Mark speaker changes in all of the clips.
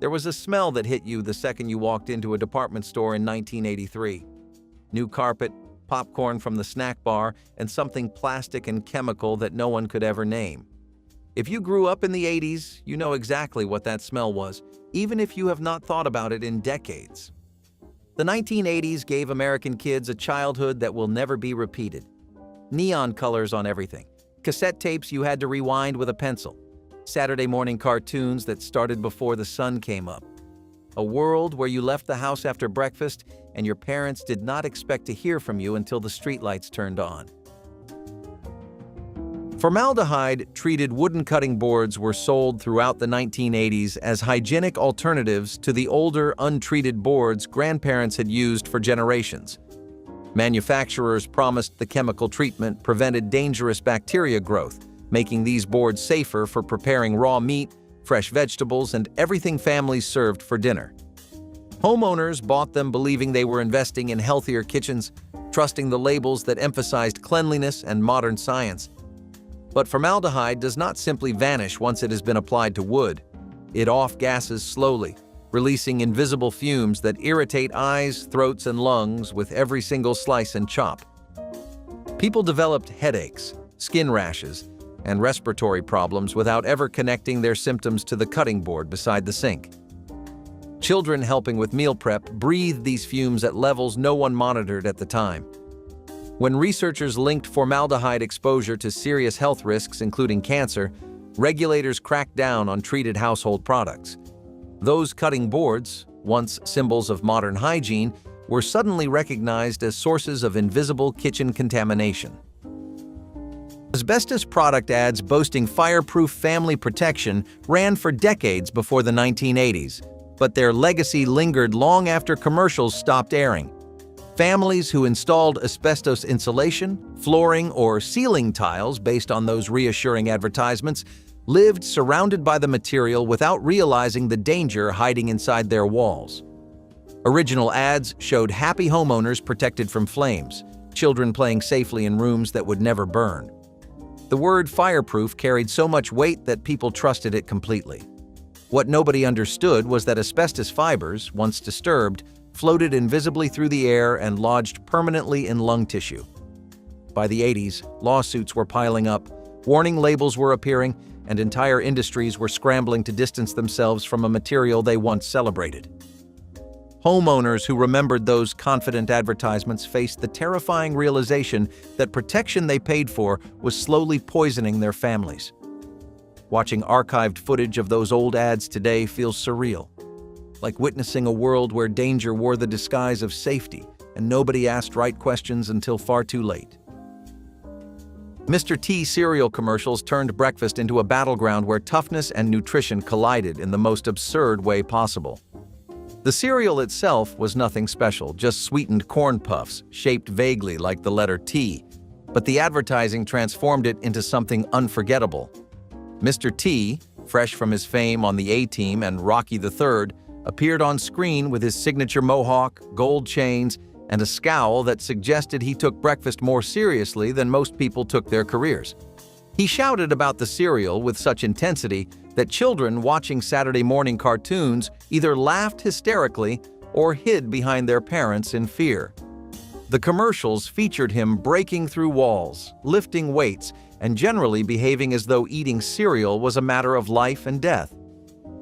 Speaker 1: There was a smell that hit you the second you walked into a department store in 1983. New carpet, popcorn from the snack bar, and something plastic and chemical that no one could ever name. If you grew up in the 80s, you know exactly what that smell was, even if you have not thought about it in decades. The 1980s gave American kids a childhood that will never be repeated. Neon colors on everything, cassette tapes you had to rewind with a pencil, Saturday morning cartoons that started before the sun came up. A world where you left the house after breakfast and your parents did not expect to hear from you until the streetlights turned on. Formaldehyde-treated wooden cutting boards were sold throughout the 1980s as hygienic alternatives to the older, untreated boards grandparents had used for generations. Manufacturers promised the chemical treatment prevented dangerous bacteria growth, making these boards safer for preparing raw meat, fresh vegetables, and everything families served for dinner. Homeowners bought them believing they were investing in healthier kitchens, trusting the labels that emphasized cleanliness and modern science. But formaldehyde does not simply vanish once it has been applied to wood. It off-gases slowly, releasing invisible fumes that irritate eyes, throats, and lungs with every single slice and chop. People developed headaches, skin rashes, and respiratory problems without ever connecting their symptoms to the cutting board beside the sink. Children helping with meal prep breathed these fumes at levels no one monitored at the time. When researchers linked formaldehyde exposure to serious health risks, including cancer, regulators cracked down on treated household products. Those cutting boards, once symbols of modern hygiene, were suddenly recognized as sources of invisible kitchen contamination. Asbestos product ads boasting fireproof family protection ran for decades before the 1980s, but their legacy lingered long after commercials stopped airing. Families who installed asbestos insulation, flooring, or ceiling tiles based on those reassuring advertisements lived surrounded by the material without realizing the danger hiding inside their walls. Original ads showed happy homeowners protected from flames, children playing safely in rooms that would never burn. The word fireproof carried so much weight that people trusted it completely. What nobody understood was that asbestos fibers, once disturbed, floated invisibly through the air and lodged permanently in lung tissue. By the 80s, lawsuits were piling up, warning labels were appearing, and entire industries were scrambling to distance themselves from a material they once celebrated. Homeowners who remembered those confident advertisements faced the terrifying realization that protection they paid for was slowly poisoning their families. Watching archived footage of those old ads today feels surreal, like witnessing a world where danger wore the disguise of safety and nobody asked right questions until far too late. Mr. T cereal commercials turned breakfast into a battleground where toughness and nutrition collided in the most absurd way possible. The cereal itself was nothing special, just sweetened corn puffs shaped vaguely like the letter T, but the advertising transformed it into something unforgettable. Mr. T, fresh from his fame on the A-Team and Rocky III, appeared on screen with his signature mohawk, gold chains, and a scowl that suggested he took breakfast more seriously than most people took their careers. He shouted about the cereal with such intensity that children watching Saturday morning cartoons either laughed hysterically or hid behind their parents in fear. The commercials featured him breaking through walls, lifting weights, and generally behaving as though eating cereal was a matter of life and death.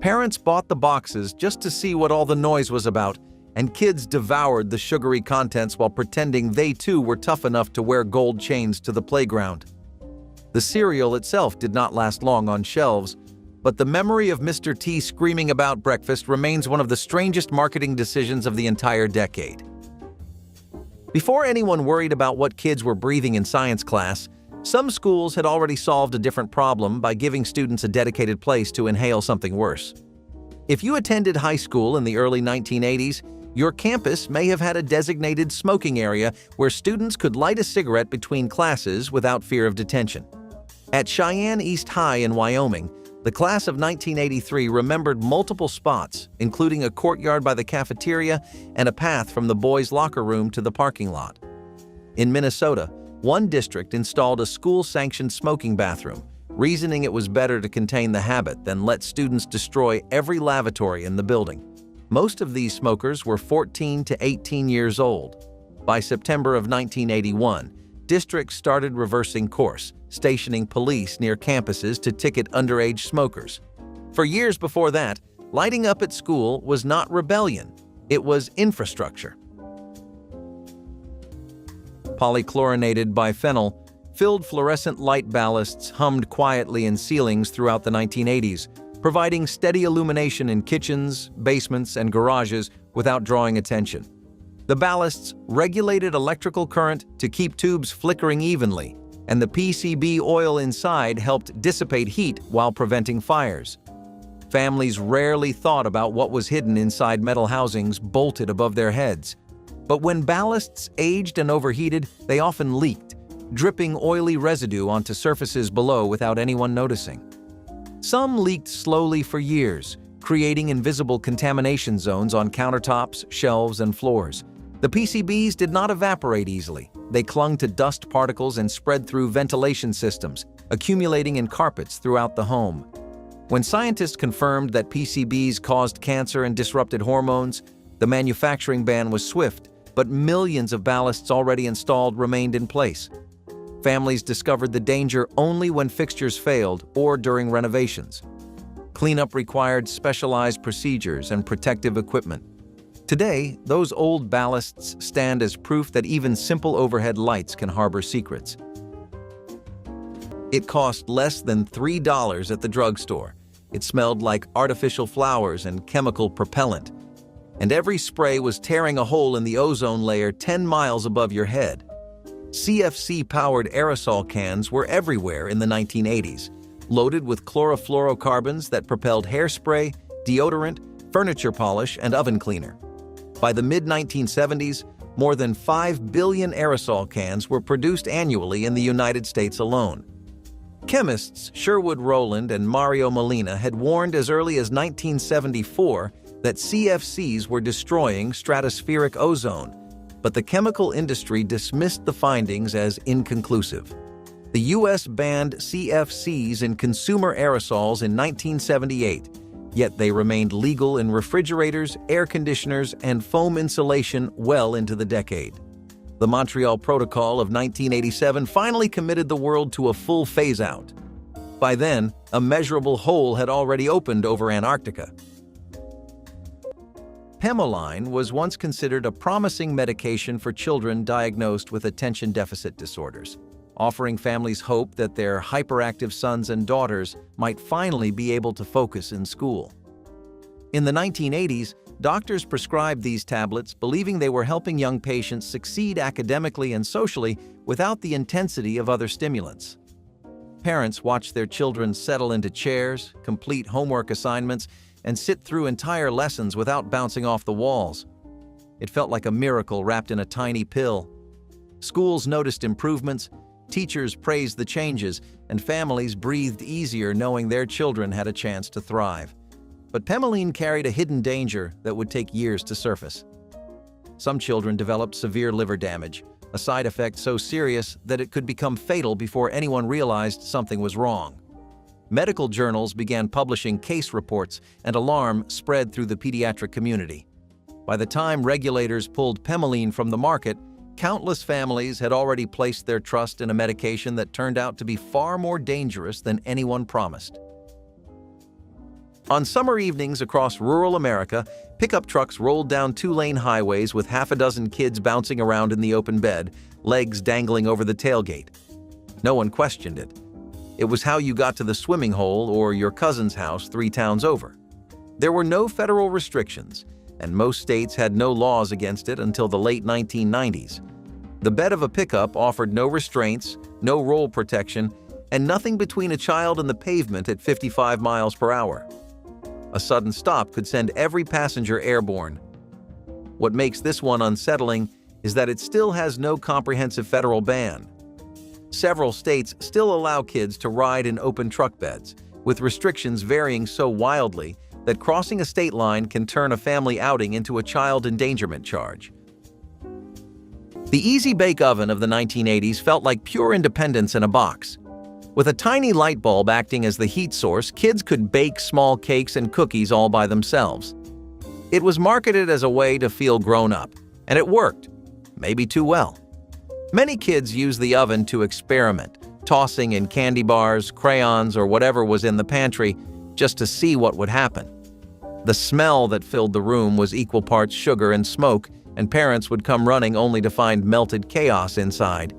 Speaker 1: Parents bought the boxes just to see what all the noise was about, and kids devoured the sugary contents while pretending they too were tough enough to wear gold chains to the playground. The cereal itself did not last long on shelves, but the memory of Mr. T screaming about breakfast remains one of the strangest marketing decisions of the entire decade. Before anyone worried about what kids were breathing in science class, some schools had already solved a different problem by giving students a dedicated place to inhale something worse. If you attended high school in the early 1980s, your campus may have had a designated smoking area where students could light a cigarette between classes without fear of detention. At Cheyenne East High in Wyoming, the class of 1983 remembered multiple spots, including a courtyard by the cafeteria and a path from the boys' locker room to the parking lot. In Minnesota, one district installed a school-sanctioned smoking bathroom, reasoning it was better to contain the habit than let students destroy every lavatory in the building. Most of these smokers were 14 to 18 years old. By September of 1981, districts started reversing course, stationing police near campuses to ticket underage smokers. For years before that, lighting up at school was not rebellion, it was infrastructure. Polychlorinated biphenyl filled fluorescent light ballasts hummed quietly in ceilings throughout the 1980s, providing steady illumination in kitchens, basements, and garages without drawing attention. The ballasts regulated electrical current to keep tubes flickering evenly, and the PCB oil inside helped dissipate heat while preventing fires. Families rarely thought about what was hidden inside metal housings bolted above their heads. But when ballasts aged and overheated, they often leaked, dripping oily residue onto surfaces below without anyone noticing. Some leaked slowly for years, creating invisible contamination zones on countertops, shelves, and floors. The PCBs did not evaporate easily. They clung to dust particles and spread through ventilation systems, accumulating in carpets throughout the home. When scientists confirmed that PCBs caused cancer and disrupted hormones, the manufacturing ban was swift, but millions of ballasts already installed remained in place. Families discovered the danger only when fixtures failed or during renovations. Cleanup required specialized procedures and protective equipment. Today, those old ballasts stand as proof that even simple overhead lights can harbor secrets. It cost less than $3 at the drugstore. It smelled like artificial flowers and chemical propellant. And every spray was tearing a hole in the ozone layer 10 miles above your head. CFC-powered aerosol cans were everywhere in the 1980s, loaded with chlorofluorocarbons that propelled hairspray, deodorant, furniture polish, and oven cleaner. By the mid-1970s, more than 5 billion aerosol cans were produced annually in the United States alone. Chemists Sherwood Rowland and Mario Molina had warned as early as 1974 that CFCs were destroying stratospheric ozone, but the chemical industry dismissed the findings as inconclusive. The U.S. banned CFCs in consumer aerosols in 1978, yet they remained legal in refrigerators, air conditioners, and foam insulation well into the decade. The Montreal Protocol of 1987 finally committed the world to a full phase-out. By then, a measurable hole had already opened over Antarctica. Pemoline was once considered a promising medication for children diagnosed with attention deficit disorders, offering families hope that their hyperactive sons and daughters might finally be able to focus in school. In the 1980s, doctors prescribed these tablets, believing they were helping young patients succeed academically and socially without the intensity of other stimulants. Parents watched their children settle into chairs, complete homework assignments, and sit through entire lessons without bouncing off the walls. It felt like a miracle wrapped in a tiny pill. Schools noticed improvements, teachers praised the changes, and families breathed easier knowing their children had a chance to thrive. But Pemoline carried a hidden danger that would take years to surface. Some children developed severe liver damage, a side effect so serious that it could become fatal before anyone realized something was wrong. Medical journals began publishing case reports, and alarm spread through the pediatric community. By the time regulators pulled Pemoline from the market, countless families had already placed their trust in a medication that turned out to be far more dangerous than anyone promised. On summer evenings across rural America, pickup trucks rolled down two-lane highways with half a dozen kids bouncing around in the open bed, legs dangling over the tailgate. No one questioned it. It was how you got to the swimming hole or your cousin's house 3 towns over. There were no federal restrictions, and most states had no laws against it until the late 1990s. The bed of a pickup offered no restraints, no roll protection, and nothing between a child and the pavement at 55 miles per hour. A sudden stop could send every passenger airborne. What makes this one unsettling is that it still has no comprehensive federal ban. Several states still allow kids to ride in open truck beds, with restrictions varying so wildly that crossing a state line can turn a family outing into a child endangerment charge. The Easy Bake Oven of the 1980s felt like pure independence in a box. With a tiny light bulb acting as the heat source, kids could bake small cakes and cookies all by themselves. It was marketed as a way to feel grown up, and it worked, maybe too well. Many kids used the oven to experiment, tossing in candy bars, crayons, or whatever was in the pantry just to see what would happen. The smell that filled the room was equal parts sugar and smoke, and parents would come running only to find melted chaos inside.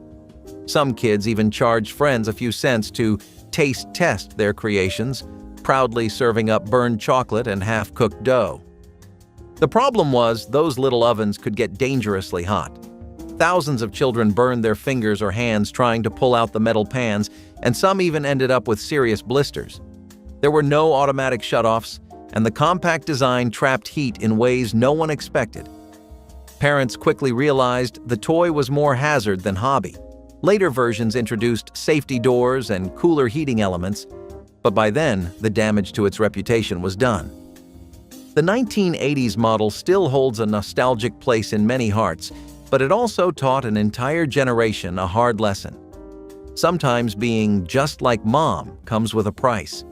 Speaker 1: Some kids even charged friends a few cents to taste test their creations, proudly serving up burned chocolate and half-cooked dough. The problem was, those little ovens could get dangerously hot. Thousands of children burned their fingers or hands trying to pull out the metal pans, and some even ended up with serious blisters. There were no automatic shutoffs, and the compact design trapped heat in ways no one expected. Parents quickly realized the toy was more hazard than hobby. Later versions introduced safety doors and cooler heating elements, but by then, the damage to its reputation was done. The 1980s model still holds a nostalgic place in many hearts, but it also taught an entire generation a hard lesson. Sometimes being just like mom comes with a price.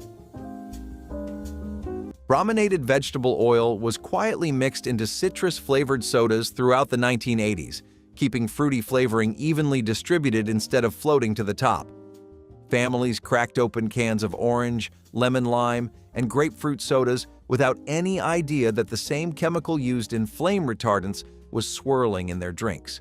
Speaker 1: Brominated vegetable oil was quietly mixed into citrus-flavored sodas throughout the 1980s, keeping fruity flavoring evenly distributed instead of floating to the top. Families cracked open cans of orange, lemon lime, and grapefruit sodas without any idea that the same chemical used in flame retardants was swirling in their drinks.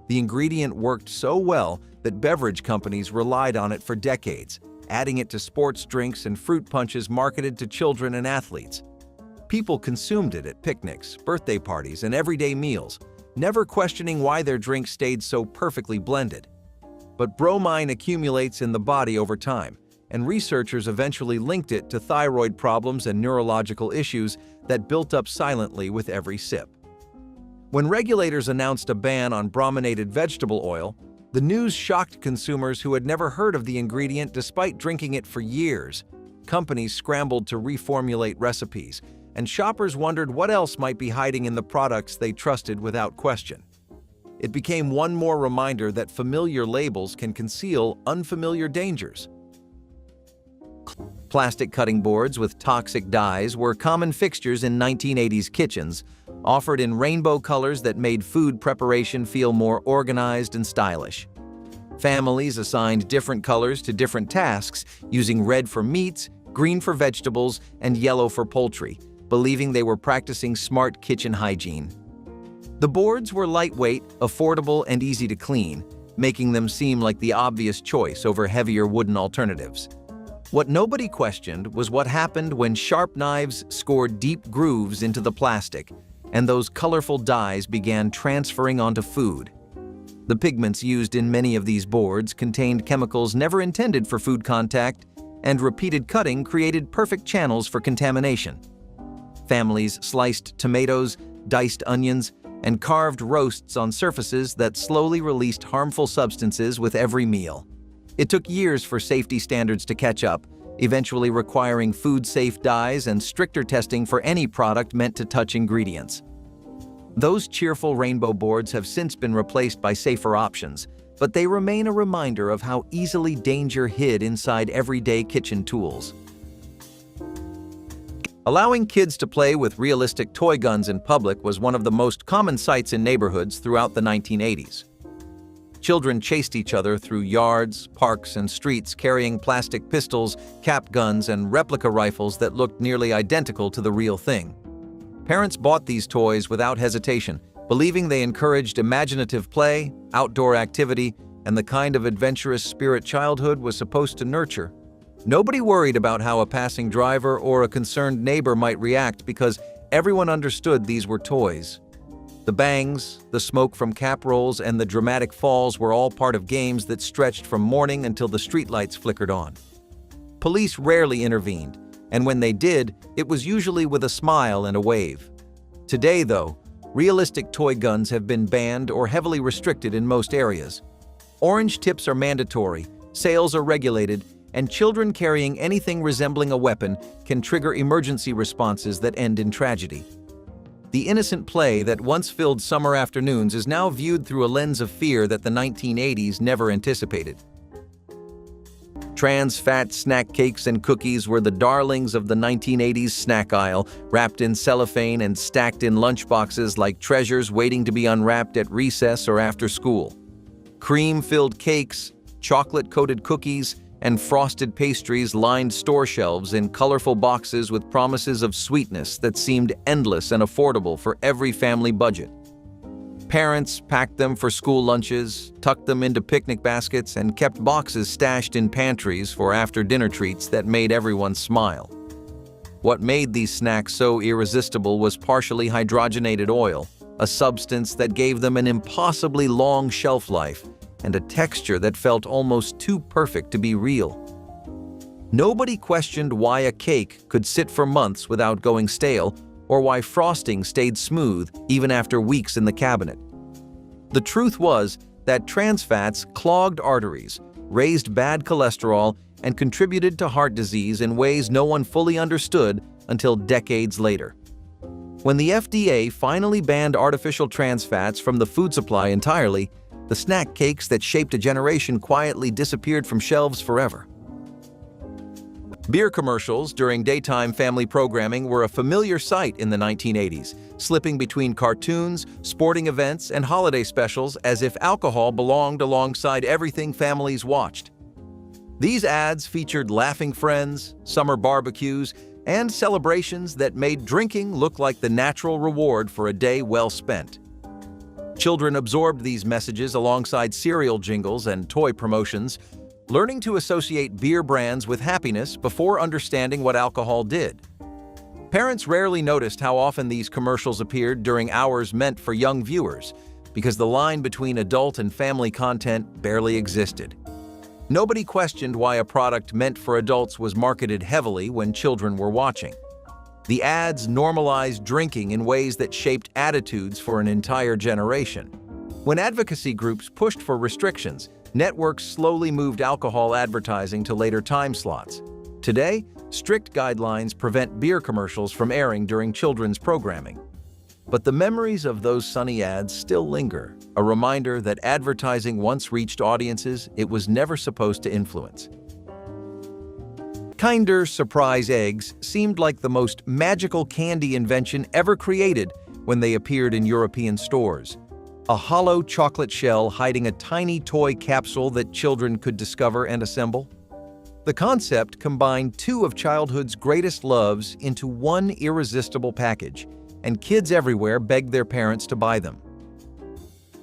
Speaker 1: The ingredient worked so well that beverage companies relied on it for decades, adding it to sports drinks and fruit punches marketed to children and athletes. People consumed it at picnics, birthday parties, and everyday meals, never questioning why their drink stayed so perfectly blended. But bromine accumulates in the body over time, and researchers eventually linked it to thyroid problems and neurological issues that built up silently with every sip. When regulators announced a ban on brominated vegetable oil, the news shocked consumers who had never heard of the ingredient despite drinking it for years. Companies scrambled to reformulate recipes, and shoppers wondered what else might be hiding in the products they trusted without question. It became one more reminder that familiar labels can conceal unfamiliar dangers. Plastic cutting boards with toxic dyes were common fixtures in 1980s kitchens, offered in rainbow colors that made food preparation feel more organized and stylish. Families assigned different colors to different tasks, using red for meats, green for vegetables, and yellow for poultry, believing they were practicing smart kitchen hygiene. The boards were lightweight, affordable, and easy to clean, making them seem like the obvious choice over heavier wooden alternatives. What nobody questioned was what happened when sharp knives scored deep grooves into the plastic, and those colorful dyes began transferring onto food. The pigments used in many of these boards contained chemicals never intended for food contact, and repeated cutting created perfect channels for contamination. Families sliced tomatoes, diced onions, and carved roasts on surfaces that slowly released harmful substances with every meal. It took years for safety standards to catch up, eventually requiring food-safe dyes and stricter testing for any product meant to touch ingredients. Those cheerful rainbow boards have since been replaced by safer options, but they remain a reminder of how easily danger hid inside everyday kitchen tools. Allowing kids to play with realistic toy guns in public was one of the most common sights in neighborhoods throughout the 1980s. Children chased each other through yards, parks, and streets carrying plastic pistols, cap guns, and replica rifles that looked nearly identical to the real thing. Parents bought these toys without hesitation, believing they encouraged imaginative play, outdoor activity, and the kind of adventurous spirit childhood was supposed to nurture. Nobody worried about how a passing driver or a concerned neighbor might react because everyone understood these were toys. The bangs, the smoke from cap rolls, and the dramatic falls were all part of games that stretched from morning until the streetlights flickered on. Police rarely intervened, and when they did, it was usually with a smile and a wave. Today, though, realistic toy guns have been banned or heavily restricted in most areas. Orange tips are mandatory, sales are regulated, and children carrying anything resembling a weapon can trigger emergency responses that end in tragedy. The innocent play that once filled summer afternoons is now viewed through a lens of fear that the 1980s never anticipated. Trans fat snack cakes and cookies were the darlings of the 1980s snack aisle, wrapped in cellophane and stacked in lunchboxes like treasures waiting to be unwrapped at recess or after school. Cream-filled cakes, chocolate-coated cookies, and frosted pastries lined store shelves in colorful boxes with promises of sweetness that seemed endless and affordable for every family budget. Parents packed them for school lunches, tucked them into picnic baskets, and kept boxes stashed in pantries for after-dinner treats that made everyone smile. What made these snacks so irresistible was partially hydrogenated oil, a substance that gave them an impossibly long shelf life and a texture that felt almost too perfect to be real. Nobody questioned why a cake could sit for months without going stale, or why frosting stayed smooth even after weeks in the cabinet. The truth was that trans fats clogged arteries, raised bad cholesterol, and contributed to heart disease in ways no one fully understood until decades later. When the FDA finally banned artificial trans fats from the food supply entirely, the snack cakes that shaped a generation quietly disappeared from shelves forever. Beer commercials during daytime family programming were a familiar sight in the 1980s, slipping between cartoons, sporting events, and holiday specials as if alcohol belonged alongside everything families watched. These ads featured laughing friends, summer barbecues, and celebrations that made drinking look like the natural reward for a day well spent. Children absorbed these messages alongside cereal jingles and toy promotions, learning to associate beer brands with happiness before understanding what alcohol did. Parents rarely noticed how often these commercials appeared during hours meant for young viewers, because the line between adult and family content barely existed. Nobody questioned why a product meant for adults was marketed heavily when children were watching. The ads normalized drinking in ways that shaped attitudes for an entire generation. When advocacy groups pushed for restrictions, networks slowly moved alcohol advertising to later time slots. Today, strict guidelines prevent beer commercials from airing during children's programming. But the memories of those sunny ads still linger, a reminder that advertising once reached audiences it was never supposed to influence. Kinder Surprise eggs seemed like the most magical candy invention ever created when they appeared in European stores. A hollow chocolate shell hiding a tiny toy capsule that children could discover and assemble. The concept combined two of childhood's greatest loves into one irresistible package, and kids everywhere begged their parents to buy them.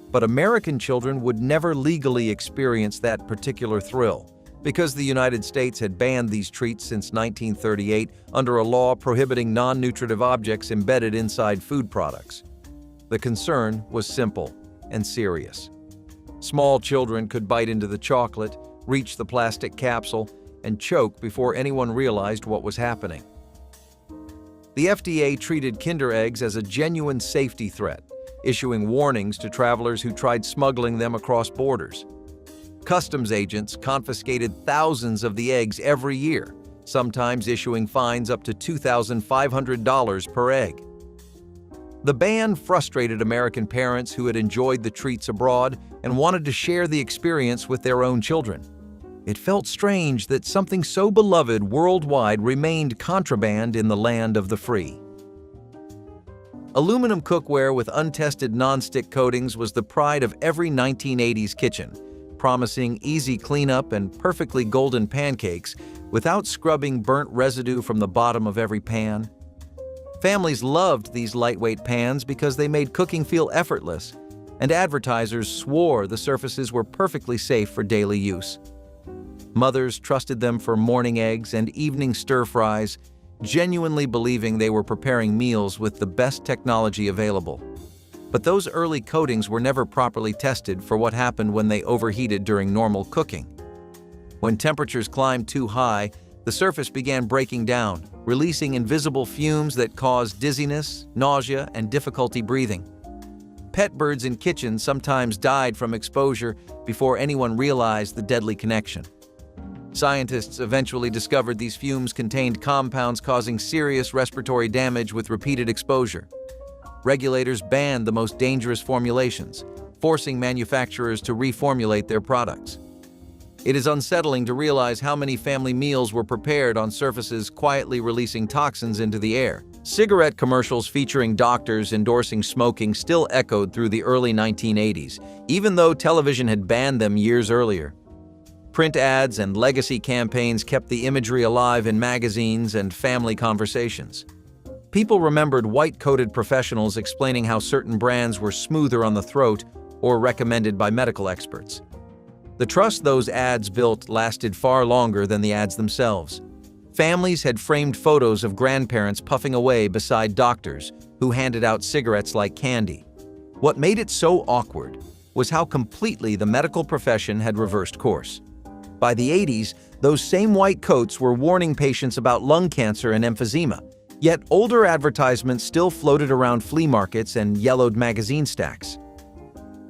Speaker 1: But American children would never legally experience that particular thrill, because the United States had banned these treats since 1938 under a law prohibiting non-nutritive objects embedded inside food products. The concern was simple and serious. Small children could bite into the chocolate, reach the plastic capsule, and choke before anyone realized what was happening. The FDA treated Kinder eggs as a genuine safety threat, issuing warnings to travelers who tried smuggling them across borders. Customs agents confiscated thousands of the eggs every year, sometimes issuing fines up to $2,500 per egg. The ban frustrated American parents who had enjoyed the treats abroad and wanted to share the experience with their own children. It felt strange that something so beloved worldwide remained contraband in the land of the free. Aluminum cookware with untested nonstick coatings was the pride of every 1980s kitchen, promising easy cleanup and perfectly golden pancakes without scrubbing burnt residue from the bottom of every pan. Families loved these lightweight pans because they made cooking feel effortless, and advertisers swore the surfaces were perfectly safe for daily use. Mothers trusted them for morning eggs and evening stir-fries, genuinely believing they were preparing meals with the best technology available. But those early coatings were never properly tested for what happened when they overheated during normal cooking. When temperatures climbed too high, the surface began breaking down, releasing invisible fumes that caused dizziness, nausea, and difficulty breathing. Pet birds in kitchens sometimes died from exposure before anyone realized the deadly connection. Scientists eventually discovered these fumes contained compounds causing serious respiratory damage with repeated exposure. Regulators banned the most dangerous formulations, forcing manufacturers to reformulate their products. It is unsettling to realize how many family meals were prepared on surfaces quietly releasing toxins into the air. Cigarette commercials featuring doctors endorsing smoking still echoed through the early 1980s, even though television had banned them years earlier. Print ads and legacy campaigns kept the imagery alive in magazines and family conversations. People remembered white-coated professionals explaining how certain brands were smoother on the throat or recommended by medical experts. The trust those ads built lasted far longer than the ads themselves. Families had framed photos of grandparents puffing away beside doctors who handed out cigarettes like candy. What made it so awkward was how completely the medical profession had reversed course. By the 80s, those same white coats were warning patients about lung cancer and emphysema, yet older advertisements still floated around flea markets and yellowed magazine stacks.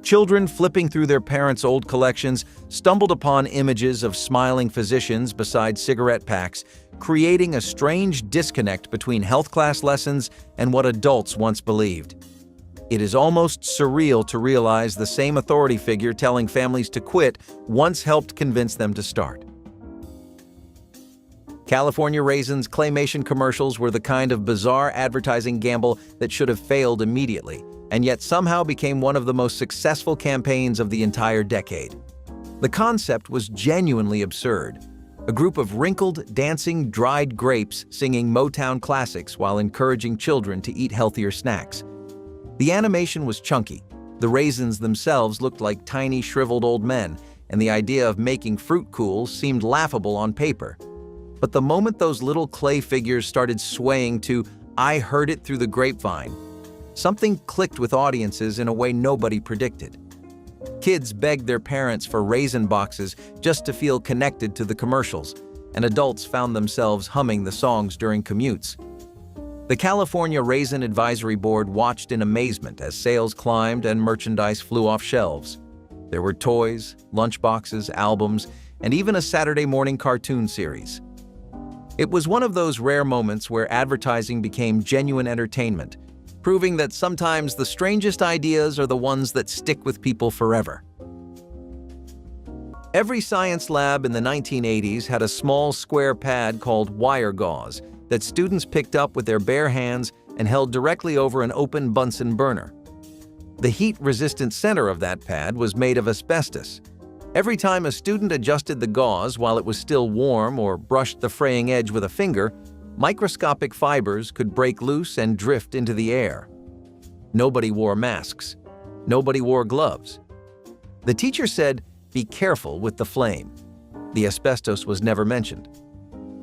Speaker 1: Children flipping through their parents' old collections stumbled upon images of smiling physicians beside cigarette packs, creating a strange disconnect between health class lessons and what adults once believed. It is almost surreal to realize the same authority figure telling families to quit once helped convince them to start. California Raisins claymation commercials were the kind of bizarre advertising gamble that should have failed immediately, and yet somehow became one of the most successful campaigns of the entire decade. The concept was genuinely absurd. A group of wrinkled, dancing, dried grapes singing Motown classics while encouraging children to eat healthier snacks. The animation was chunky. The raisins themselves looked like tiny, shriveled old men, and the idea of making fruit cool seemed laughable on paper. But the moment those little clay figures started swaying to "I Heard It Through the Grapevine," something clicked with audiences in a way nobody predicted. Kids begged their parents for raisin boxes just to feel connected to the commercials, and adults found themselves humming the songs during commutes. The California Raisin Advisory Board watched in amazement as sales climbed and merchandise flew off shelves. There were toys, lunchboxes, albums, and even a Saturday morning cartoon series. It was one of those rare moments where advertising became genuine entertainment, proving that sometimes the strangest ideas are the ones that stick with people forever. Every science lab in the 1980s had a small square pad called wire gauze that students picked up with their bare hands and held directly over an open Bunsen burner. The heat-resistant center of that pad was made of asbestos. Every time a student adjusted the gauze while it was still warm or brushed the fraying edge with a finger, microscopic fibers could break loose and drift into the air. Nobody wore masks. Nobody wore gloves. The teacher said, "Be careful with the flame." The asbestos was never mentioned.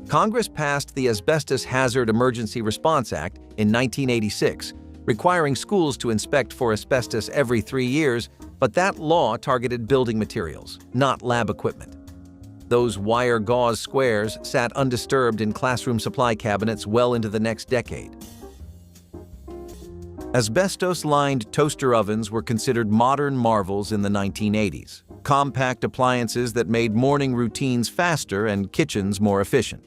Speaker 1: Congress passed the Asbestos Hazard Emergency Response Act in 1986, requiring schools to inspect for asbestos every 3 years, but that law targeted building materials, not lab equipment. Those wire gauze squares sat undisturbed in classroom supply cabinets well into the next decade. Asbestos-lined toaster ovens were considered modern marvels in the 1980s, compact appliances that made morning routines faster and kitchens more efficient.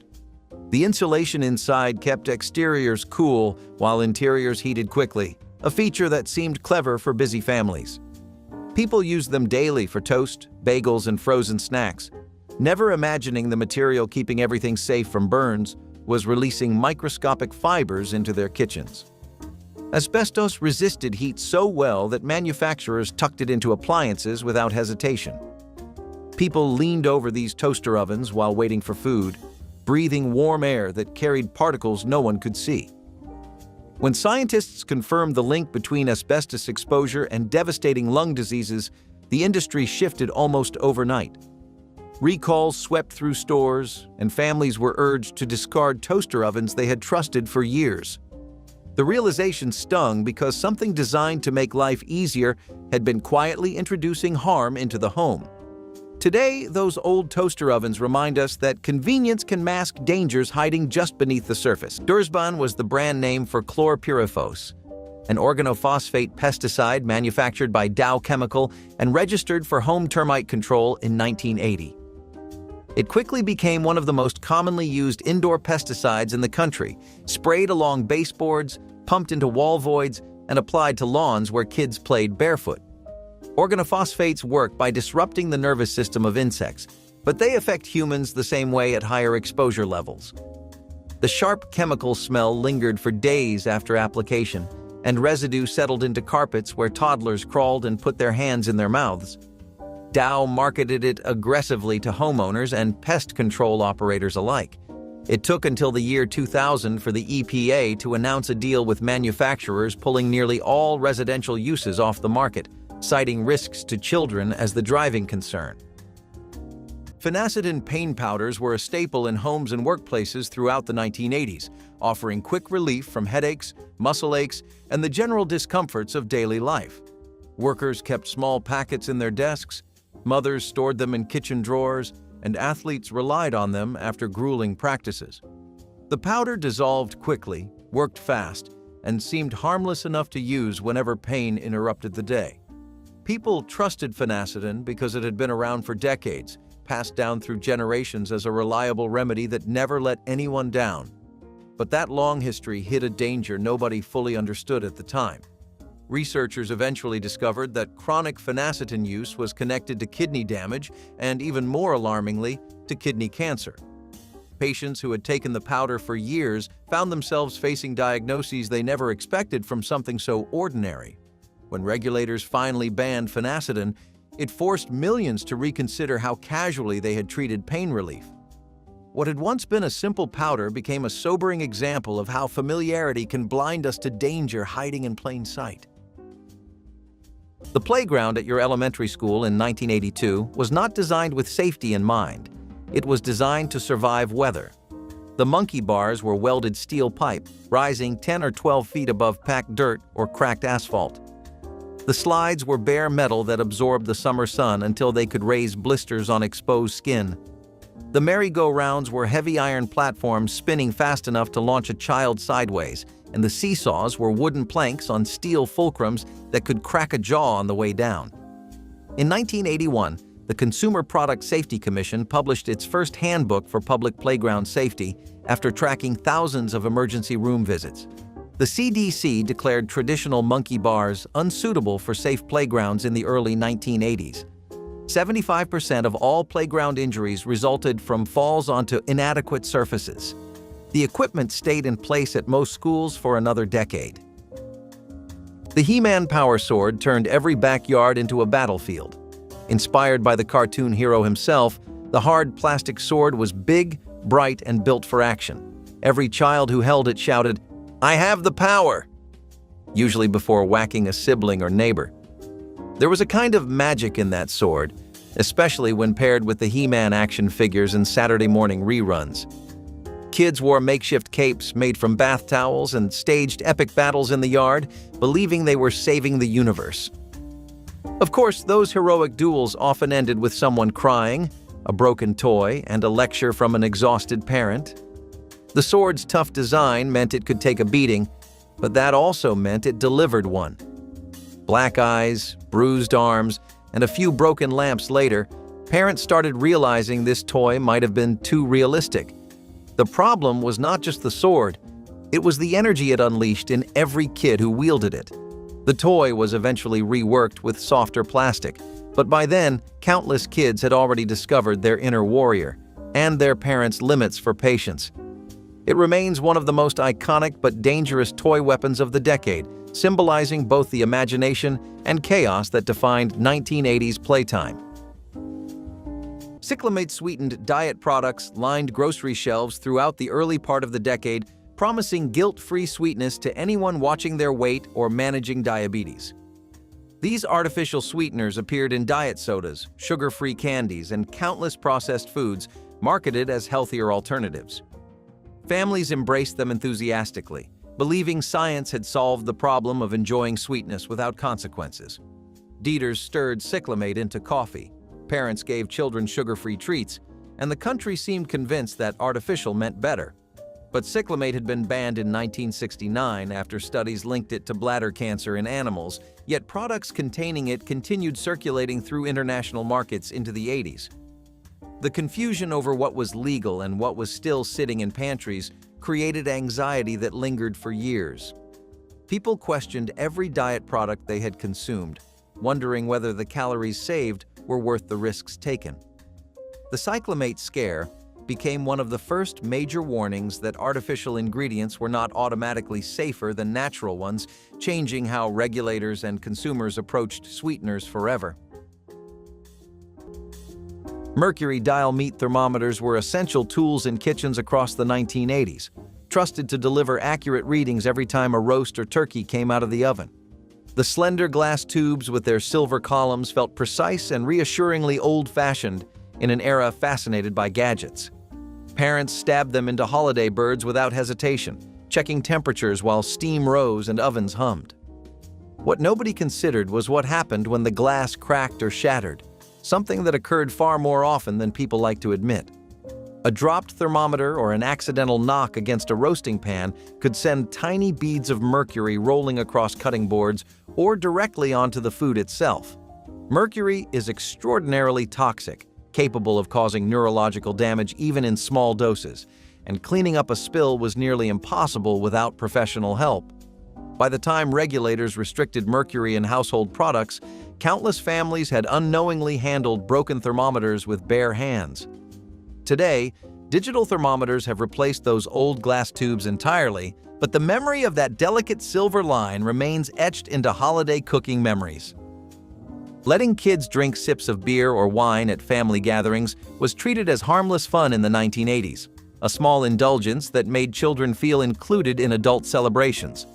Speaker 1: The insulation inside kept exteriors cool while interiors heated quickly, a feature that seemed clever for busy families. People used them daily for toast, bagels, and frozen snacks, never imagining the material keeping everything safe from burns was releasing microscopic fibers into their kitchens. Asbestos resisted heat so well that manufacturers tucked it into appliances without hesitation. People leaned over these toaster ovens while waiting for food, breathing warm air that carried particles no one could see. When scientists confirmed the link between asbestos exposure and devastating lung diseases, the industry shifted almost overnight. Recalls swept through stores, and families were urged to discard toaster ovens they had trusted for years. The realization stung because something designed to make life easier had been quietly introducing harm into the home. Today, those old toaster ovens remind us that convenience can mask dangers hiding just beneath the surface. Dursban was the brand name for chlorpyrifos, an organophosphate pesticide manufactured by Dow Chemical and registered for home termite control in 1980. It quickly became one of the most commonly used indoor pesticides in the country, sprayed along baseboards, pumped into wall voids, and applied to lawns where kids played barefoot. Organophosphates work by disrupting the nervous system of insects, but they affect humans the same way at higher exposure levels. The sharp chemical smell lingered for days after application, and residue settled into carpets where toddlers crawled and put their hands in their mouths. Dow marketed it aggressively to homeowners and pest control operators alike. It took until the year 2000 for the EPA to announce a deal with manufacturers pulling nearly all residential uses off the market, citing risks to children as the driving concern. Phenacetin pain powders were a staple in homes and workplaces throughout the 1980s, offering quick relief from headaches, muscle aches, and the general discomforts of daily life. Workers kept small packets in their desks, mothers stored them in kitchen drawers, and athletes relied on them after grueling practices. The powder dissolved quickly, worked fast, and seemed harmless enough to use whenever pain interrupted the day. People trusted phenacetin because it had been around for decades, passed down through generations as a reliable remedy that never let anyone down. But that long history hid a danger nobody fully understood at the time. Researchers eventually discovered that chronic phenacetin use was connected to kidney damage and, even more alarmingly, to kidney cancer. Patients who had taken the powder for years found themselves facing diagnoses they never expected from something so ordinary. When regulators finally banned phenacetin, it forced millions to reconsider how casually they had treated pain relief. What had once been a simple powder became a sobering example of how familiarity can blind us to danger hiding in plain sight. The playground at your elementary school in 1982 was not designed with safety in mind. It was designed to survive weather. The monkey bars were welded steel pipe, rising 10 or 12 feet above packed dirt or cracked asphalt. The slides were bare metal that absorbed the summer sun until they could raise blisters on exposed skin. The merry-go-rounds were heavy iron platforms spinning fast enough to launch a child sideways, and the seesaws were wooden planks on steel fulcrums that could crack a jaw on the way down. In 1981, the Consumer Product Safety Commission published its first handbook for public playground safety after tracking thousands of emergency room visits. The CDC declared traditional monkey bars unsuitable for safe playgrounds in the early 1980s. 75% of all playground injuries resulted from falls onto inadequate surfaces. The equipment stayed in place at most schools for another decade. The He-Man Power Sword turned every backyard into a battlefield. Inspired by the cartoon hero himself, the hard plastic sword was big, bright, and built for action. Every child who held it shouted, "I have the power!" usually before whacking a sibling or neighbor. There was a kind of magic in that sword, especially when paired with the He-Man action figures in Saturday morning reruns. Kids wore makeshift capes made from bath towels and staged epic battles in the yard, believing they were saving the universe. Of course, those heroic duels often ended with someone crying, a broken toy, and a lecture from an exhausted parent. The sword's tough design meant it could take a beating, but that also meant it delivered one. Black eyes, bruised arms, and a few broken lamps later, parents started realizing this toy might have been too realistic. The problem was not just the sword, it was the energy it unleashed in every kid who wielded it. The toy was eventually reworked with softer plastic, but by then, countless kids had already discovered their inner warrior and their parents' limits for patience. It remains one of the most iconic but dangerous toy weapons of the decade, symbolizing both the imagination and chaos that defined 1980s playtime. Cyclamate-sweetened diet products lined grocery shelves throughout the early part of the decade, promising guilt-free sweetness to anyone watching their weight or managing diabetes. These artificial sweeteners appeared in diet sodas, sugar-free candies, and countless processed foods marketed as healthier alternatives. Families embraced them enthusiastically, believing science had solved the problem of enjoying sweetness without consequences. Dieters stirred cyclamate into coffee, parents gave children sugar-free treats, and the country seemed convinced that artificial meant better. But cyclamate had been banned in 1969 after studies linked it to bladder cancer in animals, yet products containing it continued circulating through international markets into the 80s. The confusion over what was legal and what was still sitting in pantries created anxiety that lingered for years. People questioned every diet product they had consumed, wondering whether the calories saved were worth the risks taken. The cyclamate scare became one of the first major warnings that artificial ingredients were not automatically safer than natural ones, changing how regulators and consumers approached sweeteners forever. Mercury dial meat thermometers were essential tools in kitchens across the 1980s, trusted to deliver accurate readings every time a roast or turkey came out of the oven. The slender glass tubes with their silver columns felt precise and reassuringly old-fashioned in an era fascinated by gadgets. Parents stabbed them into holiday birds without hesitation, checking temperatures while steam rose and ovens hummed. What nobody considered was what happened when the glass cracked or shattered, something that occurred far more often than people like to admit. A dropped thermometer or an accidental knock against a roasting pan could send tiny beads of mercury rolling across cutting boards or directly onto the food itself. Mercury is extraordinarily toxic, capable of causing neurological damage even in small doses, and cleaning up a spill was nearly impossible without professional help. By the time regulators restricted mercury in household products, countless families had unknowingly handled broken thermometers with bare hands. Today, digital thermometers have replaced those old glass tubes entirely, but the memory of that delicate silver line remains etched into holiday cooking memories. Letting kids drink sips of beer or wine at family gatherings was treated as harmless fun in the 1980s, a small indulgence that made children feel included in adult celebrations.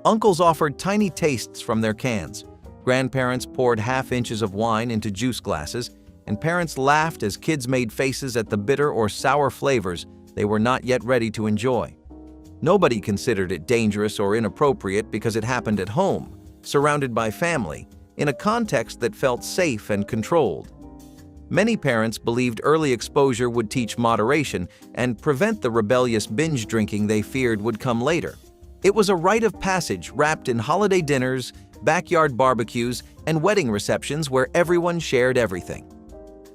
Speaker 1: Uncles offered tiny tastes from their cans. Grandparents poured half inches of wine into juice glasses, and parents laughed as kids made faces at the bitter or sour flavors they were not yet ready to enjoy. Nobody considered it dangerous or inappropriate because it happened at home, surrounded by family, in a context that felt safe and controlled. Many parents believed early exposure would teach moderation and prevent the rebellious binge drinking they feared would come later. It was a rite of passage wrapped in holiday dinners, backyard barbecues, and wedding receptions where everyone shared everything.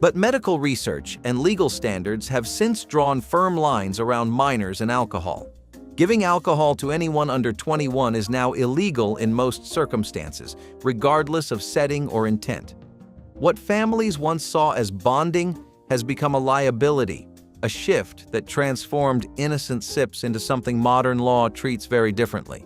Speaker 1: But medical research and legal standards have since drawn firm lines around minors and alcohol. Giving alcohol to anyone under 21 is now illegal in most circumstances, regardless of setting or intent. What families once saw as bonding has become a liability, a shift that transformed innocent sips into something modern law treats very differently.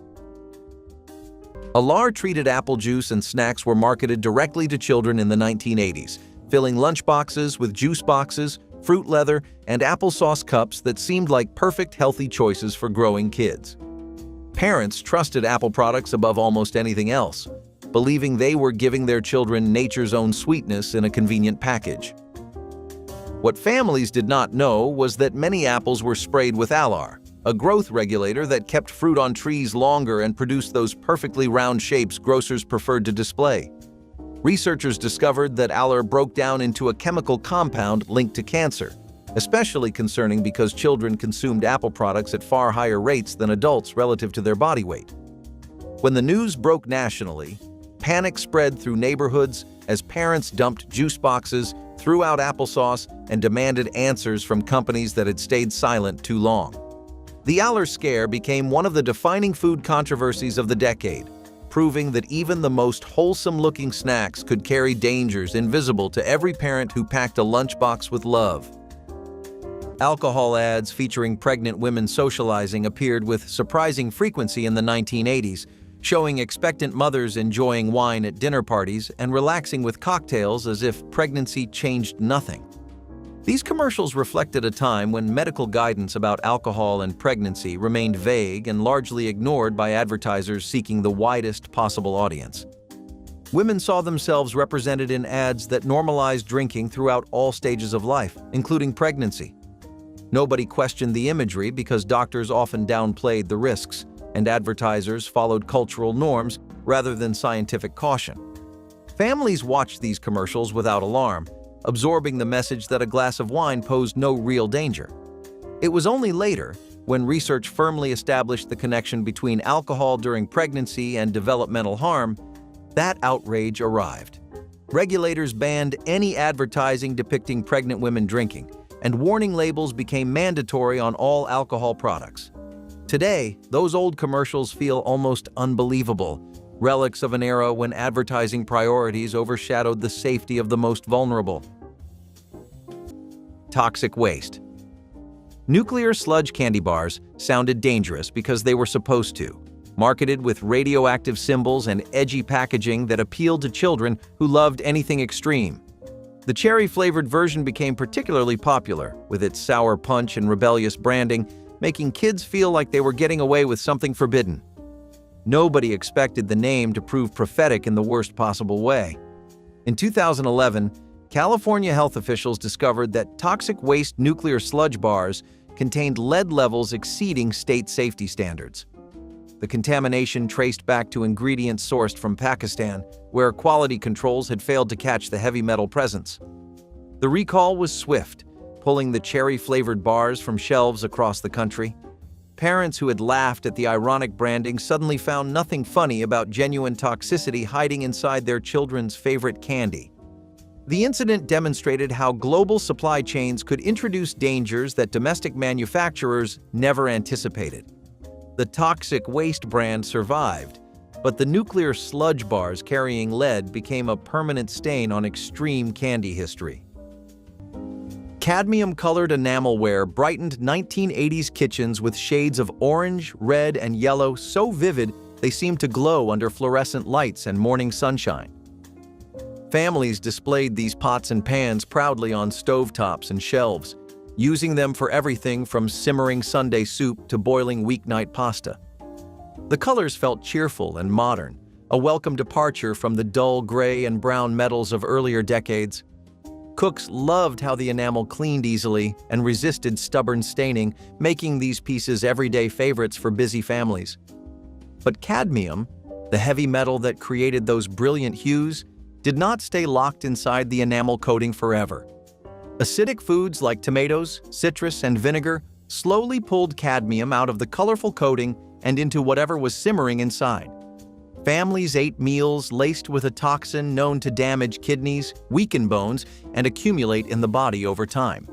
Speaker 1: Alar-treated apple juice and snacks were marketed directly to children in the 1980s, filling lunchboxes with juice boxes, fruit leather, and applesauce cups that seemed like perfect healthy choices for growing kids. Parents trusted apple products above almost anything else, believing they were giving their children nature's own sweetness in a convenient package. What families did not know was that many apples were sprayed with alar, a growth regulator that kept fruit on trees longer and produced those perfectly round shapes grocers preferred to display. Researchers discovered that alar broke down into a chemical compound linked to cancer, especially concerning because children consumed apple products at far higher rates than adults relative to their body weight. When the news broke nationally, panic spread through neighborhoods as parents dumped juice boxes, threw out applesauce, and demanded answers from companies that had stayed silent too long. The alar scare became one of the defining food controversies of the decade, proving that even the most wholesome-looking snacks could carry dangers invisible to every parent who packed a lunchbox with love. Alcohol ads featuring pregnant women socializing appeared with surprising frequency in the 1980s, showing expectant mothers enjoying wine at dinner parties and relaxing with cocktails as if pregnancy changed nothing. These commercials reflected a time when medical guidance about alcohol and pregnancy remained vague and largely ignored by advertisers seeking the widest possible audience. Women saw themselves represented in ads that normalized drinking throughout all stages of life, including pregnancy. Nobody questioned the imagery because doctors often downplayed the risks, and advertisers followed cultural norms rather than scientific caution. Families watched these commercials without alarm, absorbing the message that a glass of wine posed no real danger. It was only later, when research firmly established the connection between alcohol during pregnancy and developmental harm, that outrage arrived. Regulators banned any advertising depicting pregnant women drinking, and warning labels became mandatory on all alcohol products. Today, those old commercials feel almost unbelievable, relics of an era when advertising priorities overshadowed the safety of the most vulnerable. Toxic waste. Nuclear sludge candy bars sounded dangerous because they were supposed to, marketed with radioactive symbols and edgy packaging that appealed to children who loved anything extreme. The cherry-flavored version became particularly popular, with its sour punch and rebellious branding, making kids feel like they were getting away with something forbidden. Nobody expected the name to prove prophetic in the worst possible way. In 2011, California health officials discovered that toxic waste nuclear sludge bars contained lead levels exceeding state safety standards. The contamination traced back to ingredients sourced from Pakistan, where quality controls had failed to catch the heavy metal presence. The recall was swift, pulling the cherry-flavored bars from shelves across the country. Parents who had laughed at the ironic branding suddenly found nothing funny about genuine toxicity hiding inside their children's favorite candy. The incident demonstrated how global supply chains could introduce dangers that domestic manufacturers never anticipated. The toxic waste brand survived, but the nuclear sludge bars carrying lead became a permanent stain on extreme candy history. Cadmium-colored enamelware brightened 1980s kitchens with shades of orange, red, and yellow so vivid they seemed to glow under fluorescent lights and morning sunshine. Families displayed these pots and pans proudly on stovetops and shelves, using them for everything from simmering Sunday soup to boiling weeknight pasta. The colors felt cheerful and modern, a welcome departure from the dull gray and brown metals of earlier decades. Cooks loved how the enamel cleaned easily and resisted stubborn staining, making these pieces everyday favorites for busy families. But cadmium, the heavy metal that created those brilliant hues, did not stay locked inside the enamel coating forever. Acidic foods like tomatoes, citrus, and vinegar slowly pulled cadmium out of the colorful coating and into whatever was simmering inside. Families ate meals laced with a toxin known to damage kidneys, weaken bones, and accumulate in the body over time.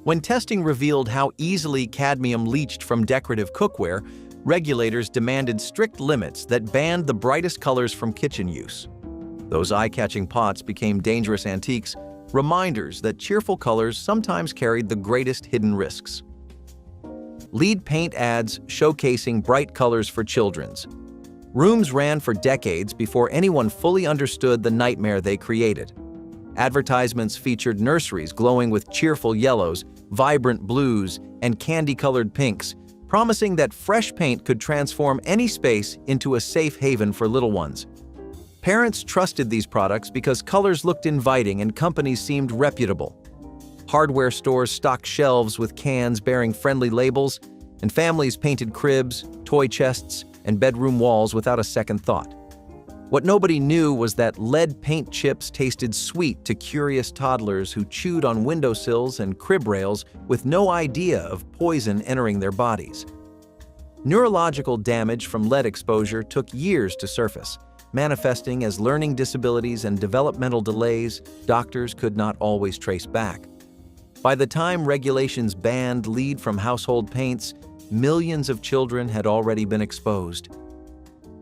Speaker 1: When testing revealed how easily cadmium leached from decorative cookware, regulators demanded strict limits that banned the brightest colors from kitchen use. Those eye-catching pots became dangerous antiques, reminders that cheerful colors sometimes carried the greatest hidden risks. Lead paint ads showcasing bright colors for children's. Rooms ran for decades before anyone fully understood the nightmare they created. Advertisements featured nurseries glowing with cheerful yellows, vibrant blues, and candy-colored pinks, promising that fresh paint could transform any space into a safe haven for little ones. Parents trusted these products because colors looked inviting and companies seemed reputable. Hardware stores stocked shelves with cans bearing friendly labels, and families painted cribs, toy chests, and bedroom walls without a second thought. What nobody knew was that lead paint chips tasted sweet to curious toddlers who chewed on windowsills and crib rails with no idea of poison entering their bodies. Neurological damage from lead exposure took years to surface, manifesting as learning disabilities and developmental delays doctors could not always trace back. By the time regulations banned lead from household paints, millions of children had already been exposed.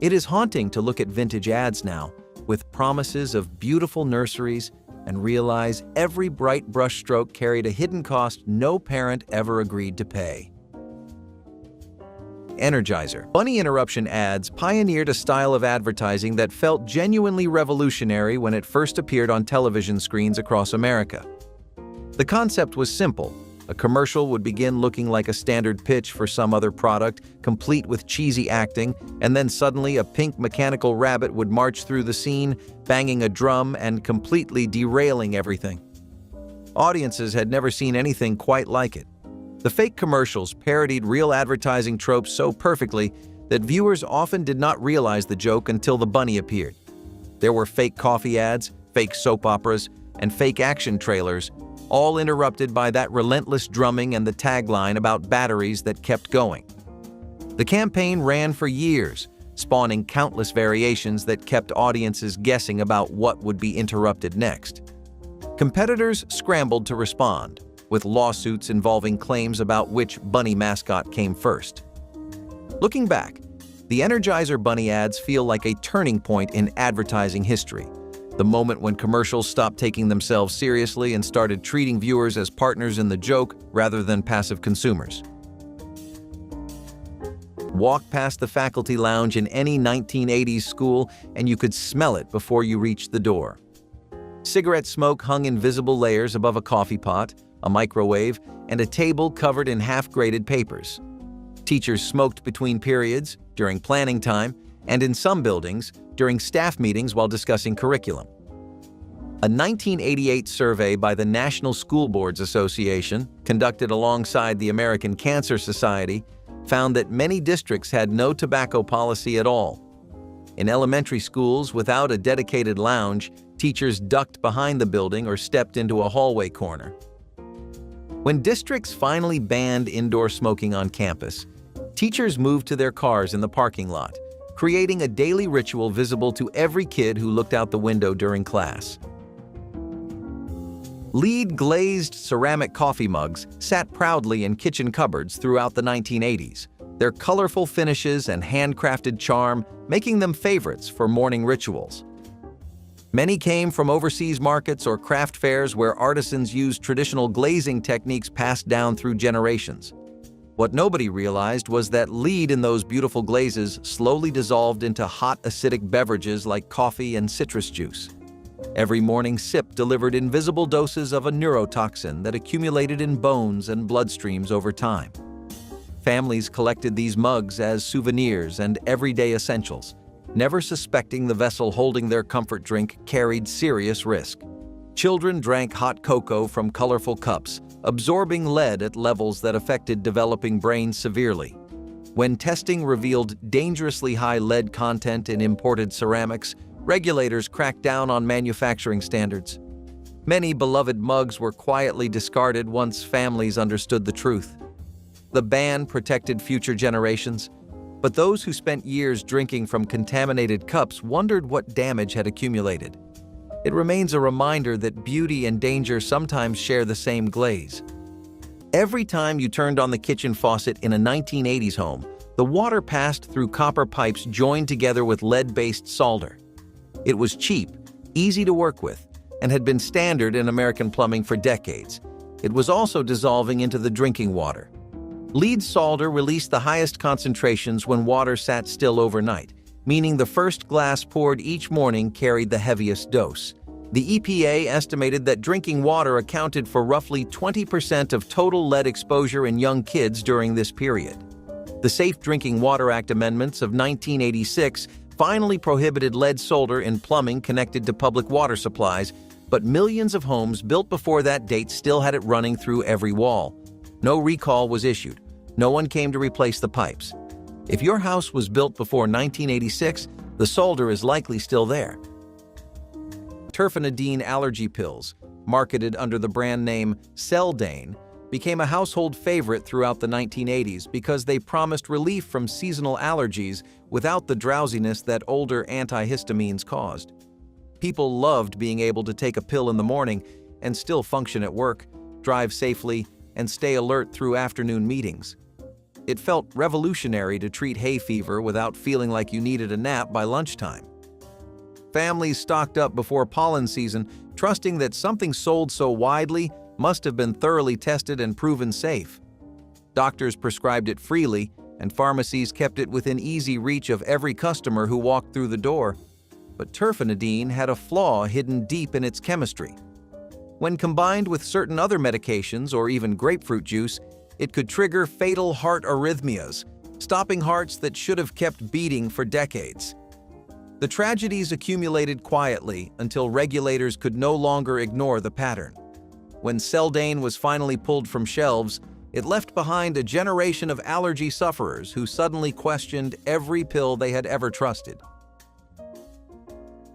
Speaker 1: It is haunting to look at vintage ads now, with promises of beautiful nurseries, and realize every bright brushstroke carried a hidden cost no parent ever agreed to pay. Energizer. Bunny interruption ads pioneered a style of advertising that felt genuinely revolutionary when it first appeared on television screens across America. The concept was simple. A commercial would begin looking like a standard pitch for some other product, complete with cheesy acting, and then suddenly a pink mechanical rabbit would march through the scene, banging a drum and completely derailing everything. Audiences had never seen anything quite like it. The fake commercials parodied real advertising tropes so perfectly that viewers often did not realize the joke until the bunny appeared. There were fake coffee ads, fake soap operas, and fake action trailers, all interrupted by that relentless drumming and the tagline about batteries that kept going. The campaign ran for years, spawning countless variations that kept audiences guessing about what would be interrupted next. Competitors scrambled to respond, with lawsuits involving claims about which bunny mascot came first. Looking back, the Energizer bunny ads feel like a turning point in advertising history. the moment when commercials stopped taking themselves seriously and started treating viewers as partners in the joke rather than passive consumers. Walk past the faculty lounge in any 1980s school and you could smell it before you reached the door. Cigarette smoke hung in visible layers above a coffee pot, a microwave, and a table covered in half-graded papers. Teachers smoked between periods, during planning time, and in some buildings, during staff meetings while discussing curriculum. A 1988 survey by the National School Boards Association, conducted alongside the American Cancer Society, found that many districts had no tobacco policy at all. In elementary schools without a dedicated lounge, teachers ducked behind the building or stepped into a hallway corner. When districts finally banned indoor smoking on campus, teachers moved to their cars in the parking lot, creating a daily ritual visible to every kid who looked out the window during class. Lead-glazed ceramic coffee mugs sat proudly in kitchen cupboards throughout the 1980s, their colorful finishes and handcrafted charm making them favorites for morning rituals. Many came from overseas markets or craft fairs where artisans used traditional glazing techniques passed down through generations. What nobody realized was that lead in those beautiful glazes slowly dissolved into hot acidic beverages like coffee and citrus juice. Every morning sip delivered invisible doses of a neurotoxin that accumulated in bones and bloodstreams over time. Families collected these mugs as souvenirs and everyday essentials, never suspecting the vessel holding their comfort drink carried serious risk. Children drank hot cocoa from colorful cups, absorbing lead at levels that affected developing brains severely. When testing revealed dangerously high lead content in imported ceramics, regulators cracked down on manufacturing standards. Many beloved mugs were quietly discarded once families understood the truth. The ban protected future generations, but those who spent years drinking from contaminated cups wondered what damage had accumulated. It remains a reminder that beauty and danger sometimes share the same glaze. Every time you turned on the kitchen faucet in a 1980s home, the water passed through copper pipes joined together with lead-based solder. It was cheap, easy to work with, and had been standard in American plumbing for decades. It was also dissolving into the drinking water. Lead solder released the highest concentrations when water sat still overnight, meaning the first glass poured each morning carried the heaviest dose. The EPA estimated that drinking water accounted for roughly 20% of total lead exposure in young kids during this period. The Safe Drinking Water Act amendments of 1986 finally prohibited lead solder in plumbing connected to public water supplies, but millions of homes built before that date still had it running through every wall. No recall was issued. No one came to replace the pipes. If your house was built before 1986, the solder is likely still there. Terfenadine allergy pills, marketed under the brand name Seldane, became a household favorite throughout the 1980s because they promised relief from seasonal allergies without the drowsiness that older antihistamines caused. People loved being able to take a pill in the morning and still function at work, drive safely, and stay alert through afternoon meetings. It felt revolutionary to treat hay fever without feeling like you needed a nap by lunchtime. Families stocked up before pollen season, trusting that something sold so widely must have been thoroughly tested and proven safe. Doctors prescribed it freely, and pharmacies kept it within easy reach of every customer who walked through the door. But terfenadine had a flaw hidden deep in its chemistry. When combined with certain other medications or even grapefruit juice, it could trigger fatal heart arrhythmias, stopping hearts that should have kept beating for decades. The tragedies accumulated quietly until regulators could no longer ignore the pattern. When Seldane was finally pulled from shelves, it left behind a generation of allergy sufferers who suddenly questioned every pill they had ever trusted.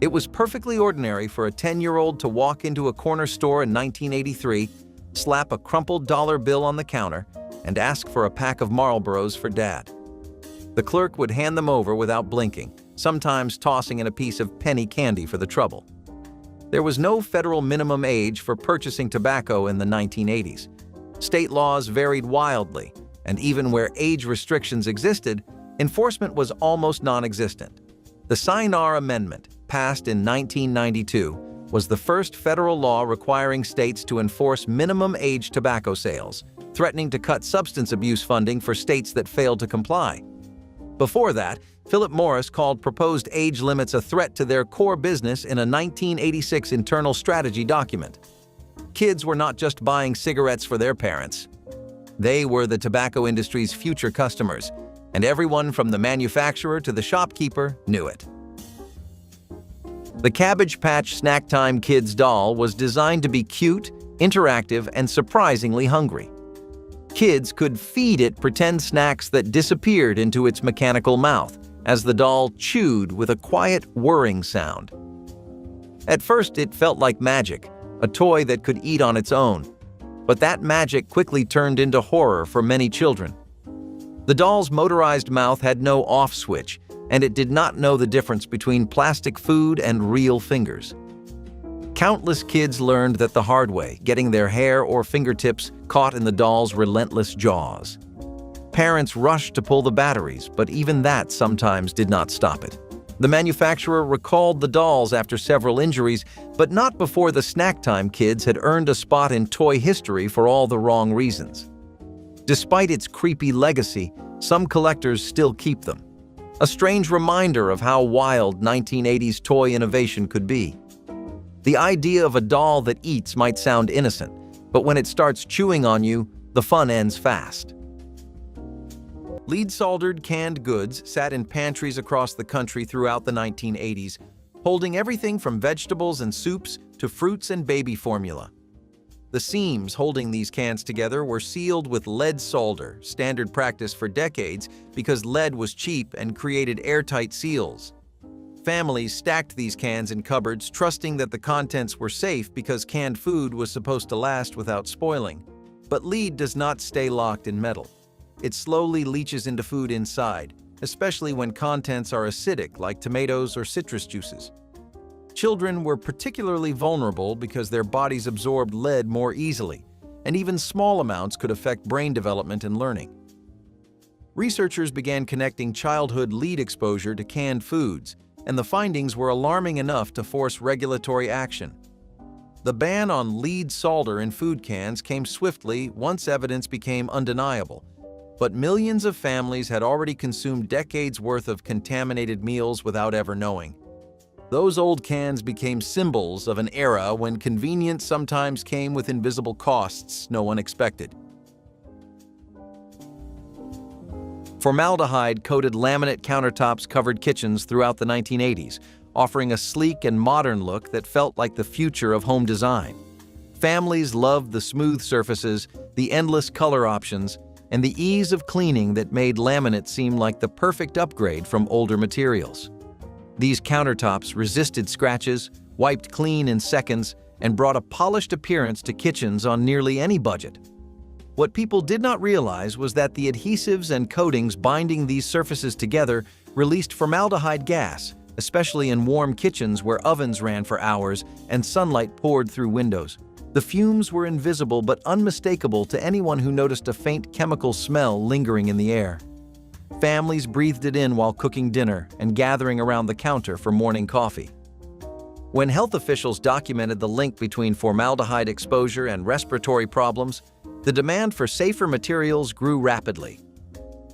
Speaker 1: It was perfectly ordinary for a 10-year-old to walk into a corner store in 1983, slap a crumpled dollar bill on the counter, and ask for a pack of Marlboros for Dad. The clerk would hand them over without blinking, sometimes tossing in a piece of penny candy for the trouble. There was no federal minimum age for purchasing tobacco in the 1980s. State laws varied wildly, and even where age restrictions existed, enforcement was almost non-existent. The Sinar Amendment, passed in 1992, was the first federal law requiring states to enforce minimum age tobacco sales, threatening to cut substance abuse funding for states that failed to comply. Before that, Philip Morris called proposed age limits a threat to their core business in a 1986 internal strategy document. Kids were not just buying cigarettes for their parents. They were the tobacco industry's future customers, and everyone from the manufacturer to the shopkeeper knew it. The Cabbage Patch Snack Time Kids doll was designed to be cute, interactive, and surprisingly hungry. Kids could feed it pretend snacks that disappeared into its mechanical mouth as the doll chewed with a quiet whirring sound. At first, it felt like magic, a toy that could eat on its own. But that magic quickly turned into horror for many children. The doll's motorized mouth had no off switch, and it did not know the difference between plastic food and real fingers. Countless kids learned that the hard way, getting their hair or fingertips caught in the doll's relentless jaws. Parents rushed to pull the batteries, but even that sometimes did not stop it. The manufacturer recalled the dolls after several injuries, but not before the Snack Time Kids had earned a spot in toy history for all the wrong reasons. Despite its creepy legacy, some collectors still keep them. A strange reminder of how wild 1980s toy innovation could be. The idea of a doll that eats might sound innocent, but when it starts chewing on you, the fun ends fast. Lead-soldered canned goods sat in pantries across the country throughout the 1980s, holding everything from vegetables and soups to fruits and baby formula. The seams holding these cans together were sealed with lead solder, standard practice for decades because lead was cheap and created airtight seals. Families stacked these cans in cupboards, trusting that the contents were safe because canned food was supposed to last without spoiling. But lead does not stay locked in metal. It slowly leaches into food inside, especially when contents are acidic like tomatoes or citrus juices. Children were particularly vulnerable because their bodies absorbed lead more easily, and even small amounts could affect brain development and learning. Researchers began connecting childhood lead exposure to canned foods, and the findings were alarming enough to force regulatory action. The ban on lead solder in food cans came swiftly once evidence became undeniable. But millions of families had already consumed decades' worth of contaminated meals without ever knowing. Those old cans became symbols of an era when convenience sometimes came with invisible costs no one expected. Formaldehyde-coated laminate countertops covered kitchens throughout the 1980s, offering a sleek and modern look that felt like the future of home design. Families loved the smooth surfaces, the endless color options, and the ease of cleaning that made laminate seem like the perfect upgrade from older materials. These countertops resisted scratches, wiped clean in seconds, and brought a polished appearance to kitchens on nearly any budget. What people did not realize was that the adhesives and coatings binding these surfaces together released formaldehyde gas, especially in warm kitchens where ovens ran for hours and sunlight poured through windows. The fumes were invisible but unmistakable to anyone who noticed a faint chemical smell lingering in the air. Families breathed it in while cooking dinner and gathering around the counter for morning coffee. When health officials documented the link between formaldehyde exposure and respiratory problems, the demand for safer materials grew rapidly.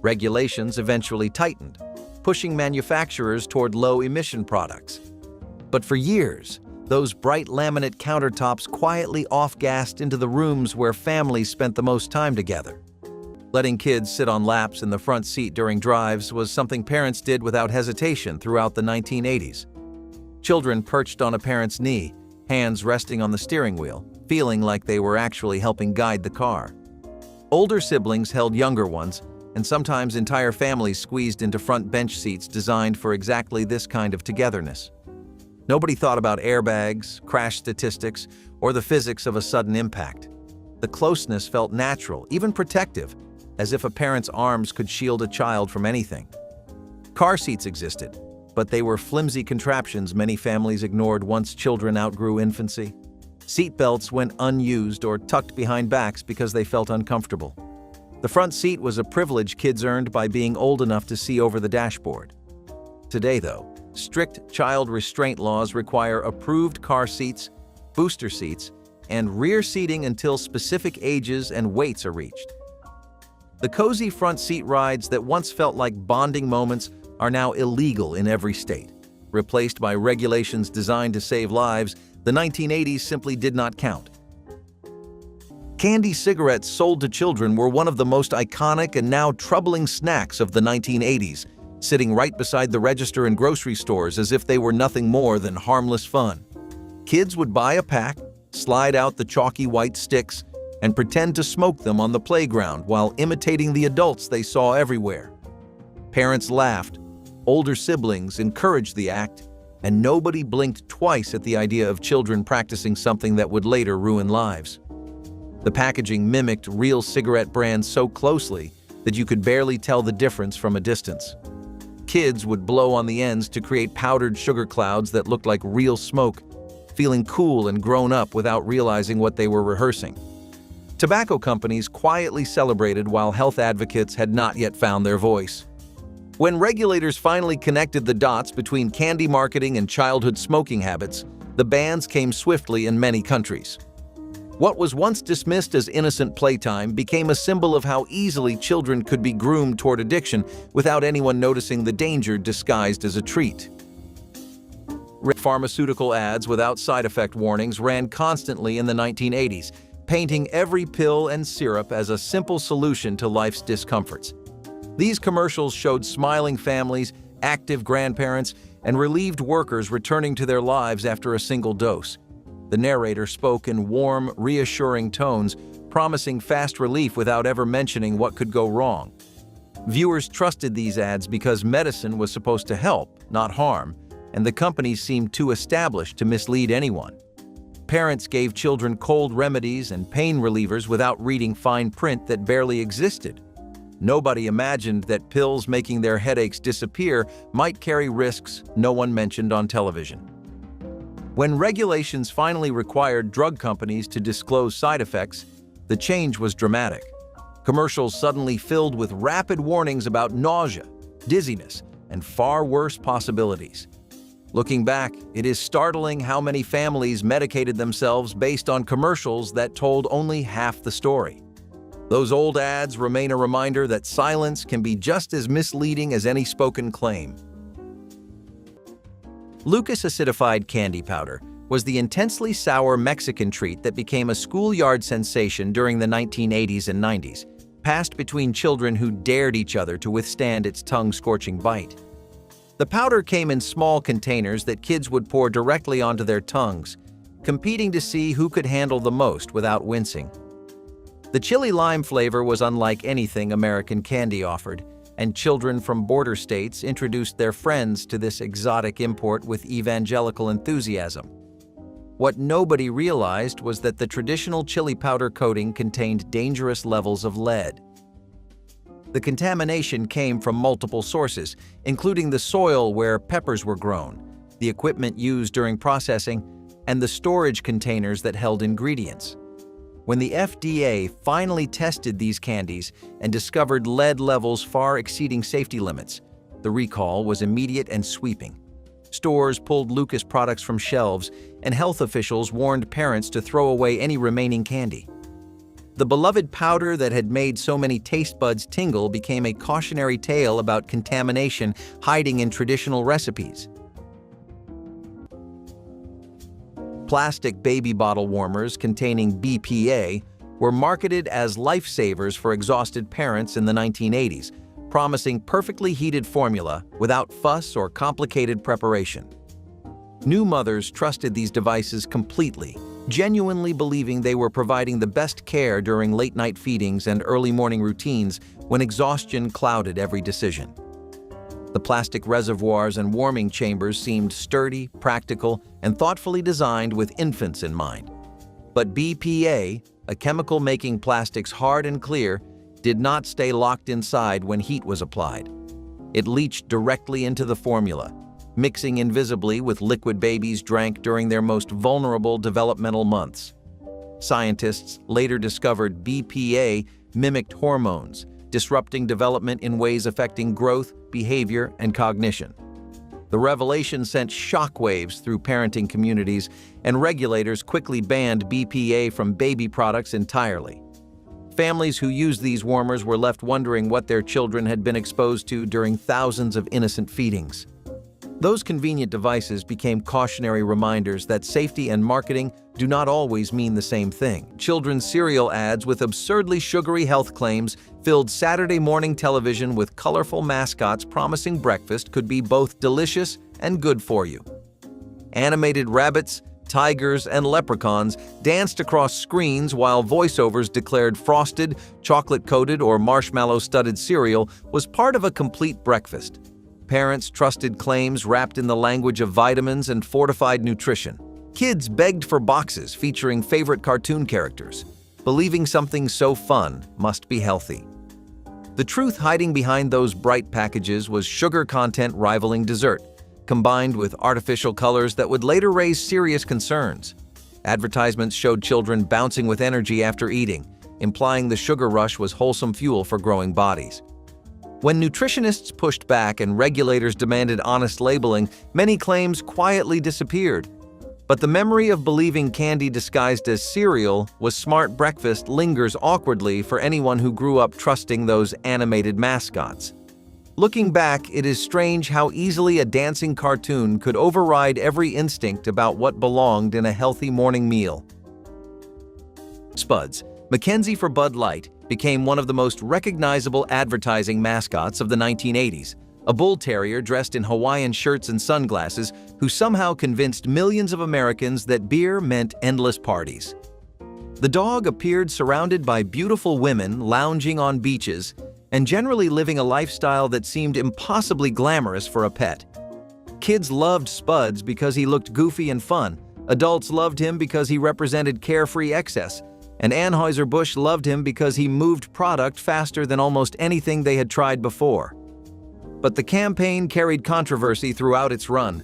Speaker 1: Regulations eventually tightened, pushing manufacturers toward low-emission products. But for years, those bright laminate countertops quietly off-gassed into the rooms where families spent the most time together. Letting kids sit on laps in the front seat during drives was something parents did without hesitation throughout the 1980s. Children perched on a parent's knee, hands resting on the steering wheel, feeling like they were actually helping guide the car. Older siblings held younger ones, and sometimes entire families squeezed into front bench seats designed for exactly this kind of togetherness. Nobody thought about airbags, crash statistics, or the physics of a sudden impact. The closeness felt natural, even protective, as if a parent's arms could shield a child from anything. Car seats existed, but they were flimsy contraptions many families ignored once children outgrew infancy. Seat belts went unused or tucked behind backs because they felt uncomfortable. The front seat was a privilege kids earned by being old enough to see over the dashboard. Today, though, strict child restraint laws require approved car seats, booster seats, and rear seating until specific ages and weights are reached. The cozy front seat rides that once felt like bonding moments are now illegal in every state. Replaced by regulations designed to save lives, the 1980s simply did not count. Candy cigarettes sold to children were one of the most iconic and now troubling snacks of the 1980s, sitting right beside the register in grocery stores as if they were nothing more than harmless fun. Kids would buy a pack, slide out the chalky white sticks, and pretend to smoke them on the playground while imitating the adults they saw everywhere. Parents laughed, older siblings encouraged the act, and nobody blinked twice at the idea of children practicing something that would later ruin lives. The packaging mimicked real cigarette brands so closely that you could barely tell the difference from a distance. Kids would blow on the ends to create powdered sugar clouds that looked like real smoke, feeling cool and grown up without realizing what they were rehearsing. Tobacco companies quietly celebrated while health advocates had not yet found their voice. When regulators finally connected the dots between candy marketing and childhood smoking habits, the bans came swiftly in many countries. What was once dismissed as innocent playtime became a symbol of how easily children could be groomed toward addiction without anyone noticing the danger disguised as a treat. Pharmaceutical ads without side effect warnings ran constantly in the 1980s, painting every pill and syrup as a simple solution to life's discomforts. These commercials showed smiling families, active grandparents, and relieved workers returning to their lives after a single dose. The narrator spoke in warm, reassuring tones, promising fast relief without ever mentioning what could go wrong. Viewers trusted these ads because medicine was supposed to help, not harm, and the companies seemed too established to mislead anyone. Parents gave children cold remedies and pain relievers without reading fine print that barely existed. Nobody imagined that pills making their headaches disappear might carry risks no one mentioned on television. When regulations finally required drug companies to disclose side effects, the change was dramatic. Commercials suddenly filled with rapid warnings about nausea, dizziness, and far worse possibilities. Looking back, it is startling how many families medicated themselves based on commercials that told only half the story. Those old ads remain a reminder that silence can be just as misleading as any spoken claim. Lucas acidified candy powder was the intensely sour Mexican treat that became a schoolyard sensation during the 1980s and 90s, passed between children who dared each other to withstand its tongue-scorching bite. The powder came in small containers that kids would pour directly onto their tongues, competing to see who could handle the most without wincing. The chili lime flavor was unlike anything American candy offered, and children from border states introduced their friends to this exotic import with evangelical enthusiasm. What nobody realized was that the traditional chili powder coating contained dangerous levels of lead. The contamination came from multiple sources, including the soil where peppers were grown, the equipment used during processing, and the storage containers that held ingredients. When the FDA finally tested these candies and discovered lead levels far exceeding safety limits, the recall was immediate and sweeping. Stores pulled Lucas products from shelves, and health officials warned parents to throw away any remaining candy. The beloved powder that had made so many taste buds tingle became a cautionary tale about contamination hiding in traditional recipes. Plastic baby bottle warmers containing BPA were marketed as lifesavers for exhausted parents in the 1980s, promising perfectly heated formula without fuss or complicated preparation. New mothers trusted these devices completely, genuinely believing they were providing the best care during late-night feedings and early morning routines when exhaustion clouded every decision. The plastic reservoirs and warming chambers seemed sturdy, practical, and thoughtfully designed with infants in mind. But BPA, a chemical making plastics hard and clear, did not stay locked inside when heat was applied. It leached directly into the formula, mixing invisibly with liquid babies drank during their most vulnerable developmental months. Scientists later discovered BPA mimicked hormones, disrupting development in ways affecting growth, behavior, and cognition. The revelation sent shockwaves through parenting communities, and regulators quickly banned BPA from baby products entirely. Families who used these warmers were left wondering what their children had been exposed to during thousands of innocent feedings. Those convenient devices became cautionary reminders that safety and marketing do not always mean the same thing. Children's cereal ads with absurdly sugary health claims filled Saturday morning television with colorful mascots promising breakfast could be both delicious and good for you. Animated rabbits, tigers, and leprechauns danced across screens while voiceovers declared frosted, chocolate-coated, or marshmallow-studded cereal was part of a complete breakfast. Parents trusted claims wrapped in the language of vitamins and fortified nutrition. Kids begged for boxes featuring favorite cartoon characters, believing something so fun must be healthy. The truth hiding behind those bright packages was sugar content rivaling dessert, combined with artificial colors that would later raise serious concerns. Advertisements showed children bouncing with energy after eating, implying the sugar rush was wholesome fuel for growing bodies. When nutritionists pushed back and regulators demanded honest labeling, many claims quietly disappeared. But the memory of believing candy disguised as cereal was smart breakfast lingers awkwardly for anyone who grew up trusting those animated mascots. Looking back, it is strange how easily a dancing cartoon could override every instinct about what belonged in a healthy morning meal. Spuds, Mackenzie for Bud Light, became one of the most recognizable advertising mascots of the 1980s, a bull terrier dressed in Hawaiian shirts and sunglasses who somehow convinced millions of Americans that beer meant endless parties. The dog appeared surrounded by beautiful women lounging on beaches and generally living a lifestyle that seemed impossibly glamorous for a pet. Kids loved Spuds because he looked goofy and fun, adults loved him because he represented carefree excess, and Anheuser-Busch loved him because he moved product faster than almost anything they had tried before. But the campaign carried controversy throughout its run.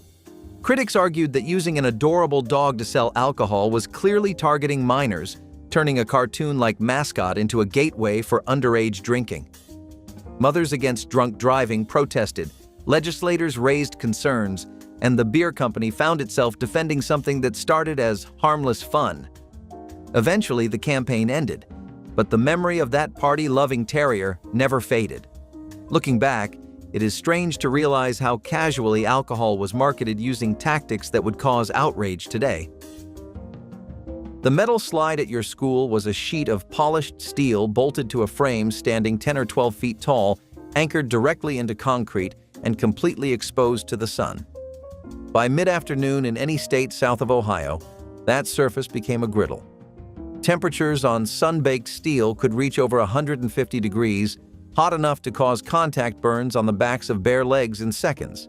Speaker 1: Critics argued that using an adorable dog to sell alcohol was clearly targeting minors, turning a cartoon-like mascot into a gateway for underage drinking. Mothers Against Drunk Driving protested, legislators raised concerns, and the beer company found itself defending something that started as harmless fun. Eventually, the campaign ended, but the memory of that party-loving terrier never faded. Looking back, it is strange to realize how casually alcohol was marketed using tactics that would cause outrage today. The metal slide at your school was a sheet of polished steel bolted to a frame standing 10 or 12 feet tall, anchored directly into concrete and completely exposed to the sun. By mid-afternoon in any state south of Ohio, that surface became a griddle. Temperatures on sun-baked steel could reach over 150 degrees, hot enough to cause contact burns on the backs of bare legs in seconds.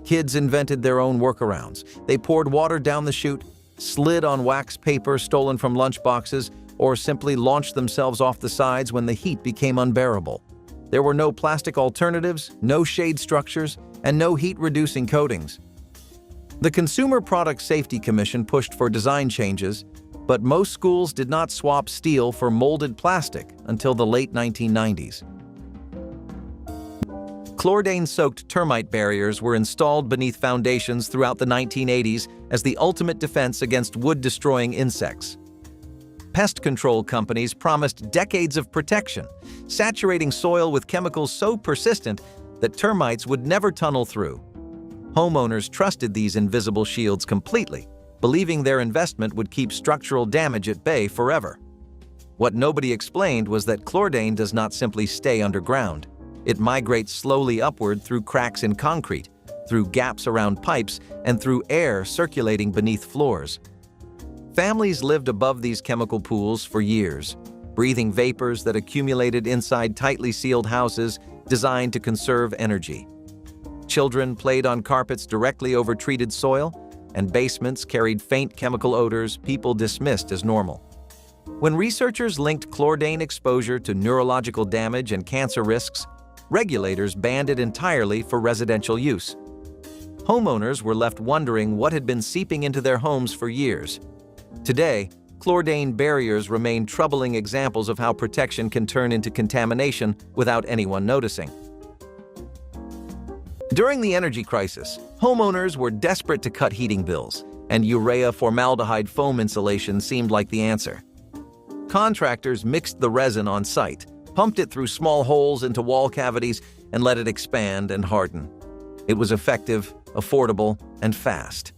Speaker 1: Kids invented their own workarounds. They poured water down the chute, slid on wax paper stolen from lunchboxes, or simply launched themselves off the sides when the heat became unbearable. There were no plastic alternatives, no shade structures, and no heat-reducing coatings. The Consumer Product Safety Commission pushed for design changes, but most schools did not swap steel for molded plastic until the late 1990s. Chlordane-soaked termite barriers were installed beneath foundations throughout the 1980s as the ultimate defense against wood-destroying insects. Pest control companies promised decades of protection, saturating soil with chemicals so persistent that termites would never tunnel through. Homeowners trusted these invisible shields completely, believing their investment would keep structural damage at bay forever. What nobody explained was that chlordane does not simply stay underground. It migrates slowly upward through cracks in concrete, through gaps around pipes, and through air circulating beneath floors. Families lived above these chemical pools for years, breathing vapors that accumulated inside tightly sealed houses designed to conserve energy. Children played on carpets directly over treated soil, and basements carried faint chemical odors people dismissed as normal. When researchers linked chlordane exposure to neurological damage and cancer risks, regulators banned it entirely for residential use. Homeowners were left wondering what had been seeping into their homes for years. Today, chlordane barriers remain troubling examples of how protection can turn into contamination without anyone noticing. During the energy crisis, homeowners were desperate to cut heating bills, and urea formaldehyde foam insulation seemed like the answer. Contractors mixed the resin on site, pumped it through small holes into wall cavities, and let it expand and harden. It was effective, affordable, and fast.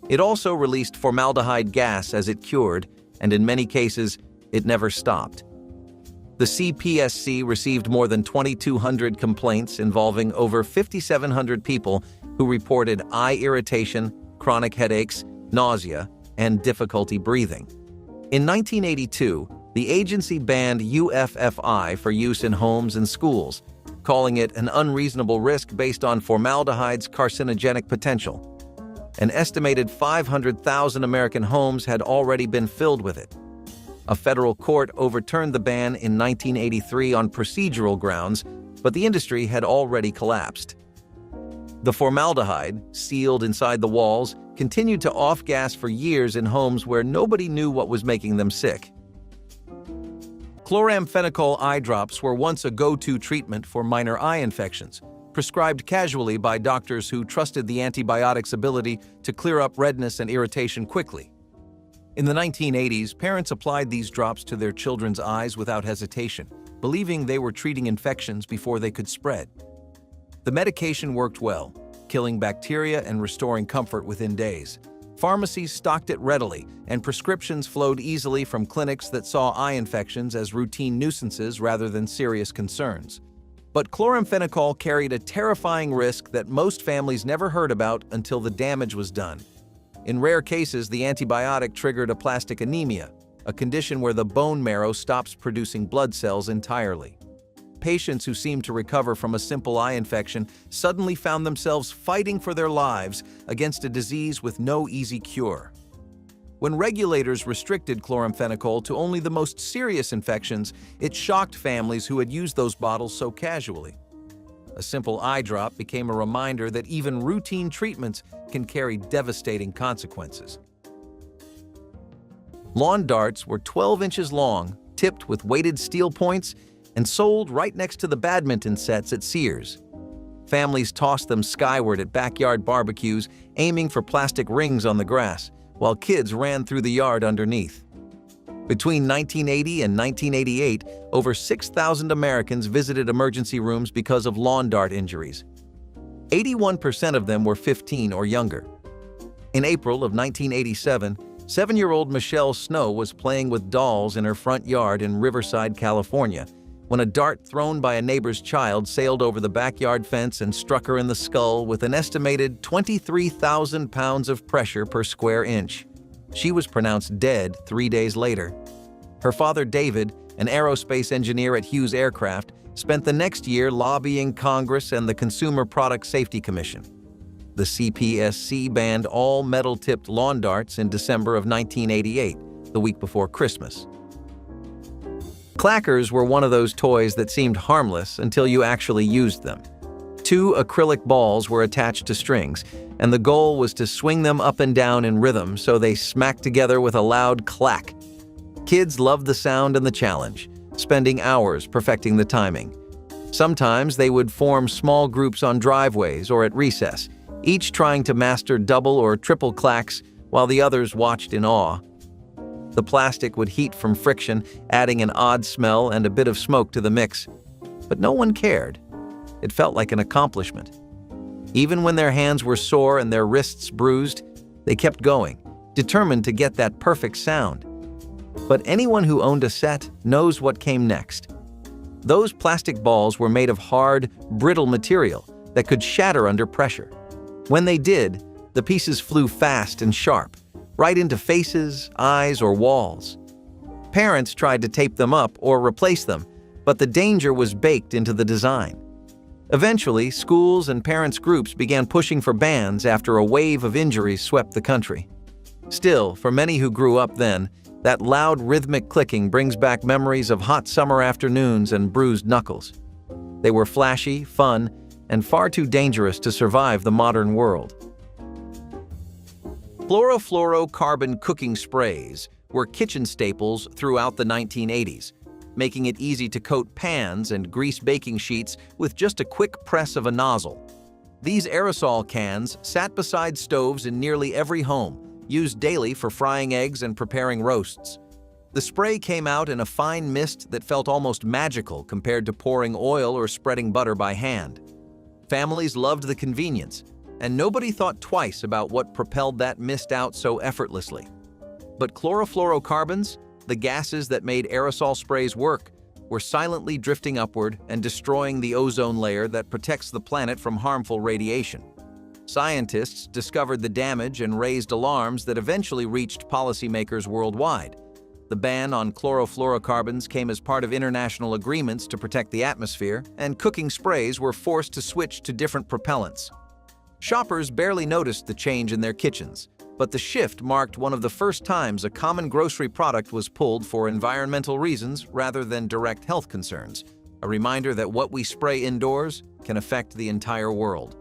Speaker 1: It also released formaldehyde gas as it cured, and in many cases, it never stopped. The CPSC received more than 2,200 complaints involving over 5,700 people who reported eye irritation, chronic headaches, nausea, and difficulty breathing. In 1982, the agency banned UFFI for use in homes and schools, calling it an unreasonable risk based on formaldehyde's carcinogenic potential. An estimated 500,000 American homes had already been filled with it. A federal court overturned the ban in 1983 on procedural grounds, but the industry had already collapsed. The formaldehyde, sealed inside the walls, continued to off-gas for years in homes where nobody knew what was making them sick. Chloramphenicol eye drops were once a go-to treatment for minor eye infections, prescribed casually by doctors who trusted the antibiotic's ability to clear up redness and irritation quickly. In the 1980s, parents applied these drops to their children's eyes without hesitation, believing they were treating infections before they could spread. The medication worked well, killing bacteria and restoring comfort within days. Pharmacies stocked it readily, and prescriptions flowed easily from clinics that saw eye infections as routine nuisances rather than serious concerns. But chloramphenicol carried a terrifying risk that most families never heard about until the damage was done. In rare cases, the antibiotic triggered aplastic anemia, a condition where the bone marrow stops producing blood cells entirely. Patients who seemed to recover from a simple eye infection suddenly found themselves fighting for their lives against a disease with no easy cure. When regulators restricted chloramphenicol to only the most serious infections, it shocked families who had used those bottles so casually. A simple eye drop became a reminder that even routine treatments can carry devastating consequences. Lawn darts were 12 inches long, tipped with weighted steel points, and sold right next to the badminton sets at Sears. Families tossed them skyward at backyard barbecues, aiming for plastic rings on the grass, while kids ran through the yard underneath. Between 1980 and 1988, over 6,000 Americans visited emergency rooms because of lawn dart injuries. 81% of them were 15 or younger. In April of 1987, 7-year-old Michelle Snow was playing with dolls in her front yard in Riverside, California, when a dart thrown by a neighbor's child sailed over the backyard fence and struck her in the skull with an estimated 23,000 pounds of pressure per square inch. She was pronounced dead 3 days later. Her father, David, an aerospace engineer at Hughes Aircraft, spent the next year lobbying Congress and the Consumer Product Safety Commission. The CPSC banned all metal-tipped lawn darts in December of 1988, the week before Christmas. Clackers were one of those toys that seemed harmless until you actually used them. 2 acrylic balls were attached to strings, and the goal was to swing them up and down in rhythm so they smacked together with a loud clack. Kids loved the sound and the challenge, spending hours perfecting the timing. Sometimes they would form small groups on driveways or at recess, each trying to master double or triple clacks while the others watched in awe. The plastic would heat from friction, adding an odd smell and a bit of smoke to the mix. But no one cared. It felt like an accomplishment. Even when their hands were sore and their wrists bruised, they kept going, determined to get that perfect sound. But anyone who owned a set knows what came next. Those plastic balls were made of hard, brittle material that could shatter under pressure. When they did, the pieces flew fast and sharp, right into faces, eyes, or walls. Parents tried to tape them up or replace them, but the danger was baked into the design. Eventually, schools and parents' groups began pushing for bans after a wave of injuries swept the country. Still, for many who grew up then, that loud rhythmic clicking brings back memories of hot summer afternoons and bruised knuckles. They were flashy, fun, and far too dangerous to survive the modern world. Chlorofluorocarbon cooking sprays were kitchen staples throughout the 1980s, making it easy to coat pans and grease baking sheets with just a quick press of a nozzle. These aerosol cans sat beside stoves in nearly every home, used daily for frying eggs and preparing roasts. The spray came out in a fine mist that felt almost magical compared to pouring oil or spreading butter by hand. Families loved the convenience, and nobody thought twice about what propelled that mist out so effortlessly. But chlorofluorocarbons, the gases that made aerosol sprays work, were silently drifting upward and destroying the ozone layer that protects the planet from harmful radiation. Scientists discovered the damage and raised alarms that eventually reached policymakers worldwide. The ban on chlorofluorocarbons came as part of international agreements to protect the atmosphere, and cooking sprays were forced to switch to different propellants. Shoppers barely noticed the change in their kitchens, but the shift marked one of the first times a common grocery product was pulled for environmental reasons rather than direct health concerns, a reminder that what we spray indoors can affect the entire world.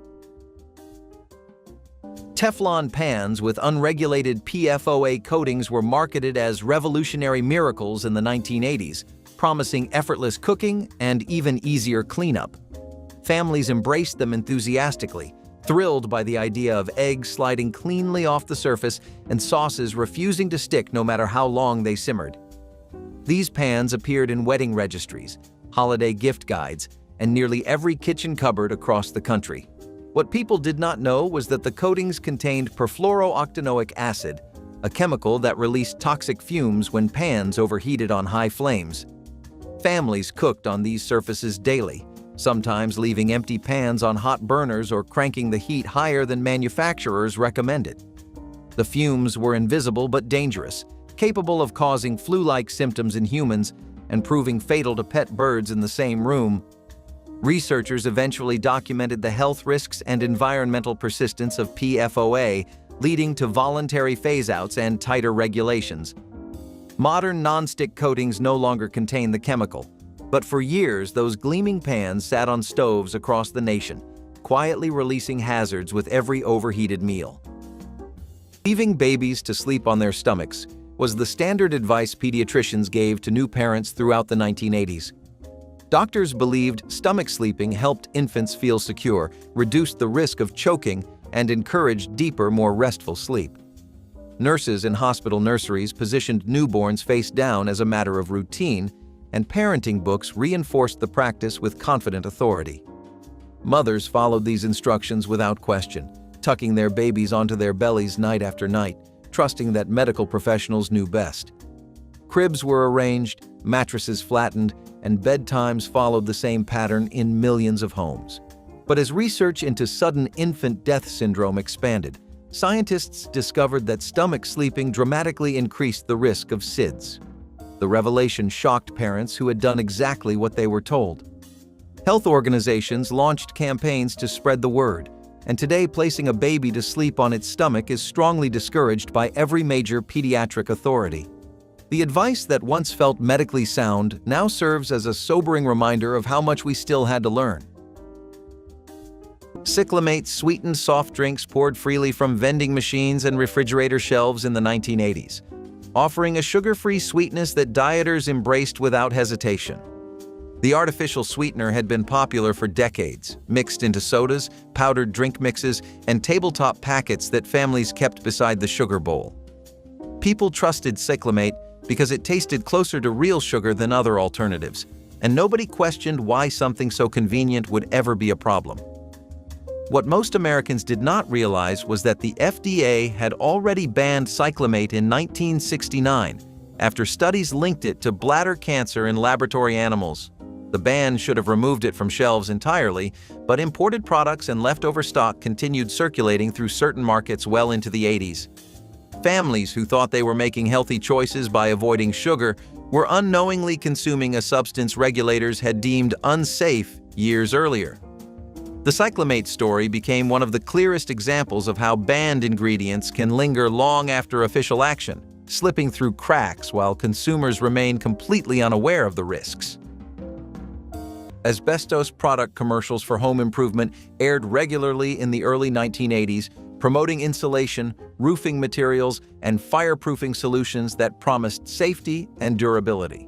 Speaker 1: Teflon pans with unregulated PFOA coatings were marketed as revolutionary miracles in the 1980s, promising effortless cooking and even easier cleanup. Families embraced them enthusiastically, thrilled by the idea of eggs sliding cleanly off the surface and sauces refusing to stick no matter how long they simmered. These pans appeared in wedding registries, holiday gift guides, and nearly every kitchen cupboard across the country. What people did not know was that the coatings contained perfluorooctanoic acid, a chemical that released toxic fumes when pans overheated on high flames. Families cooked on these surfaces daily, sometimes leaving empty pans on hot burners or cranking the heat higher than manufacturers recommended. The fumes were invisible but dangerous, capable of causing flu-like symptoms in humans and proving fatal to pet birds in the same room. Researchers eventually documented the health risks and environmental persistence of PFOA, leading to voluntary phase-outs and tighter regulations. Modern non-stick coatings no longer contain the chemical, but for years those gleaming pans sat on stoves across the nation, quietly releasing hazards with every overheated meal. Leaving babies to sleep on their stomachs was the standard advice pediatricians gave to new parents throughout the 1980s. Doctors believed stomach sleeping helped infants feel secure, reduced the risk of choking, and encouraged deeper, more restful sleep. Nurses in hospital nurseries positioned newborns face down as a matter of routine, and parenting books reinforced the practice with confident authority. Mothers followed these instructions without question, tucking their babies onto their bellies night after night, trusting that medical professionals knew best. Cribs were arranged, mattresses flattened, and bedtimes followed the same pattern in millions of homes. But as research into sudden infant death syndrome expanded, scientists discovered that stomach sleeping dramatically increased the risk of SIDS. The revelation shocked parents who had done exactly what they were told. Health organizations launched campaigns to spread the word, and today placing a baby to sleep on its stomach is strongly discouraged by every major pediatric authority. The advice that once felt medically sound now serves as a sobering reminder of how much we still had to learn. Cyclamate sweetened soft drinks poured freely from vending machines and refrigerator shelves in the 1980s, offering a sugar-free sweetness that dieters embraced without hesitation. The artificial sweetener had been popular for decades, mixed into sodas, powdered drink mixes, and tabletop packets that families kept beside the sugar bowl. People trusted cyclamate because it tasted closer to real sugar than other alternatives, and nobody questioned why something so convenient would ever be a problem. What most Americans did not realize was that the FDA had already banned cyclamate in 1969 after studies linked it to bladder cancer in laboratory animals. The ban should have removed it from shelves entirely, but imported products and leftover stock continued circulating through certain markets well into the 80s. Families who thought they were making healthy choices by avoiding sugar were unknowingly consuming a substance regulators had deemed unsafe years earlier. The cyclamate story became one of the clearest examples of how banned ingredients can linger long after official action, slipping through cracks while consumers remain completely unaware of the risks. Asbestos product commercials for home improvement aired regularly in the early 1980s, promoting insulation, roofing materials, and fireproofing solutions that promised safety and durability.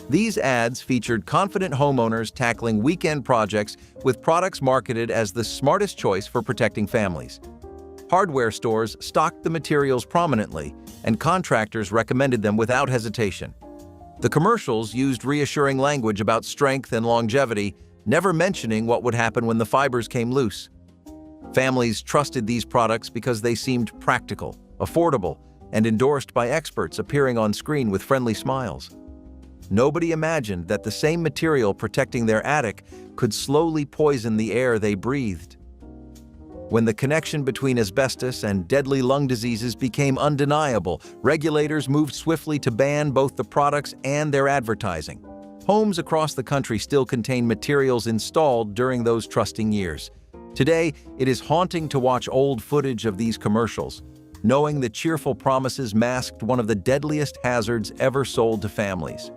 Speaker 1: These ads featured confident homeowners tackling weekend projects with products marketed as the smartest choice for protecting families. Hardware stores stocked the materials prominently, and contractors recommended them without hesitation. The commercials used reassuring language about strength and longevity, never mentioning what would happen when the fibers came loose. Families trusted these products because they seemed practical, affordable, and endorsed by experts appearing on screen with friendly smiles. Nobody imagined that the same material protecting their attic could slowly poison the air they breathed. When the connection between asbestos and deadly lung diseases became undeniable, regulators moved swiftly to ban both the products and their advertising. Homes across the country still contain materials installed during those trusting years. Today, it is haunting to watch old footage of these commercials, knowing the cheerful promises masked one of the deadliest hazards ever sold to families.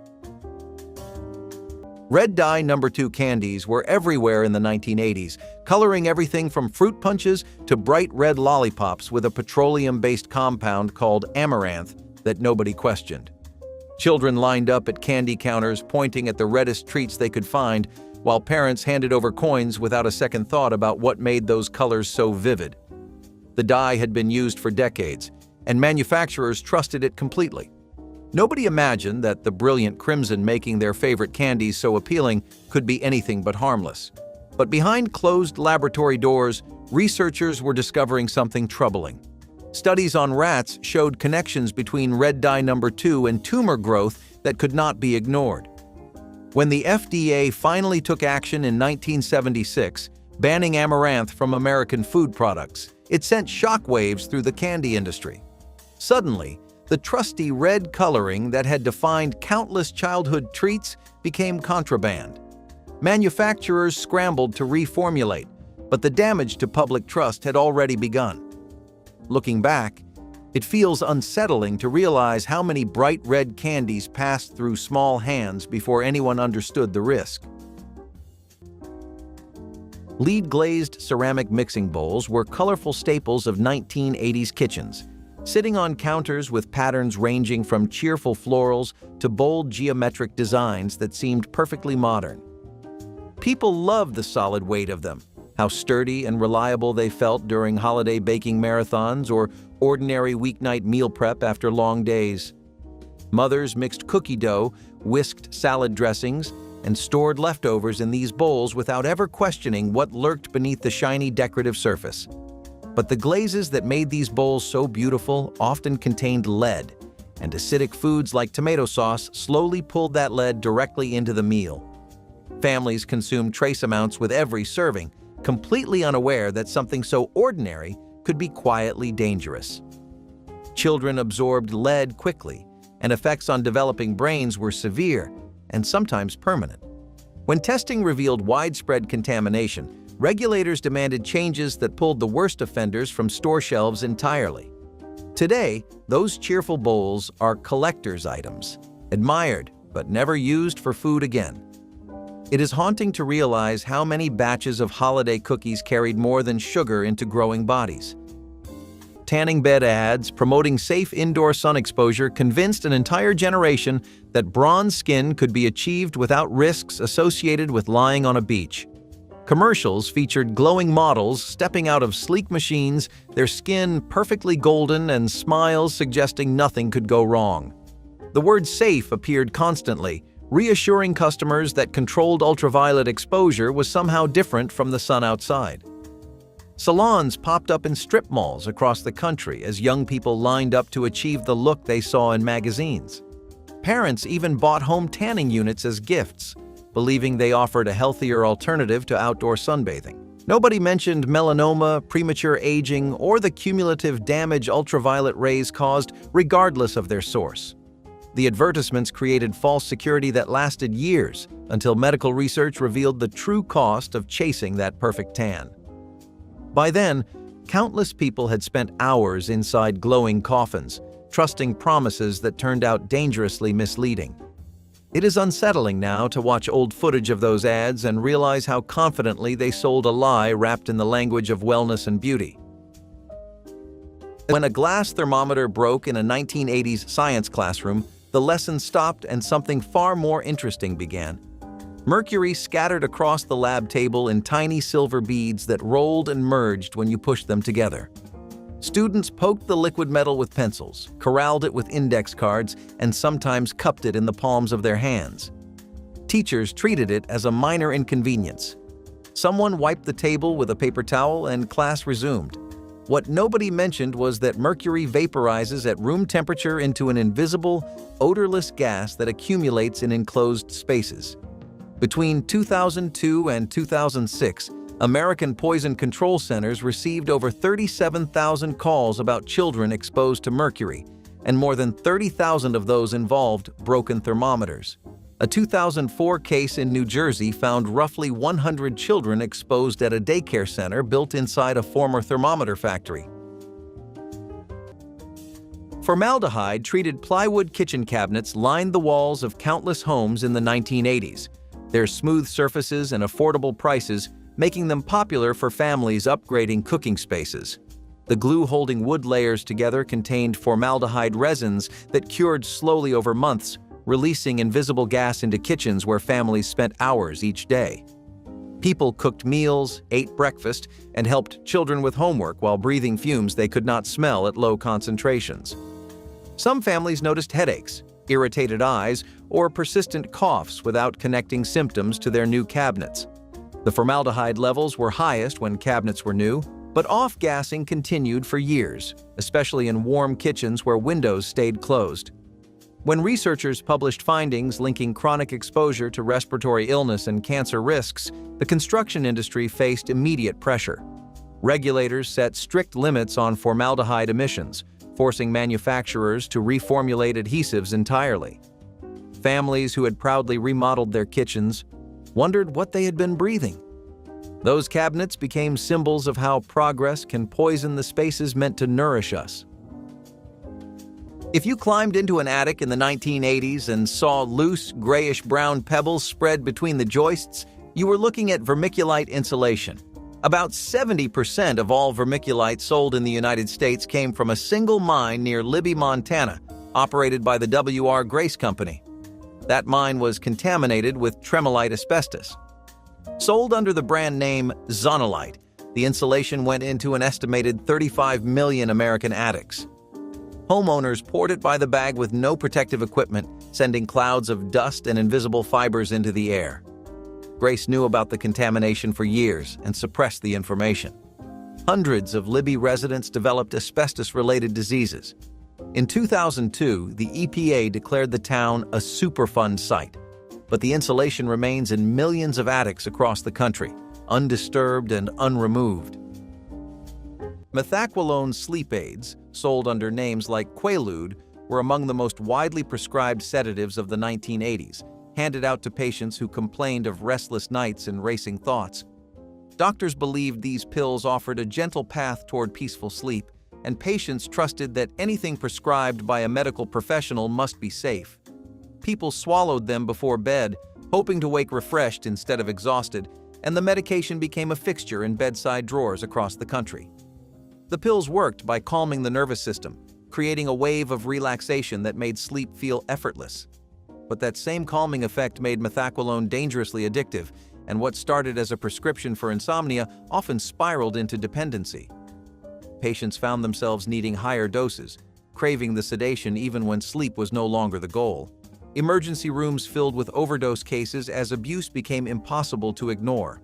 Speaker 1: Red dye No. 2 candies were everywhere in the 1980s, coloring everything from fruit punches to bright red lollipops with a petroleum-based compound called amaranth that nobody questioned. Children lined up at candy counters pointing at the reddest treats they could find, while parents handed over coins without a second thought about what made those colors so vivid. The dye had been used for decades, and manufacturers trusted it completely. Nobody imagined that the brilliant crimson making their favorite candies so appealing could be anything but harmless. But behind closed laboratory doors, researchers were discovering something troubling. Studies on rats showed connections between red dye No. 2 and tumor growth that could not be ignored. When the FDA finally took action in 1976, banning amaranth from American food products, it sent shockwaves through the candy industry. Suddenly, the trusty red coloring that had defined countless childhood treats became contraband. Manufacturers scrambled to reformulate, but the damage to public trust had already begun. Looking back, it feels unsettling to realize how many bright red candies passed through small hands before anyone understood the risk. Lead-glazed ceramic mixing bowls were colorful staples of 1980s kitchens, sitting on counters with patterns ranging from cheerful florals to bold geometric designs that seemed perfectly modern. People loved the solid weight of them, how sturdy and reliable they felt during holiday baking marathons or ordinary weeknight meal prep after long days. Mothers mixed cookie dough, whisked salad dressings, and stored leftovers in these bowls without ever questioning what lurked beneath the shiny decorative surface. But the glazes that made these bowls so beautiful often contained lead, and acidic foods like tomato sauce slowly pulled that lead directly into the meal. Families consumed trace amounts with every serving, completely unaware that something so ordinary could be quietly dangerous. Children absorbed lead quickly, and effects on developing brains were severe and sometimes permanent. When testing revealed widespread contamination, regulators demanded changes that pulled the worst offenders from store shelves entirely. Today, those cheerful bowls are collector's items, admired but never used for food again. It is haunting to realize how many batches of holiday cookies carried more than sugar into growing bodies. Tanning bed ads promoting safe indoor sun exposure convinced an entire generation that bronze skin could be achieved without risks associated with lying on a beach. Commercials featured glowing models stepping out of sleek machines, their skin perfectly golden and smiles suggesting nothing could go wrong. The word safe appeared constantly, reassuring customers that controlled ultraviolet exposure was somehow different from the sun outside. Salons popped up in strip malls across the country as young people lined up to achieve the look they saw in magazines. Parents even bought home tanning units as gifts, believing they offered a healthier alternative to outdoor sunbathing. Nobody mentioned melanoma, premature aging, or the cumulative damage ultraviolet rays caused, regardless of their source. The advertisements created false security that lasted years until medical research revealed the true cost of chasing that perfect tan. By then, countless people had spent hours inside glowing coffins, trusting promises that turned out dangerously misleading. It is unsettling now to watch old footage of those ads and realize how confidently they sold a lie wrapped in the language of wellness and beauty. When a glass thermometer broke in a 1980s science classroom, the lesson stopped and something far more interesting began. Mercury scattered across the lab table in tiny silver beads that rolled and merged when you pushed them together. Students poked the liquid metal with pencils, corralled it with index cards, and sometimes cupped it in the palms of their hands. Teachers treated it as a minor inconvenience. Someone wiped the table with a paper towel and class resumed. What nobody mentioned was that mercury vaporizes at room temperature into an invisible, odorless gas that accumulates in enclosed spaces. Between 2002 and 2006, American poison control centers received over 37,000 calls about children exposed to mercury, and more than 30,000 of those involved broken thermometers. A 2004 case in New Jersey found roughly 100 children exposed at a daycare center built inside a former thermometer factory. Formaldehyde-treated plywood kitchen cabinets lined the walls of countless homes in the 1980s, their smooth surfaces and affordable prices making them popular for families upgrading cooking spaces. The glue holding wood layers together contained formaldehyde resins that cured slowly over months, releasing invisible gas into kitchens where families spent hours each day. People cooked meals, ate breakfast, and helped children with homework while breathing fumes they could not smell at low concentrations. Some families noticed headaches, irritated eyes, or persistent coughs without connecting symptoms to their new cabinets. The formaldehyde levels were highest when cabinets were new, but off-gassing continued for years, especially in warm kitchens where windows stayed closed. When researchers published findings linking chronic exposure to respiratory illness and cancer risks, the construction industry faced immediate pressure. Regulators set strict limits on formaldehyde emissions, forcing manufacturers to reformulate adhesives entirely. Families who had proudly remodeled their kitchens wondered what they had been breathing. Those cabinets became symbols of how progress can poison the spaces meant to nourish us. If you climbed into an attic in the 1980s and saw loose, grayish-brown pebbles spread between the joists, you were looking at vermiculite insulation. About 70% of all vermiculite sold in the United States came from a single mine near Libby, Montana, operated by the W.R. Grace Company. That mine was contaminated with tremolite asbestos. Sold under the brand name Zonolite, the insulation went into an estimated 35 million American attics. Homeowners poured it by the bag with no protective equipment, sending clouds of dust and invisible fibers into the air. Grace knew about the contamination for years and suppressed the information. Hundreds of Libby residents developed asbestos-related diseases. In 2002, the EPA declared the town a Superfund site, but the insulation remains in millions of attics across the country, undisturbed and unremoved. Methaqualone sleep aids, sold under names like Quaalude, were among the most widely prescribed sedatives of the 1980s, handed out to patients who complained of restless nights and racing thoughts. Doctors believed these pills offered a gentle path toward peaceful sleep, and patients trusted that anything prescribed by a medical professional must be safe. People swallowed them before bed, hoping to wake refreshed instead of exhausted, and the medication became a fixture in bedside drawers across the country. The pills worked by calming the nervous system, creating a wave of relaxation that made sleep feel effortless. But that same calming effect made methaqualone dangerously addictive, and what started as a prescription for insomnia often spiraled into dependency. Patients found themselves needing higher doses, craving the sedation even when sleep was no longer the goal. Emergency rooms filled with overdose cases as abuse became impossible to ignore.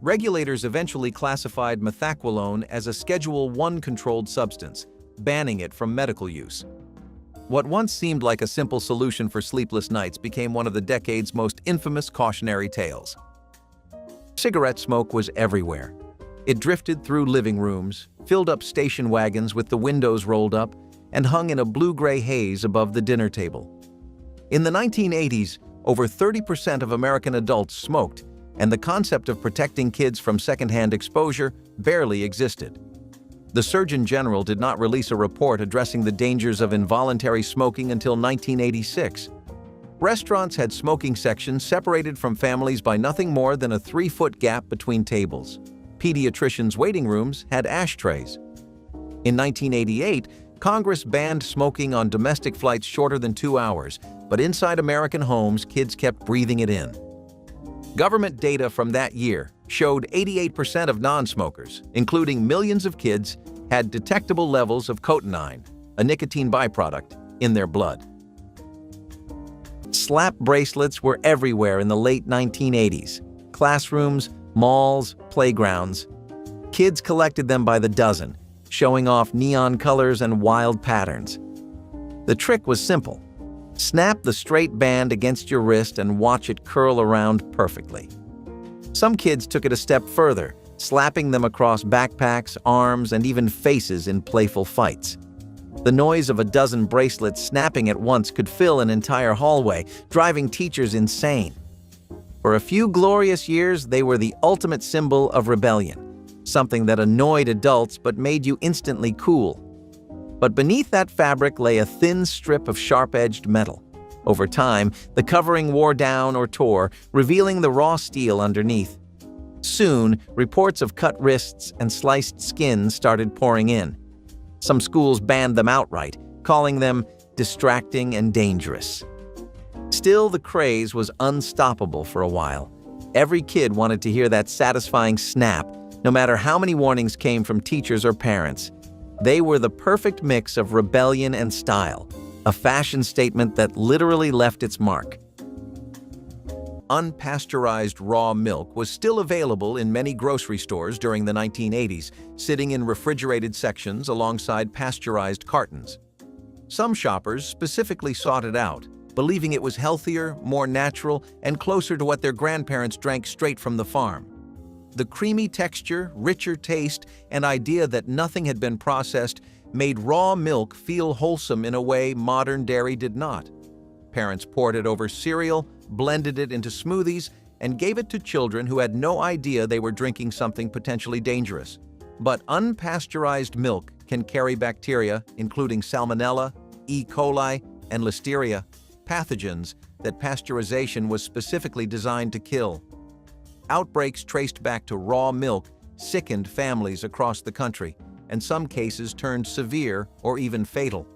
Speaker 1: Regulators eventually classified methaqualone as a Schedule I controlled substance, banning it from medical use. What once seemed like a simple solution for sleepless nights became one of the decade's most infamous cautionary tales. Cigarette smoke was everywhere. It drifted through living rooms, filled up station wagons with the windows rolled up, and hung in a blue-gray haze above the dinner table. In the 1980s, over 30% of American adults smoked, and the concept of protecting kids from secondhand exposure barely existed. The Surgeon General did not release a report addressing the dangers of involuntary smoking until 1986. Restaurants had smoking sections separated from families by nothing more than a 3-foot gap between tables. Pediatricians' waiting rooms had ashtrays. In 1988, Congress banned smoking on domestic flights shorter than 2 hours, but inside American homes, kids kept breathing it in. Government data from that year showed 88% of non-smokers, including millions of kids, had detectable levels of cotinine, a nicotine byproduct, in their blood. Slap bracelets were everywhere in the late 1980s. Classrooms, malls, playgrounds. Kids collected them by the dozen, showing off neon colors and wild patterns. The trick was simple. Snap the straight band against your wrist and watch it curl around perfectly. Some kids took it a step further, slapping them across backpacks, arms, and even faces in playful fights. The noise of a dozen bracelets snapping at once could fill an entire hallway, driving teachers insane. For a few glorious years, they were the ultimate symbol of rebellion, something that annoyed adults but made you instantly cool. But beneath that fabric lay a thin strip of sharp-edged metal. Over time, the covering wore down or tore, revealing the raw steel underneath. Soon, reports of cut wrists and sliced skin started pouring in. Some schools banned them outright, calling them distracting and dangerous. Still, the craze was unstoppable for a while. Every kid wanted to hear that satisfying snap, no matter how many warnings came from teachers or parents. They were the perfect mix of rebellion and style, a fashion statement that literally left its mark. Unpasteurized raw milk was still available in many grocery stores during the 1980s, sitting in refrigerated sections alongside pasteurized cartons. Some shoppers specifically sought it out, believing it was healthier, more natural, and closer to what their grandparents drank straight from the farm. The creamy texture, richer taste, and idea that nothing had been processed made raw milk feel wholesome in a way modern dairy did not. Parents poured it over cereal, blended it into smoothies, and gave it to children who had no idea they were drinking something potentially dangerous. But unpasteurized milk can carry bacteria, including Salmonella, E. coli, and Listeria, pathogens that pasteurization was specifically designed to kill. Outbreaks traced back to raw milk sickened families across the country, and some cases turned severe or even fatal.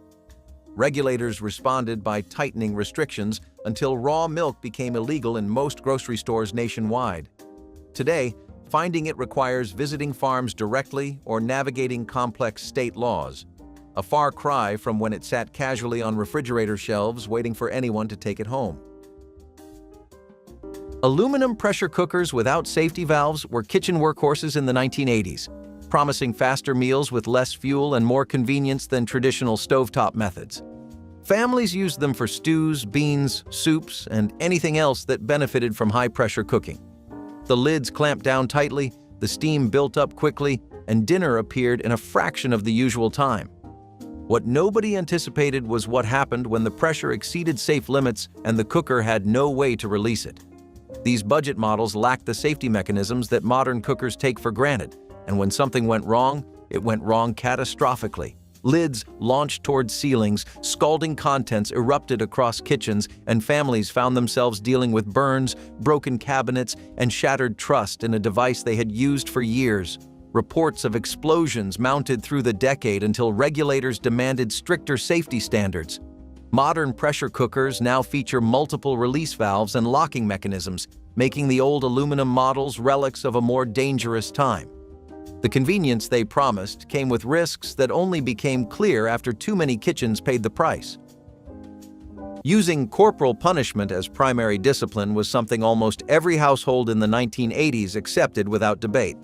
Speaker 1: Regulators responded by tightening restrictions until raw milk became illegal in most grocery stores nationwide. Today, finding it requires visiting farms directly or navigating complex state laws, a far cry from when it sat casually on refrigerator shelves waiting for anyone to take it home. Aluminum pressure cookers without safety valves were kitchen workhorses in the 1980s, promising faster meals with less fuel and more convenience than traditional stovetop methods. Families used them for stews, beans, soups, and anything else that benefited from high-pressure cooking. The lids clamped down tightly, the steam built up quickly, and dinner appeared in a fraction of the usual time. What nobody anticipated was what happened when the pressure exceeded safe limits and the cooker had no way to release it. These budget models lacked the safety mechanisms that modern cookers take for granted, and when something went wrong, it went wrong catastrophically. Lids launched toward ceilings, scalding contents erupted across kitchens, and families found themselves dealing with burns, broken cabinets, and shattered trust in a device they had used for years. Reports of explosions mounted through the decade until regulators demanded stricter safety standards. Modern pressure cookers now feature multiple release valves and locking mechanisms, making the old aluminum models relics of a more dangerous time. The convenience they promised came with risks that only became clear after too many kitchens paid the price. Using corporal punishment as primary discipline was something almost every household in the 1980s accepted without debate.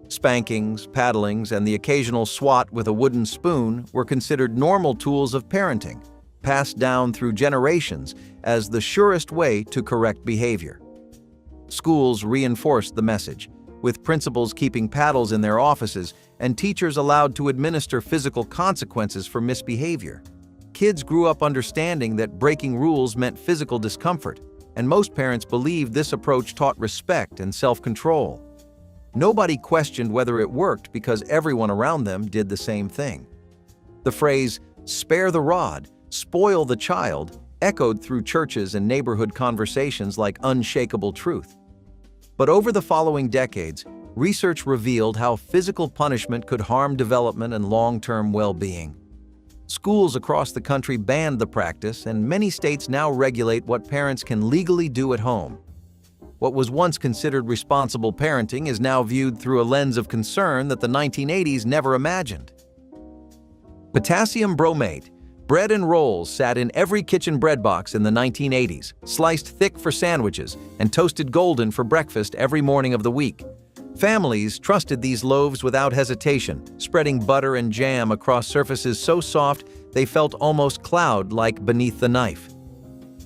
Speaker 1: Spankings, paddlings, and the occasional swat with a wooden spoon were considered normal tools of parenting, passed down through generations as the surest way to correct behavior. Schools reinforced the message, with principals keeping paddles in their offices and teachers allowed to administer physical consequences for misbehavior. Kids grew up understanding that breaking rules meant physical discomfort, and most parents believed this approach taught respect and self-control. Nobody questioned whether it worked because everyone around them did the same thing. The phrase, "spare the rod, spoil the child," echoed through churches and neighborhood conversations like unshakable truth. But over the following decades, research revealed how physical punishment could harm development and long-term well-being. Schools across the country banned the practice, and many states now regulate what parents can legally do at home. What was once considered responsible parenting is now viewed through a lens of concern that the 1980s never imagined. Potassium bromate. Bread and rolls sat in every kitchen bread box in the 1980s, sliced thick for sandwiches and toasted golden for breakfast every morning of the week. Families trusted these loaves without hesitation, spreading butter and jam across surfaces so soft they felt almost cloud-like beneath the knife.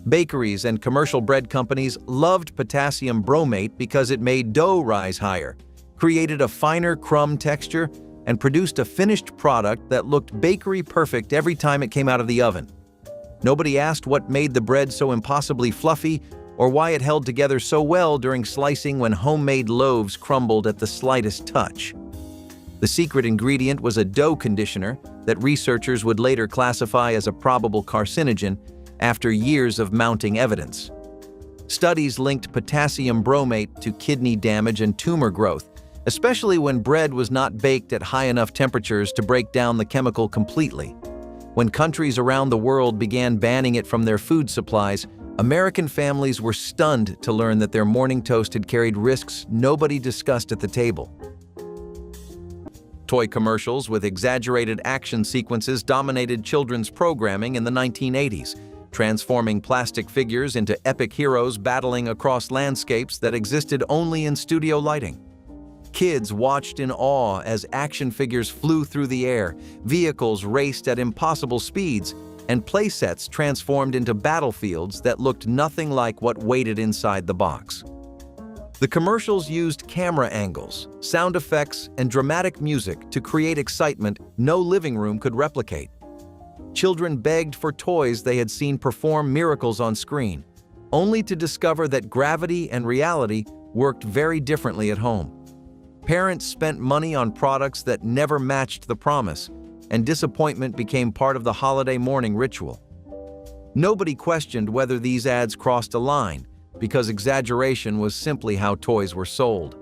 Speaker 1: Bakeries and commercial bread companies loved potassium bromate because it made dough rise higher, created a finer crumb texture, and produced a finished product that looked bakery perfect every time it came out of the oven. Nobody asked what made the bread so impossibly fluffy or why it held together so well during slicing when homemade loaves crumbled at the slightest touch. The secret ingredient was a dough conditioner that researchers would later classify as a probable carcinogen after years of mounting evidence. Studies linked potassium bromate to kidney damage and tumor growth, especially when bread was not baked at high enough temperatures to break down the chemical completely. When countries around the world began banning it from their food supplies, American families were stunned to learn that their morning toast had carried risks nobody discussed at the table. Toy commercials with exaggerated action sequences dominated children's programming in the 1980s, transforming plastic figures into epic heroes battling across landscapes that existed only in studio lighting. Kids watched in awe as action figures flew through the air, vehicles raced at impossible speeds, and playsets transformed into battlefields that looked nothing like what waited inside the box. The commercials used camera angles, sound effects, and dramatic music to create excitement no living room could replicate. Children begged for toys they had seen perform miracles on screen, only to discover that gravity and reality worked very differently at home. Parents spent money on products that never matched the promise, and disappointment became part of the holiday morning ritual. Nobody questioned whether these ads crossed a line, because exaggeration was simply how toys were sold.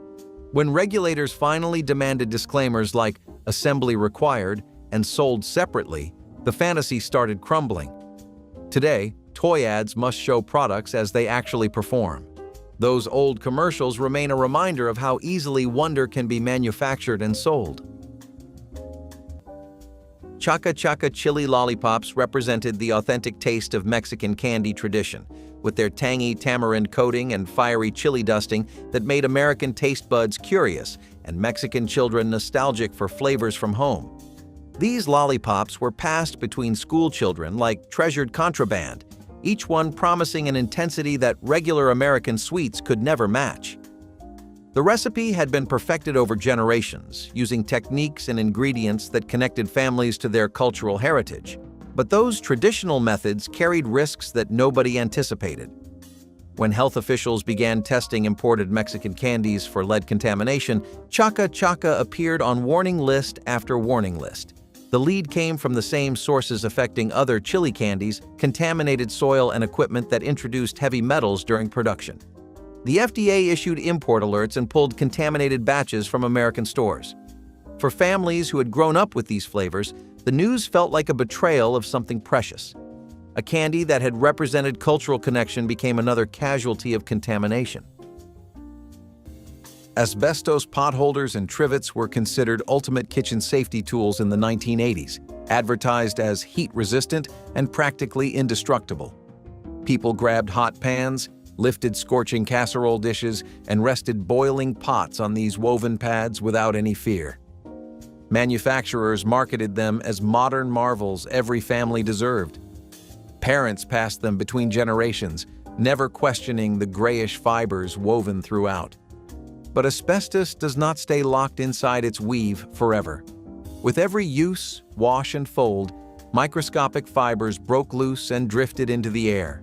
Speaker 1: When regulators finally demanded disclaimers like "assembly required" and "sold separately," the fantasy started crumbling. Today, toy ads must show products as they actually perform. Those old commercials remain a reminder of how easily wonder can be manufactured and sold. Chaka Chaka chili lollipops represented the authentic taste of Mexican candy tradition, with their tangy tamarind coating and fiery chili dusting that made American taste buds curious and Mexican children nostalgic for flavors from home. These lollipops were passed between school children like treasured contraband, each one promising an intensity that regular American sweets could never match. The recipe had been perfected over generations, using techniques and ingredients that connected families to their cultural heritage. But those traditional methods carried risks that nobody anticipated. When health officials began testing imported Mexican candies for lead contamination, Chaka Chaka appeared on warning list after warning list. The lead came from the same sources affecting other chili candies, contaminated soil and equipment that introduced heavy metals during production. The FDA issued import alerts and pulled contaminated batches from American stores. For families who had grown up with these flavors, the news felt like a betrayal of something precious. A candy that had represented cultural connection became another casualty of contamination. Asbestos potholders and trivets were considered ultimate kitchen safety tools in the 1980s, advertised as heat-resistant and practically indestructible. People grabbed hot pans, lifted scorching casserole dishes, and rested boiling pots on these woven pads without any fear. Manufacturers marketed them as modern marvels every family deserved. Parents passed them between generations, never questioning the grayish fibers woven throughout. But asbestos does not stay locked inside its weave forever. With every use, wash, and fold, microscopic fibers broke loose and drifted into the air.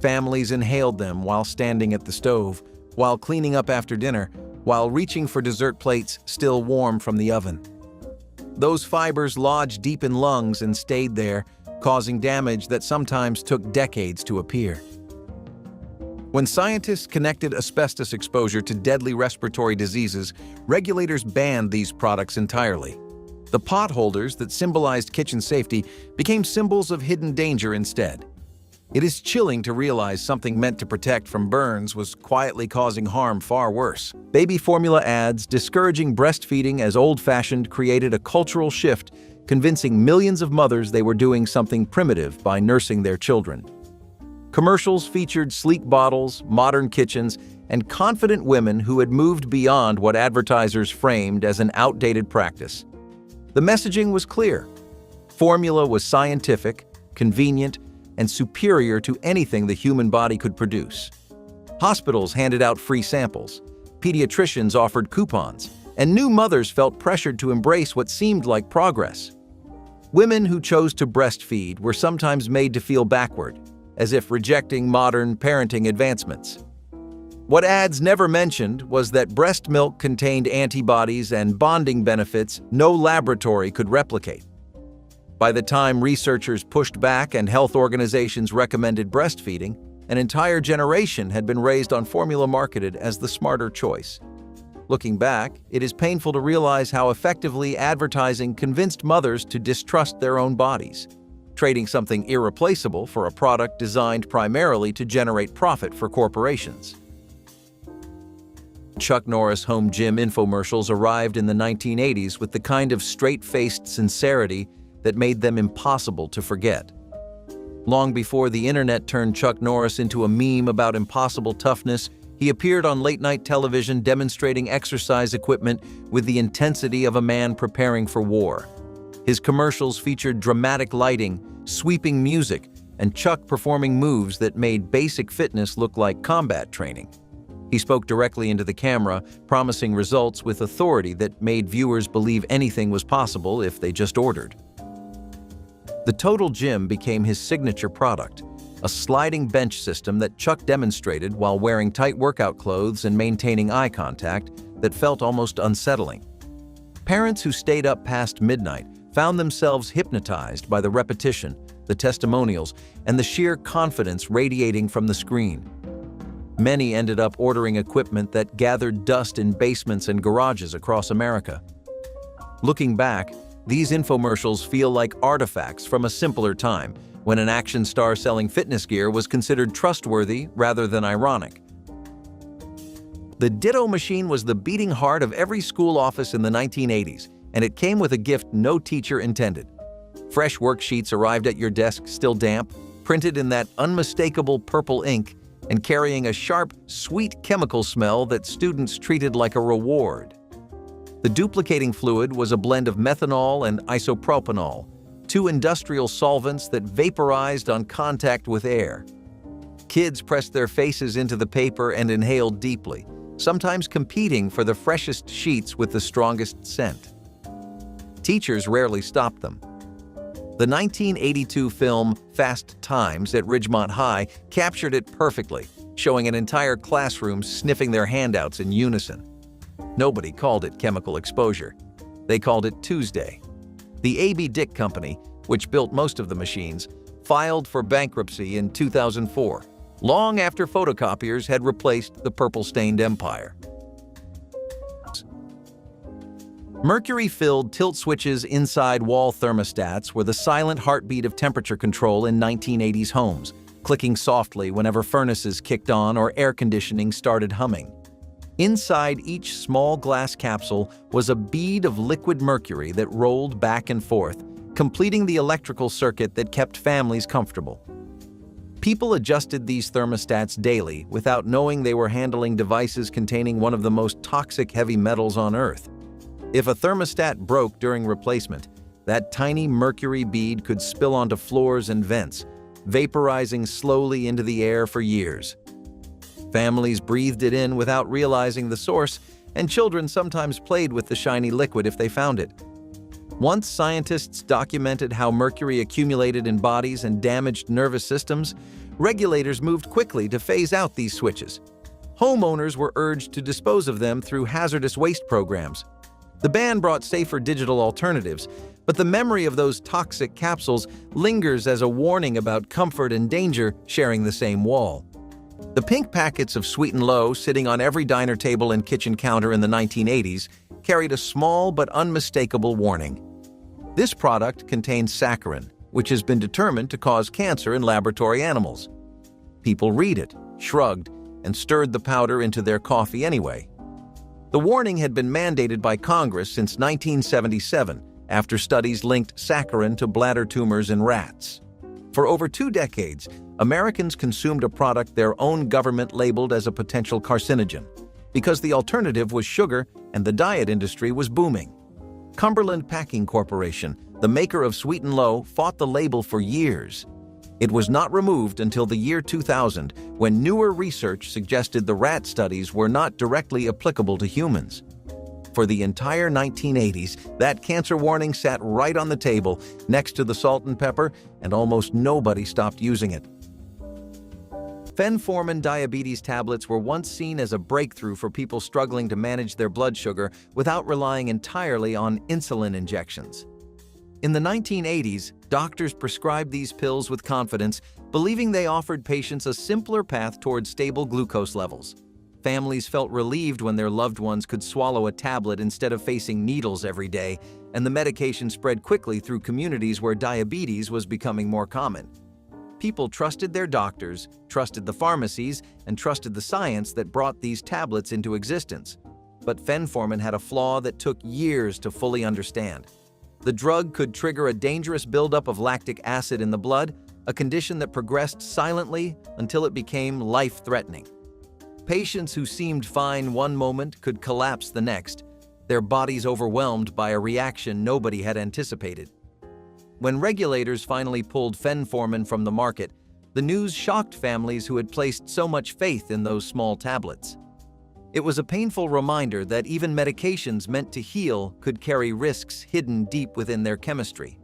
Speaker 1: Families inhaled them while standing at the stove, while cleaning up after dinner, while reaching for dessert plates still warm from the oven. Those fibers lodged deep in lungs and stayed there, causing damage that sometimes took decades to appear. When scientists connected asbestos exposure to deadly respiratory diseases, regulators banned these products entirely. The pot holders that symbolized kitchen safety became symbols of hidden danger instead. It is chilling to realize something meant to protect from burns was quietly causing harm far worse. Baby formula ads discouraging breastfeeding as old-fashioned created a cultural shift, convincing millions of mothers they were doing something primitive by nursing their children. Commercials featured sleek bottles, modern kitchens, and confident women who had moved beyond what advertisers framed as an outdated practice. The messaging was clear. Formula was scientific, convenient, and superior to anything the human body could produce. Hospitals handed out free samples, pediatricians offered coupons, and new mothers felt pressured to embrace what seemed like progress. Women who chose to breastfeed were sometimes made to feel backward, as if rejecting modern parenting advancements. What ads never mentioned was that breast milk contained antibodies and bonding benefits no laboratory could replicate. By the time researchers pushed back and health organizations recommended breastfeeding, an entire generation had been raised on formula marketed as the smarter choice. Looking back, it is painful to realize how effectively advertising convinced mothers to distrust their own bodies, trading something irreplaceable for a product designed primarily to generate profit for corporations. Chuck Norris home gym infomercials arrived in the 1980s with the kind of straight-faced sincerity that made them impossible to forget. Long before the internet turned Chuck Norris into a meme about impossible toughness, he appeared on late-night television demonstrating exercise equipment with the intensity of a man preparing for war. His commercials featured dramatic lighting, sweeping music, and Chuck performing moves that made basic fitness look like combat training. He spoke directly into the camera, promising results with authority that made viewers believe anything was possible if they just ordered. The Total Gym became his signature product, a sliding bench system that Chuck demonstrated while wearing tight workout clothes and maintaining eye contact that felt almost unsettling. Parents who stayed up past midnight found themselves hypnotized by the repetition, the testimonials, and the sheer confidence radiating from the screen. Many ended up ordering equipment that gathered dust in basements and garages across America. Looking back, these infomercials feel like artifacts from a simpler time, when an action star selling fitness gear was considered trustworthy rather than ironic. The Ditto machine was the beating heart of every school office in the 1980s, and it came with a gift no teacher intended. Fresh worksheets arrived at your desk still damp, printed in that unmistakable purple ink, and carrying a sharp, sweet chemical smell that students treated like a reward. The duplicating fluid was a blend of methanol and isopropanol, two industrial solvents that vaporized on contact with air. Kids pressed their faces into the paper and inhaled deeply, sometimes competing for the freshest sheets with the strongest scent. Teachers rarely stopped them. The 1982 film Fast Times at Ridgemont High captured it perfectly, showing an entire classroom sniffing their handouts in unison. Nobody called it chemical exposure. They called it Tuesday. The A.B. Dick Company, which built most of the machines, filed for bankruptcy in 2004, long after photocopiers had replaced the purple-stained empire. Mercury-filled tilt switches inside wall thermostats were the silent heartbeat of temperature control in 1980s homes, clicking softly whenever furnaces kicked on or air conditioning started humming. Inside each small glass capsule was a bead of liquid mercury that rolled back and forth, completing the electrical circuit that kept families comfortable. People adjusted these thermostats daily without knowing they were handling devices containing one of the most toxic heavy metals on Earth. If a thermostat broke during replacement, that tiny mercury bead could spill onto floors and vents, vaporizing slowly into the air for years. Families breathed it in without realizing the source, and children sometimes played with the shiny liquid if they found it. Once scientists documented how mercury accumulated in bodies and damaged nervous systems, regulators moved quickly to phase out these switches. Homeowners were urged to dispose of them through hazardous waste programs. The ban brought safer digital alternatives, but the memory of those toxic capsules lingers as a warning about comfort and danger sharing the same wall. The pink packets of Sweet and Low sitting on every diner table and kitchen counter in the 1980s carried a small but unmistakable warning. This product contains saccharin, which has been determined to cause cancer in laboratory animals. People read it, shrugged, and stirred the powder into their coffee anyway. The warning had been mandated by Congress since 1977 after studies linked saccharin to bladder tumors in rats. For over 2 decades, Americans consumed a product their own government labeled as a potential carcinogen, because the alternative was sugar and the diet industry was booming. Cumberland Packing Corporation, the maker of Sweet and Low, fought the label for years. It was not removed until the year 2000, when newer research suggested the rat studies were not directly applicable to humans. For the entire 1980s, that cancer warning sat right on the table next to the salt and pepper, and almost nobody stopped using it. Fenformin diabetes tablets were once seen as a breakthrough for people struggling to manage their blood sugar without relying entirely on insulin injections. In the 1980s, doctors prescribed these pills with confidence, believing they offered patients a simpler path toward stable glucose levels. Families felt relieved when their loved ones could swallow a tablet instead of facing needles every day, and the medication spread quickly through communities where diabetes was becoming more common. People trusted their doctors, trusted the pharmacies, and trusted the science that brought these tablets into existence. But fenformin had a flaw that took years to fully understand. The drug could trigger a dangerous buildup of lactic acid in the blood, a condition that progressed silently until it became life-threatening. Patients who seemed fine one moment could collapse the next, their bodies overwhelmed by a reaction nobody had anticipated. When regulators finally pulled fenformin from the market, the news shocked families who had placed so much faith in those small tablets. It was a painful reminder that even medications meant to heal could carry risks hidden deep within their chemistry.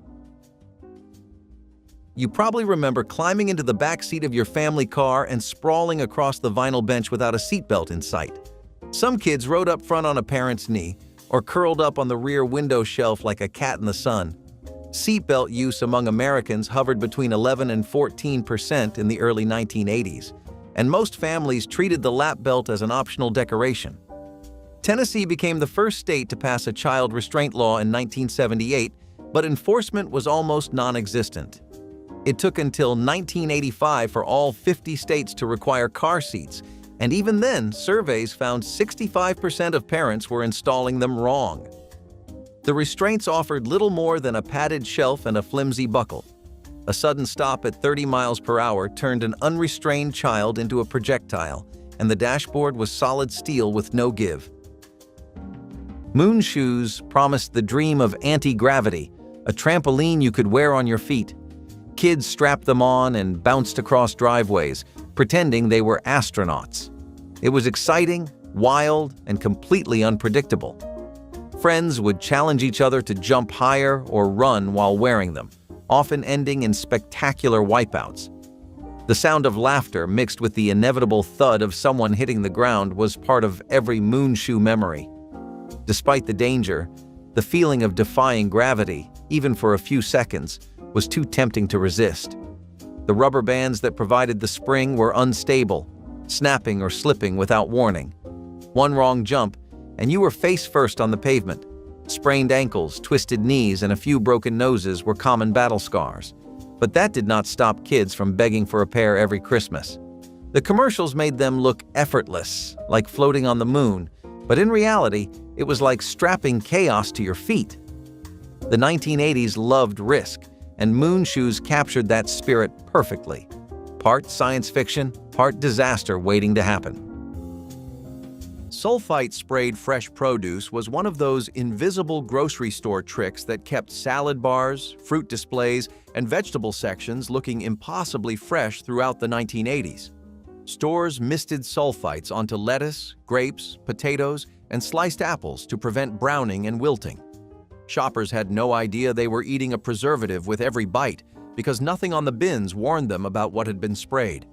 Speaker 1: You probably remember climbing into the back seat of your family car and sprawling across the vinyl bench without a seatbelt in sight. Some kids rode up front on a parent's knee or curled up on the rear window shelf like a cat in the sun. Seatbelt use among Americans hovered between 11% and 14% in the early 1980s, and most families treated the lap belt as an optional decoration. Tennessee became the first state to pass a child restraint law in 1978, but enforcement was almost non-existent. It took until 1985 for all 50 states to require car seats, and even then, surveys found 65% of parents were installing them wrong. The restraints offered little more than a padded shelf and a flimsy buckle. A sudden stop at 30 miles per hour turned an unrestrained child into a projectile, and the dashboard was solid steel with no give. Moon shoes promised the dream of anti-gravity, a trampoline you could wear on your feet. Kids strapped them on and bounced across driveways, pretending they were astronauts. It was exciting, wild, and completely unpredictable. Friends would challenge each other to jump higher or run while wearing them, often ending in spectacular wipeouts. The sound of laughter mixed with the inevitable thud of someone hitting the ground was part of every moon shoe memory. Despite the danger, the feeling of defying gravity, even for a few seconds, was too tempting to resist. The rubber bands that provided the spring were unstable, snapping or slipping without warning. One wrong jump, and you were face first on the pavement. Sprained ankles, twisted knees, and a few broken noses were common battle scars. But that did not stop kids from begging for a pair every Christmas. The commercials made them look effortless, like floating on the moon, but in reality, it was like strapping chaos to your feet. The 1980s loved risk, and moon shoes captured that spirit perfectly. Part science fiction, part disaster waiting to happen. Sulfite-sprayed fresh produce was one of those invisible grocery store tricks that kept salad bars, fruit displays, and vegetable sections looking impossibly fresh throughout the 1980s. Stores misted sulfites onto lettuce, grapes, potatoes, and sliced apples to prevent browning and wilting. Shoppers had no idea they were eating a preservative with every bite because nothing on the bins warned them about what had been sprayed.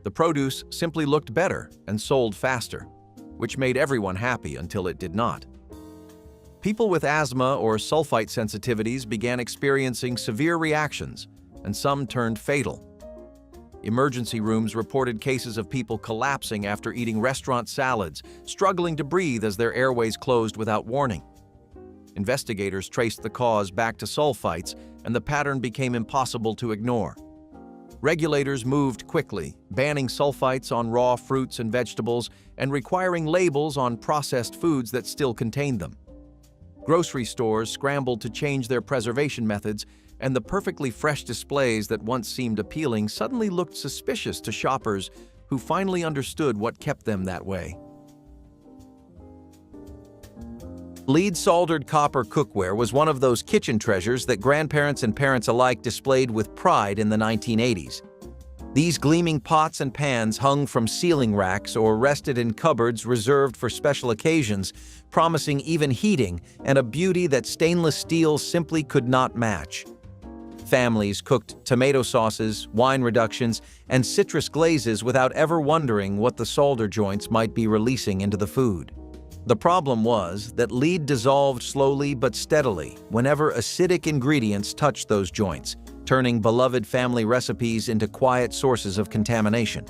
Speaker 1: The produce simply looked better and sold faster, which made everyone happy until it did not. People with asthma or sulfite sensitivities began experiencing severe reactions, and some turned fatal. Emergency rooms reported cases of people collapsing after eating restaurant salads, struggling to breathe as their airways closed without warning. Investigators traced the cause back to sulfites, and the pattern became impossible to ignore. Regulators moved quickly, banning sulfites on raw fruits and vegetables and requiring labels on processed foods that still contained them. Grocery stores scrambled to change their preservation methods, and the perfectly fresh displays that once seemed appealing suddenly looked suspicious to shoppers who finally understood what kept them that way. Lead-soldered copper cookware was one of those kitchen treasures that grandparents and parents alike displayed with pride in the 1980s. These gleaming pots and pans hung from ceiling racks or rested in cupboards reserved for special occasions, promising even heating and a beauty that stainless steel simply could not match. Families cooked tomato sauces, wine reductions, and citrus glazes without ever wondering what the solder joints might be releasing into the food. The problem was that lead dissolved slowly but steadily whenever acidic ingredients touched those joints, turning beloved family recipes into quiet sources of contamination.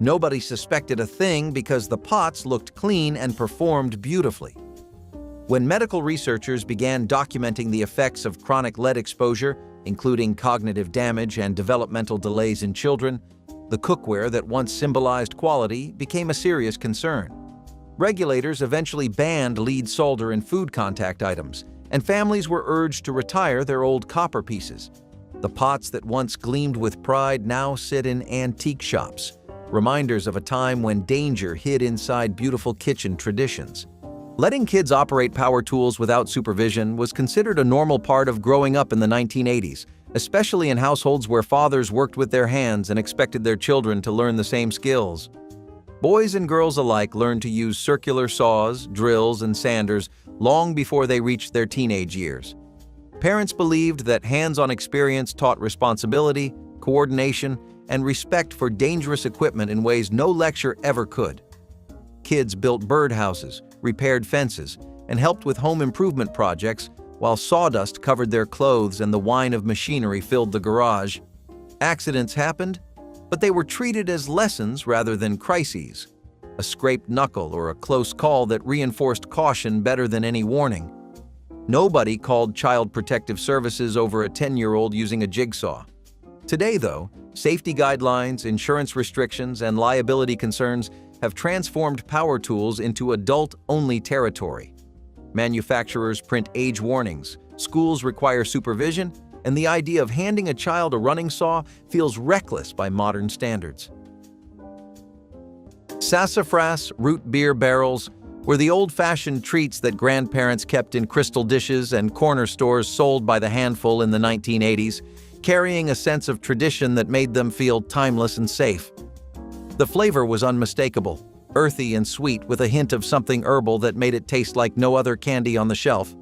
Speaker 1: Nobody suspected a thing because the pots looked clean and performed beautifully. When medical researchers began documenting the effects of chronic lead exposure, including cognitive damage and developmental delays in children, the cookware that once symbolized quality became a serious concern. Regulators eventually banned lead solder in food contact items, and families were urged to retire their old copper pieces. The pots that once gleamed with pride now sit in antique shops, reminders of a time when danger hid inside beautiful kitchen traditions. Letting kids operate power tools without supervision was considered a normal part of growing up in the 1980s, especially in households where fathers worked with their hands and expected their children to learn the same skills. Boys and girls alike learned to use circular saws, drills, and sanders long before they reached their teenage years. Parents believed that hands-on experience taught responsibility, coordination, and respect for dangerous equipment in ways no lecture ever could. Kids built birdhouses, repaired fences, and helped with home improvement projects, while sawdust covered their clothes and the whine of machinery filled the garage. Accidents happened, but they were treated as lessons rather than crises. A scraped knuckle or a close call that reinforced caution better than any warning. Nobody called Child Protective Services over a 10-year-old using a jigsaw. Today, though, safety guidelines, insurance restrictions, and liability concerns have transformed power tools into adult-only territory. Manufacturers print age warnings, schools require supervision, and the idea of handing a child a running saw feels reckless by modern standards. Sassafras root beer barrels were the old-fashioned treats that grandparents kept in crystal dishes and corner stores sold by the handful in the 1980s, carrying a sense of tradition that made them feel timeless and safe. The flavor was unmistakable, earthy and sweet with a hint of something herbal that made it taste like no other candy on the shelf.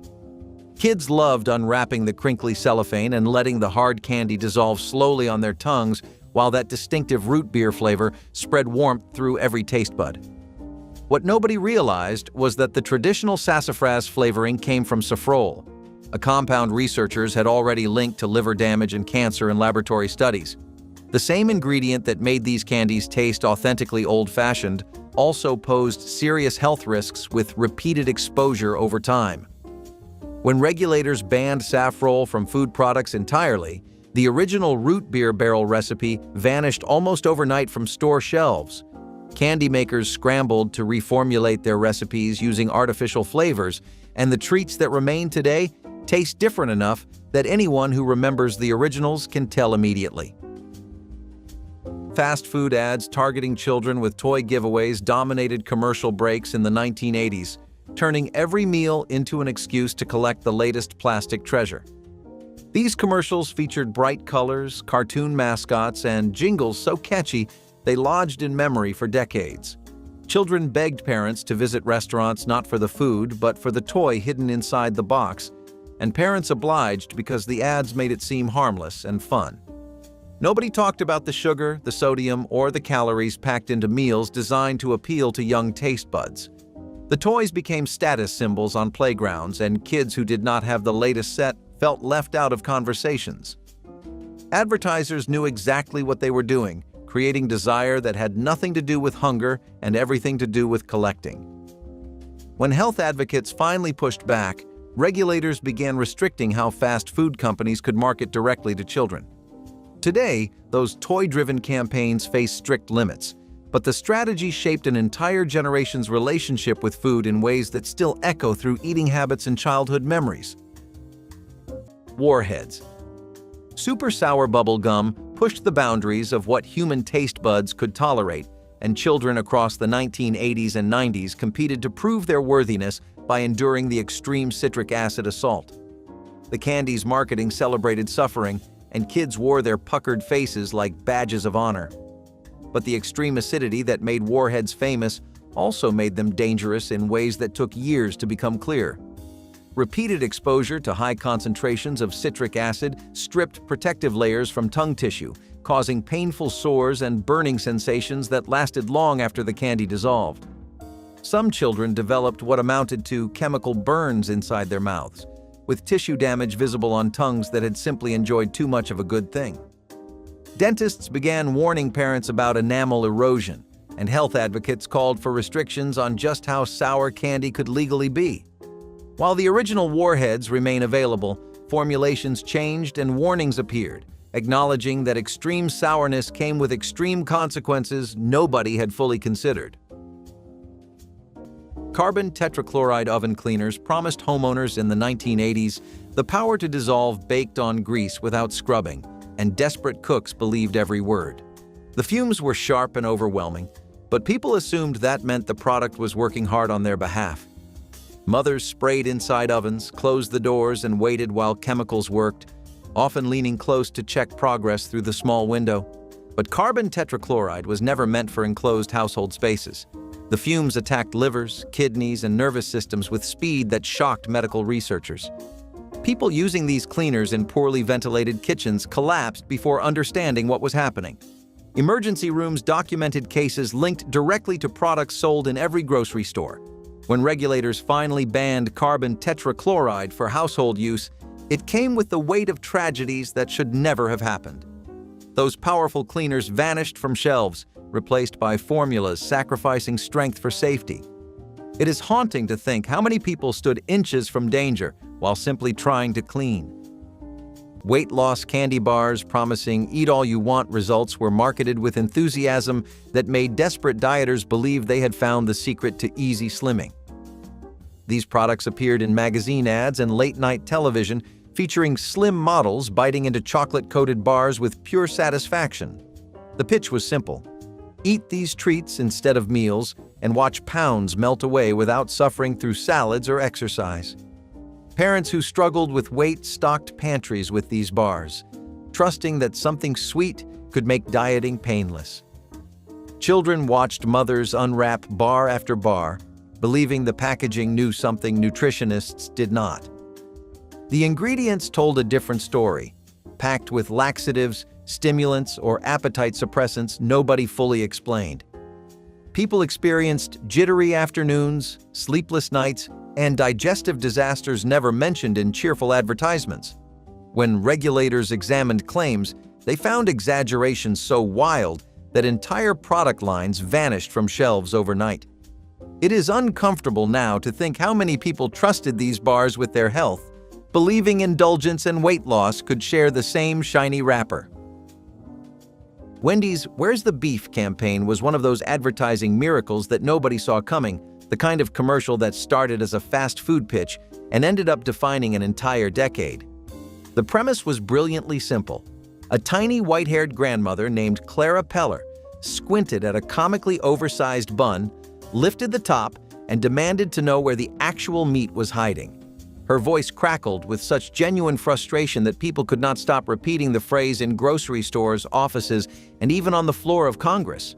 Speaker 1: Kids loved unwrapping the crinkly cellophane and letting the hard candy dissolve slowly on their tongues while that distinctive root beer flavor spread warmth through every taste bud. What nobody realized was that the traditional sassafras flavoring came from saffrole, a compound researchers had already linked to liver damage and cancer in laboratory studies. The same ingredient that made these candies taste authentically old-fashioned also posed serious health risks with repeated exposure over time. When regulators banned saffrole from food products entirely, the original root beer barrel recipe vanished almost overnight from store shelves. Candy makers scrambled to reformulate their recipes using artificial flavors, and the treats that remain today taste different enough that anyone who remembers the originals can tell immediately. Fast food ads targeting children with toy giveaways dominated commercial breaks in the 1980s, turning every meal into an excuse to collect the latest plastic treasure. These commercials featured bright colors, cartoon mascots, and jingles so catchy they lodged in memory for decades. Children begged parents to visit restaurants not for the food, but for the toy hidden inside the box, and parents obliged because the ads made it seem harmless and fun. Nobody talked about the sugar, the sodium, or the calories packed into meals designed to appeal to young taste buds. The toys became status symbols on playgrounds, and kids who did not have the latest set felt left out of conversations. Advertisers knew exactly what they were doing, creating desire that had nothing to do with hunger and everything to do with collecting. When health advocates finally pushed back, regulators began restricting how fast food companies could market directly to children. Today, those toy-driven campaigns face strict limits, but the strategy shaped an entire generation's relationship with food in ways that still echo through eating habits and childhood memories. Warheads. Super sour bubble gum pushed the boundaries of what human taste buds could tolerate, and children across the 1980s and 90s competed to prove their worthiness by enduring the extreme citric acid assault. The candy's marketing celebrated suffering, and kids wore their puckered faces like badges of honor. But the extreme acidity that made warheads famous also made them dangerous in ways that took years to become clear. Repeated exposure to high concentrations of citric acid stripped protective layers from tongue tissue, causing painful sores and burning sensations that lasted long after the candy dissolved. Some children developed what amounted to chemical burns inside their mouths, with tissue damage visible on tongues that had simply enjoyed too much of a good thing. Dentists began warning parents about enamel erosion, and health advocates called for restrictions on just how sour candy could legally be. While the original warheads remain available, formulations changed and warnings appeared, acknowledging that extreme sourness came with extreme consequences nobody had fully considered. Carbon tetrachloride oven cleaners promised homeowners in the 1980s the power to dissolve baked-on grease without scrubbing, and desperate cooks believed every word. The fumes were sharp and overwhelming, but people assumed that meant the product was working hard on their behalf. Mothers sprayed inside ovens, closed the doors, and waited while chemicals worked, often leaning close to check progress through the small window. But carbon tetrachloride was never meant for enclosed household spaces. The fumes attacked livers, kidneys, and nervous systems with speed that shocked medical researchers. People using these cleaners in poorly ventilated kitchens collapsed before understanding what was happening. Emergency rooms documented cases linked directly to products sold in every grocery store. When regulators finally banned carbon tetrachloride for household use, it came with the weight of tragedies that should never have happened. Those powerful cleaners vanished from shelves, replaced by formulas sacrificing strength for safety. It is haunting to think how many people stood inches from danger while simply trying to clean. Weight loss candy bars promising eat-all-you-want results were marketed with enthusiasm that made desperate dieters believe they had found the secret to easy slimming. These products appeared in magazine ads and late-night television, featuring slim models biting into chocolate-coated bars with pure satisfaction. The pitch was simple: eat these treats instead of meals and watch pounds melt away without suffering through salads or exercise. Parents who struggled with weight stocked pantries with these bars, trusting that something sweet could make dieting painless. Children watched mothers unwrap bar after bar, believing the packaging knew something nutritionists did not. The ingredients told a different story, packed with laxatives, stimulants, or appetite suppressants nobody fully explained. People experienced jittery afternoons, sleepless nights, and digestive disasters never mentioned in cheerful advertisements. When regulators examined claims, they found exaggerations so wild that entire product lines vanished from shelves overnight. It is uncomfortable now to think how many people trusted these bars with their health, believing indulgence and weight loss could share the same shiny wrapper. Wendy's "Where's the Beef" campaign was one of those advertising miracles that nobody saw coming, the kind of commercial that started as a fast food pitch and ended up defining an entire decade. The premise was brilliantly simple. A tiny white-haired grandmother named Clara Peller squinted at a comically oversized bun, lifted the top, and demanded to know where the actual meat was hiding. Her voice crackled with such genuine frustration that people could not stop repeating the phrase in grocery stores, offices, and even on the floor of Congress.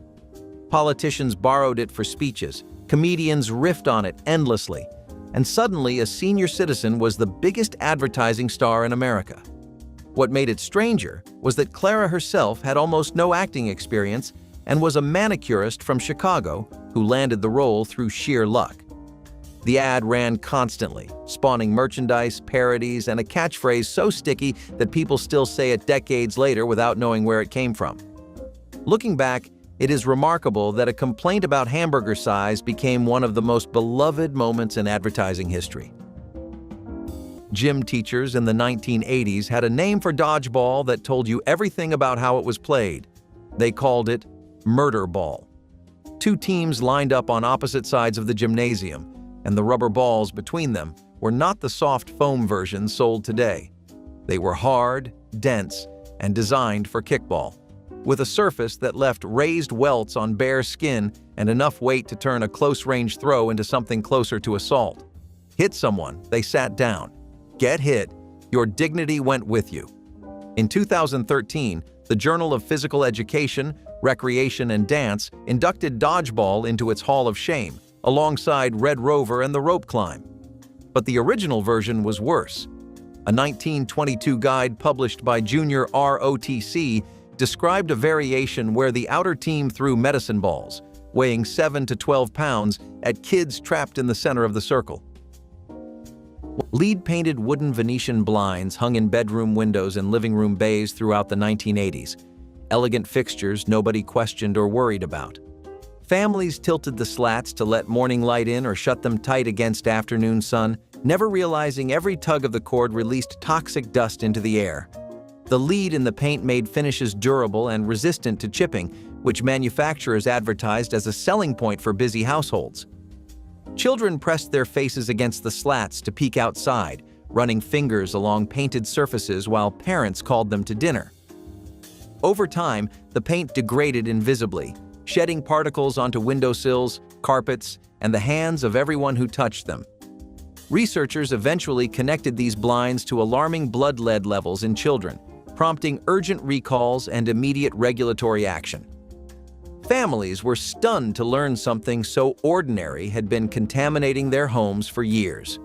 Speaker 1: Politicians borrowed it for speeches, comedians riffed on it endlessly, and suddenly a senior citizen was the biggest advertising star in America. What made it stranger was that Clara herself had almost no acting experience and was a manicurist from Chicago who landed the role through sheer luck. The ad ran constantly, spawning merchandise, parodies, and a catchphrase so sticky that people still say it decades later without knowing where it came from. Looking back, it is remarkable that a complaint about hamburger size became one of the most beloved moments in advertising history. Gym teachers in the 1980s had a name for dodgeball that told you everything about how it was played. They called it murder ball. Two teams lined up on opposite sides of the gymnasium, and the rubber balls between them were not the soft foam versions sold today. They were hard, dense, and designed for kickball, with a surface that left raised welts on bare skin and enough weight to turn a close-range throw into something closer to assault. Hit someone, they sat down. Get hit, your dignity went with you. In 2013, the Journal of Physical Education, Recreation, and Dance inducted dodgeball into its Hall of Shame, alongside Red Rover and the rope climb. But the original version was worse. A 1922 guide published by Junior ROTC described a variation where the outer team threw medicine balls, weighing 7 to 12 pounds, at kids trapped in the center of the circle. Lead-painted wooden Venetian blinds hung in bedroom windows and living room bays throughout the 1980s. Elegant fixtures nobody questioned or worried about. Families tilted the slats to let morning light in or shut them tight against afternoon sun, never realizing every tug of the cord released toxic dust into the air. The lead in the paint made finishes durable and resistant to chipping, which manufacturers advertised as a selling point for busy households. Children pressed their faces against the slats to peek outside, running fingers along painted surfaces while parents called them to dinner. Over time, the paint degraded invisibly, shedding particles onto windowsills, carpets, and the hands of everyone who touched them. Researchers eventually connected these blinds to alarming blood lead levels in children, prompting urgent recalls and immediate regulatory action. Families were stunned to learn something so ordinary had been contaminating their homes for years.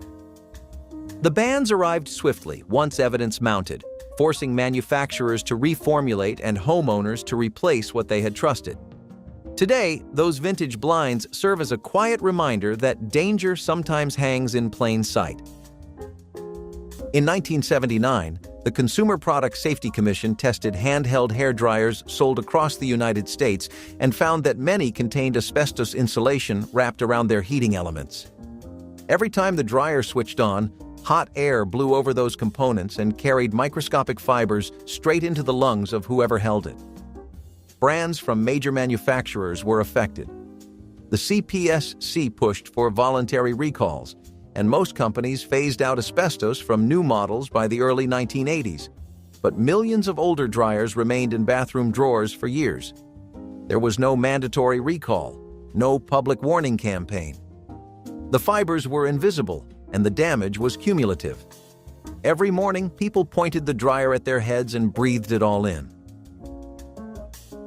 Speaker 1: The bans arrived swiftly once evidence mounted, forcing manufacturers to reformulate and homeowners to replace what they had trusted. Today, those vintage blinds serve as a quiet reminder that danger sometimes hangs in plain sight. In 1979, the Consumer Product Safety Commission tested handheld hair dryers sold across the United States and found that many contained asbestos insulation wrapped around their heating elements. Every time the dryer switched on, hot air blew over those components and carried microscopic fibers straight into the lungs of whoever held it. Brands from major manufacturers were affected. The CPSC pushed for voluntary recalls, and most companies phased out asbestos from new models by the early 1980s. But millions of older dryers remained in bathroom drawers for years. There was no mandatory recall, no public warning campaign. The fibers were invisible, and the damage was cumulative. Every morning, people pointed the dryer at their heads and breathed it all in.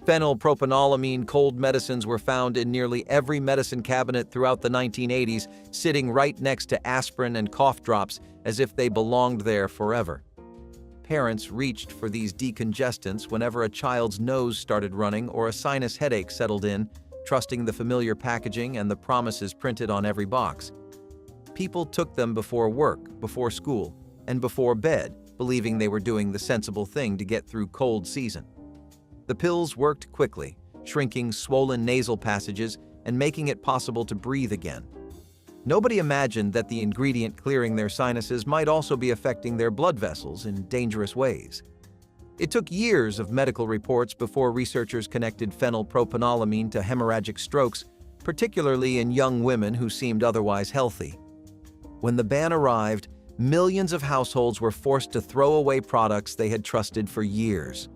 Speaker 1: Phenylpropanolamine cold medicines were found in nearly every medicine cabinet throughout the 1980s, sitting right next to aspirin and cough drops as if they belonged there forever. Parents reached for these decongestants whenever a child's nose started running or a sinus headache settled in, trusting the familiar packaging and the promises printed on every box. People took them before work, before school, and before bed, believing they were doing the sensible thing to get through cold season. The pills worked quickly, shrinking swollen nasal passages and making it possible to breathe again. Nobody imagined that the ingredient clearing their sinuses might also be affecting their blood vessels in dangerous ways. It took years of medical reports before researchers connected phenylpropanolamine to hemorrhagic strokes, particularly in young women who seemed otherwise healthy. When the ban arrived, millions of households were forced to throw away products they had trusted for years.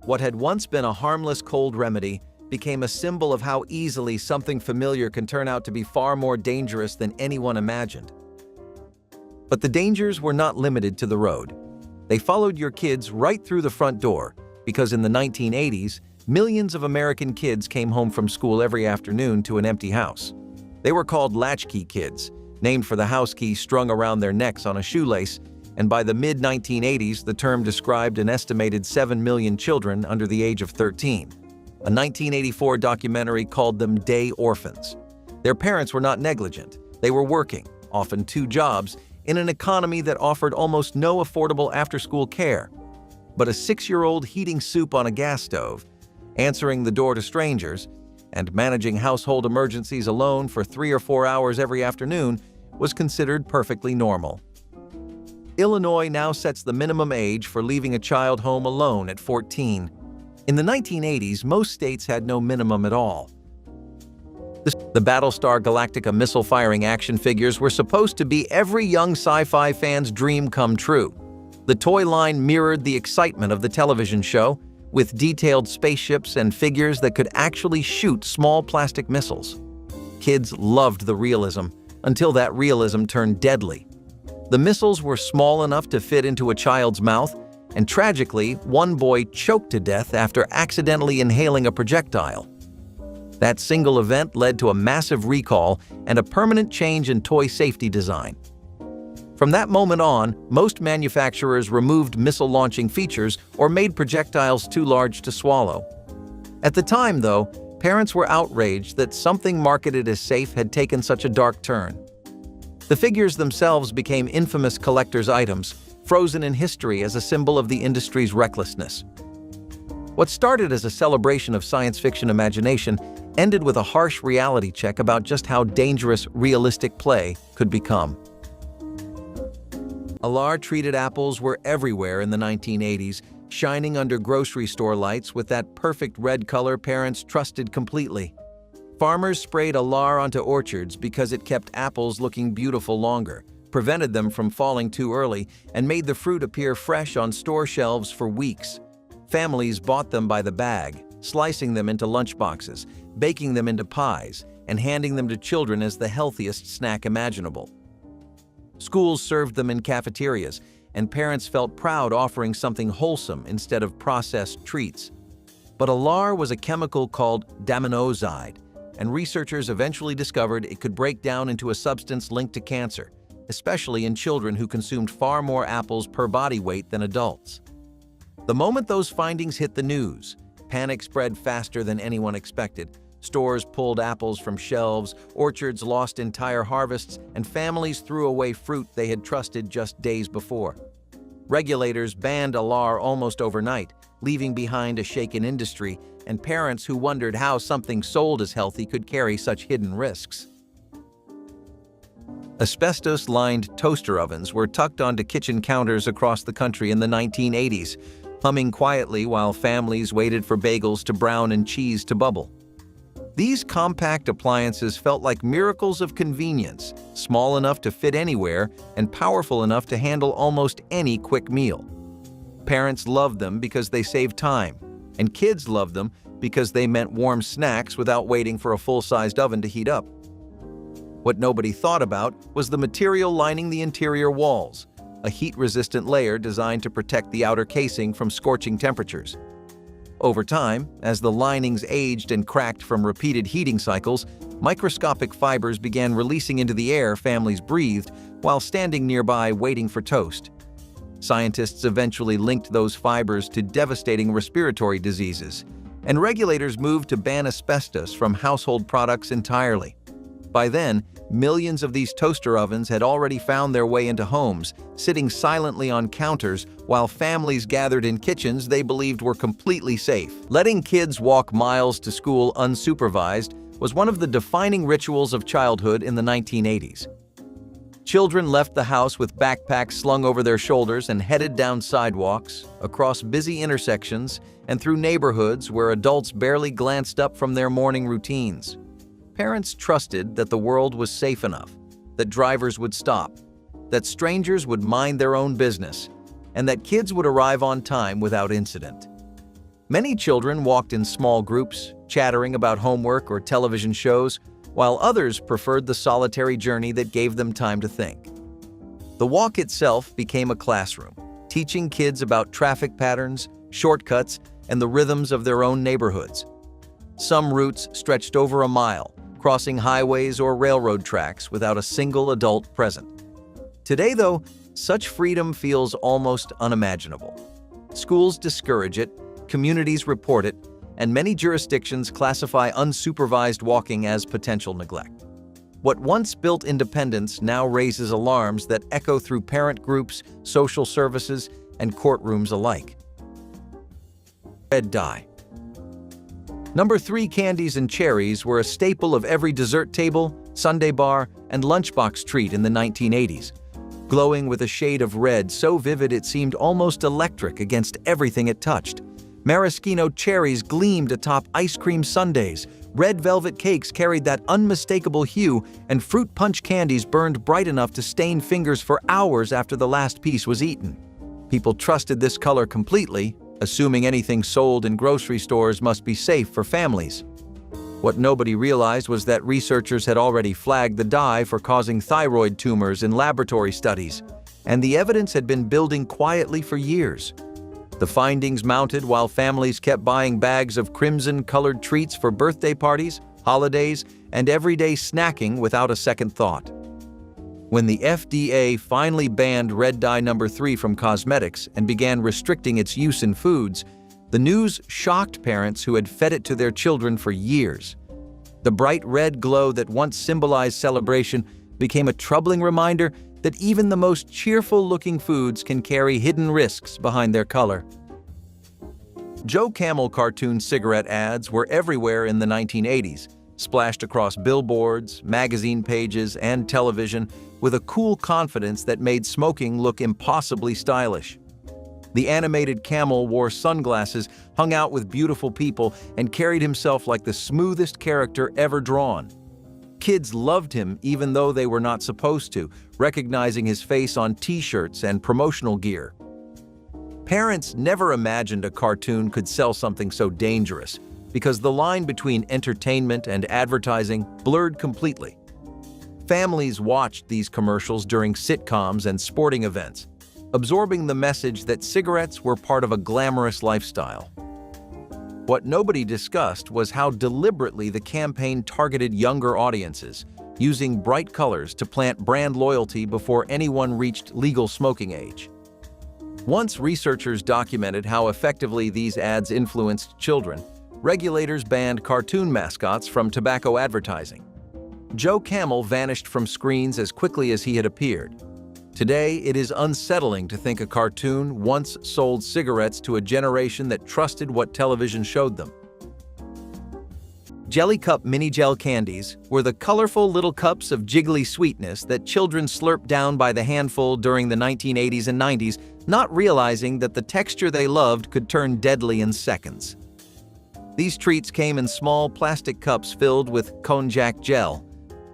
Speaker 1: What had once been a harmless cold remedy became a symbol of how easily something familiar can turn out to be far more dangerous than anyone imagined. But the dangers were not limited to the road. They followed your kids right through the front door, because in the 1980s, millions of American kids came home from school every afternoon to an empty house. They were called latchkey kids, named for the house key strung around their necks on a shoelace, and by the mid-1980s, the term described an estimated 7 million children under the age of 13. A 1984 documentary called them day orphans. Their parents were not negligent. They were working, often 2 jobs, in an economy that offered almost no affordable after-school care. But a 6-year-old heating soup on a gas stove, answering the door to strangers, and managing household emergencies alone for 3 or 4 hours every afternoon was considered perfectly normal. Illinois now sets the minimum age for leaving a child home alone at 14. In the 1980s, most states had no minimum at all. The Battlestar Galactica missile-firing action figures were supposed to be every young sci-fi fan's dream come true. The toy line mirrored the excitement of the television show, with detailed spaceships and figures that could actually shoot small plastic missiles. Kids loved the realism, until that realism turned deadly. The missiles were small enough to fit into a child's mouth, and tragically, one boy choked to death after accidentally inhaling a projectile. That single event led to a massive recall and a permanent change in toy safety design. From that moment on, most manufacturers removed missile-launching features or made projectiles too large to swallow. At the time, though, parents were outraged that something marketed as safe had taken such a dark turn. The figures themselves became infamous collector's items, frozen in history as a symbol of the industry's recklessness. What started as a celebration of science fiction imagination ended with a harsh reality check about just how dangerous realistic play could become. Alar-treated apples were everywhere in the 1980s, shining under grocery store lights with that perfect red color parents trusted completely. Farmers sprayed Alar onto orchards because it kept apples looking beautiful longer, prevented them from falling too early, and made the fruit appear fresh on store shelves for weeks. Families bought them by the bag, slicing them into lunchboxes, baking them into pies, and handing them to children as the healthiest snack imaginable. Schools served them in cafeterias, and parents felt proud offering something wholesome instead of processed treats. But Alar was a chemical called daminozide, and researchers eventually discovered it could break down into a substance linked to cancer, especially in children who consumed far more apples per body weight than adults. The moment those findings hit the news, panic spread faster than anyone expected. Stores pulled apples from shelves, orchards lost entire harvests, and families threw away fruit they had trusted just days before. Regulators banned Alar almost overnight, leaving behind a shaken industry and parents who wondered how something sold as healthy could carry such hidden risks. Asbestos-lined toaster ovens were tucked onto kitchen counters across the country in the 1980s, humming quietly while families waited for bagels to brown and cheese to bubble. These compact appliances felt like miracles of convenience, small enough to fit anywhere and powerful enough to handle almost any quick meal. Parents loved them because they saved time, and kids loved them because they meant warm snacks without waiting for a full-sized oven to heat up. What nobody thought about was the material lining the interior walls, a heat-resistant layer designed to protect the outer casing from scorching temperatures. Over time, as the linings aged and cracked from repeated heating cycles, microscopic fibers began releasing into the air families breathed while standing nearby waiting for toast. Scientists eventually linked those fibers to devastating respiratory diseases, and regulators moved to ban asbestos from household products entirely. By then, millions of these toaster ovens had already found their way into homes, sitting silently on counters while families gathered in kitchens they believed were completely safe. Letting kids walk miles to school unsupervised was one of the defining rituals of childhood in the 1980s. Children left the house with backpacks slung over their shoulders and headed down sidewalks, across busy intersections, and through neighborhoods where adults barely glanced up from their morning routines. Parents trusted that the world was safe enough, that drivers would stop, that strangers would mind their own business, and that kids would arrive on time without incident. Many children walked in small groups, chattering about homework or television shows, while others preferred the solitary journey that gave them time to think. The walk itself became a classroom, teaching kids about traffic patterns, shortcuts, and the rhythms of their own neighborhoods. Some routes stretched over a mile, crossing highways or railroad tracks without a single adult present. Today, though, such freedom feels almost unimaginable. Schools discourage it, communities report it, and many jurisdictions classify unsupervised walking as potential neglect. What once built independence now raises alarms that echo through parent groups, social services, and courtrooms alike. Red dye. Number 3, candies and cherries were a staple of every dessert table, sundae bar, and lunchbox treat in the 1980s. glowing with a shade of red so vivid it seemed almost electric against everything it touched. Maraschino cherries gleamed atop ice cream sundaes, red velvet cakes carried that unmistakable hue, and fruit punch candies burned bright enough to stain fingers for hours after the last piece was eaten. People trusted this color completely, assuming anything sold in grocery stores must be safe for families. What nobody realized was that researchers had already flagged the dye for causing thyroid tumors in laboratory studies, and the evidence had been building quietly for years. The findings mounted while families kept buying bags of crimson-colored treats for birthday parties, holidays, and everyday snacking without a second thought. When the FDA finally banned red dye number 3 from cosmetics and began restricting its use in foods, the news shocked parents who had fed it to their children for years. The bright red glow that once symbolized celebration became a troubling reminder that even the most cheerful-looking foods can carry hidden risks behind their color. Joe Camel cartoon cigarette ads were everywhere in the 1980s, splashed across billboards, magazine pages, and television with a cool confidence that made smoking look impossibly stylish. The animated camel wore sunglasses, hung out with beautiful people, and carried himself like the smoothest character ever drawn. Kids loved him even though they were not supposed to, recognizing his face on t-shirts and promotional gear. Parents never imagined a cartoon could sell something so dangerous, because the line between entertainment and advertising blurred completely. Families watched these commercials during sitcoms and sporting events, absorbing the message that cigarettes were part of a glamorous lifestyle. What nobody discussed was how deliberately the campaign targeted younger audiences, using bright colors to plant brand loyalty before anyone reached legal smoking age. Once researchers documented how effectively these ads influenced children, regulators banned cartoon mascots from tobacco advertising. Joe Camel vanished from screens as quickly as he had appeared. Today, it is unsettling to think a cartoon once sold cigarettes to a generation that trusted what television showed them. Jelly Cup Mini Gel candies were the colorful little cups of jiggly sweetness that children slurped down by the handful during the 1980s and 90s, not realizing that the texture they loved could turn deadly in seconds. These treats came in small plastic cups filled with konjac gel,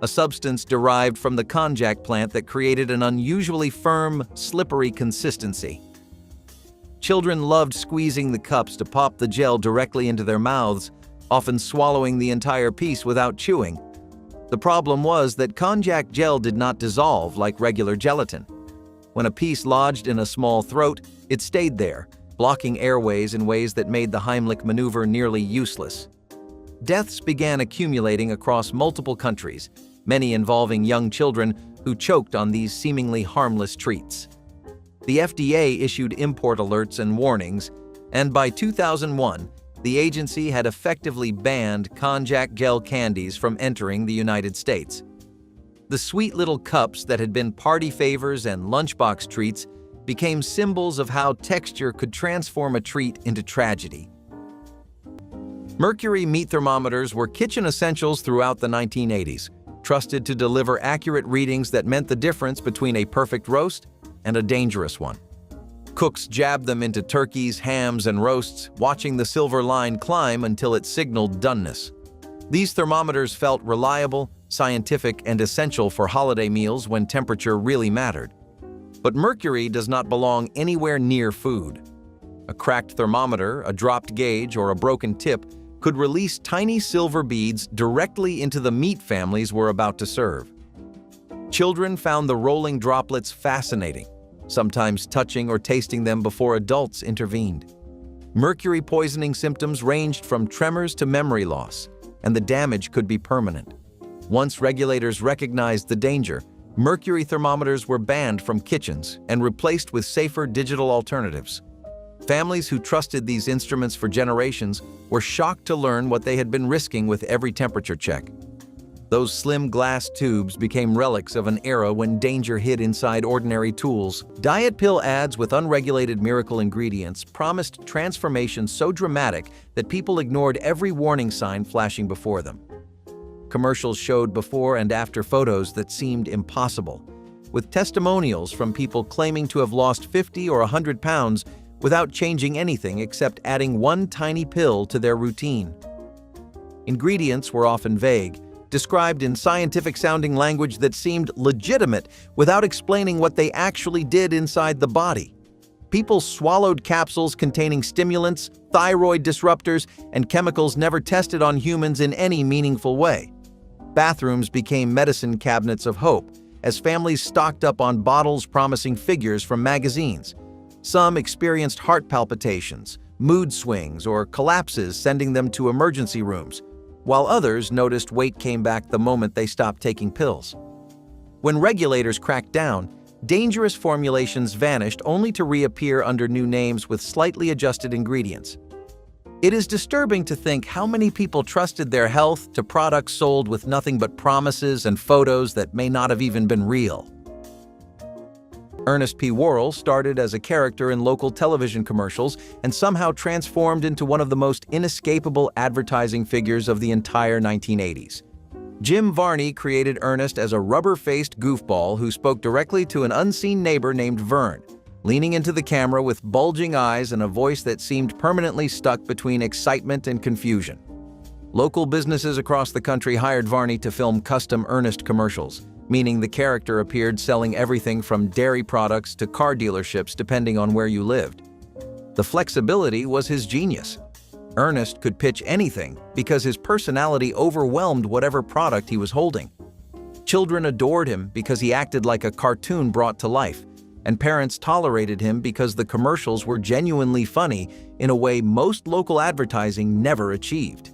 Speaker 1: a substance derived from the konjac plant that created an unusually firm, slippery consistency. Children loved squeezing the cups to pop the gel directly into their mouths, often swallowing the entire piece without chewing. The problem was that konjac gel did not dissolve like regular gelatin. When a piece lodged in a small throat, it stayed there, blocking airways in ways that made the Heimlich maneuver nearly useless. Deaths began accumulating across multiple countries, many involving young children who choked on these seemingly harmless treats. The FDA issued import alerts and warnings, and by 2001, the agency had effectively banned konjac gel candies from entering the United States. The sweet little cups that had been party favors and lunchbox treats became symbols of how texture could transform a treat into tragedy. Mercury meat thermometers were kitchen essentials throughout the 1980s, trusted to deliver accurate readings that meant the difference between a perfect roast and a dangerous one. Cooks jabbed them into turkeys, hams, and roasts, watching the silver line climb until it signaled doneness. These thermometers felt reliable, scientific, and essential for holiday meals when temperature really mattered. But mercury does not belong anywhere near food. A cracked thermometer, a dropped gauge, or a broken tip could release tiny silver beads directly into the meat families we're about to serve. Children found the rolling droplets fascinating, sometimes touching or tasting them before adults intervened. Mercury poisoning symptoms ranged from tremors to memory loss, and the damage could be permanent. Once regulators recognized the danger, mercury thermometers were banned from kitchens and replaced with safer digital alternatives. Families who trusted these instruments for generations were shocked to learn what they had been risking with every temperature check. Those slim glass tubes became relics of an era when danger hid inside ordinary tools. Diet pill ads with unregulated miracle ingredients promised transformation so dramatic that people ignored every warning sign flashing before them. Commercials showed before and after photos that seemed impossible. with testimonials from people claiming to have lost 50 or 100 pounds without changing anything except adding one tiny pill to their routine. Ingredients were often vague, described in scientific-sounding language that seemed legitimate without explaining what they actually did inside the body. People swallowed capsules containing stimulants, thyroid disruptors, and chemicals never tested on humans in any meaningful way. Bathrooms became medicine cabinets of hope, as families stocked up on bottles promising figures from magazines. Some experienced heart palpitations, mood swings, or collapses, sending them to emergency rooms, while others noticed weight came back the moment they stopped taking pills. When regulators cracked down, dangerous formulations vanished only to reappear under new names with slightly adjusted ingredients. It is disturbing to think how many people trusted their health to products sold with nothing but promises and photos that may not have even been real. Ernest P. Worrell started as a character in local television commercials and somehow transformed into one of the most inescapable advertising figures of the entire 1980s. Jim Varney created Ernest as a rubber-faced goofball who spoke directly to an unseen neighbor named Vern, leaning into the camera with bulging eyes and a voice that seemed permanently stuck between excitement and confusion. Local businesses across the country hired Varney to film custom Ernest commercials, meaning the character appeared selling everything from dairy products to car dealerships depending on where you lived. The flexibility was his genius. Ernest could pitch anything because his personality overwhelmed whatever product he was holding. Children adored him because he acted like a cartoon brought to life, and parents tolerated him because the commercials were genuinely funny in a way most local advertising never achieved.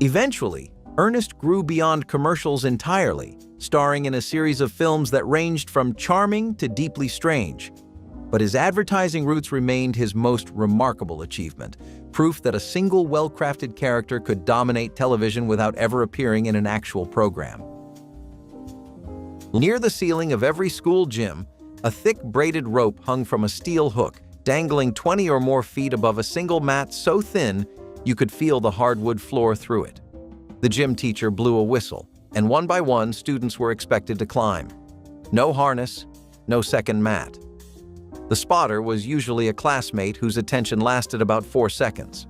Speaker 1: Eventually, Ernest grew beyond commercials entirely, starring in a series of films that ranged from charming to deeply strange. But his advertising roots remained his most remarkable achievement, proof that a single well-crafted character could dominate television without ever appearing in an actual program. Near the ceiling of every school gym, a thick braided rope hung from a steel hook, dangling 20 or more feet above a single mat so thin you could feel the hardwood floor through it. The gym teacher blew a whistle, and one by one, students were expected to climb. No harness, no second mat. The spotter was usually a classmate whose attention lasted about 4 seconds.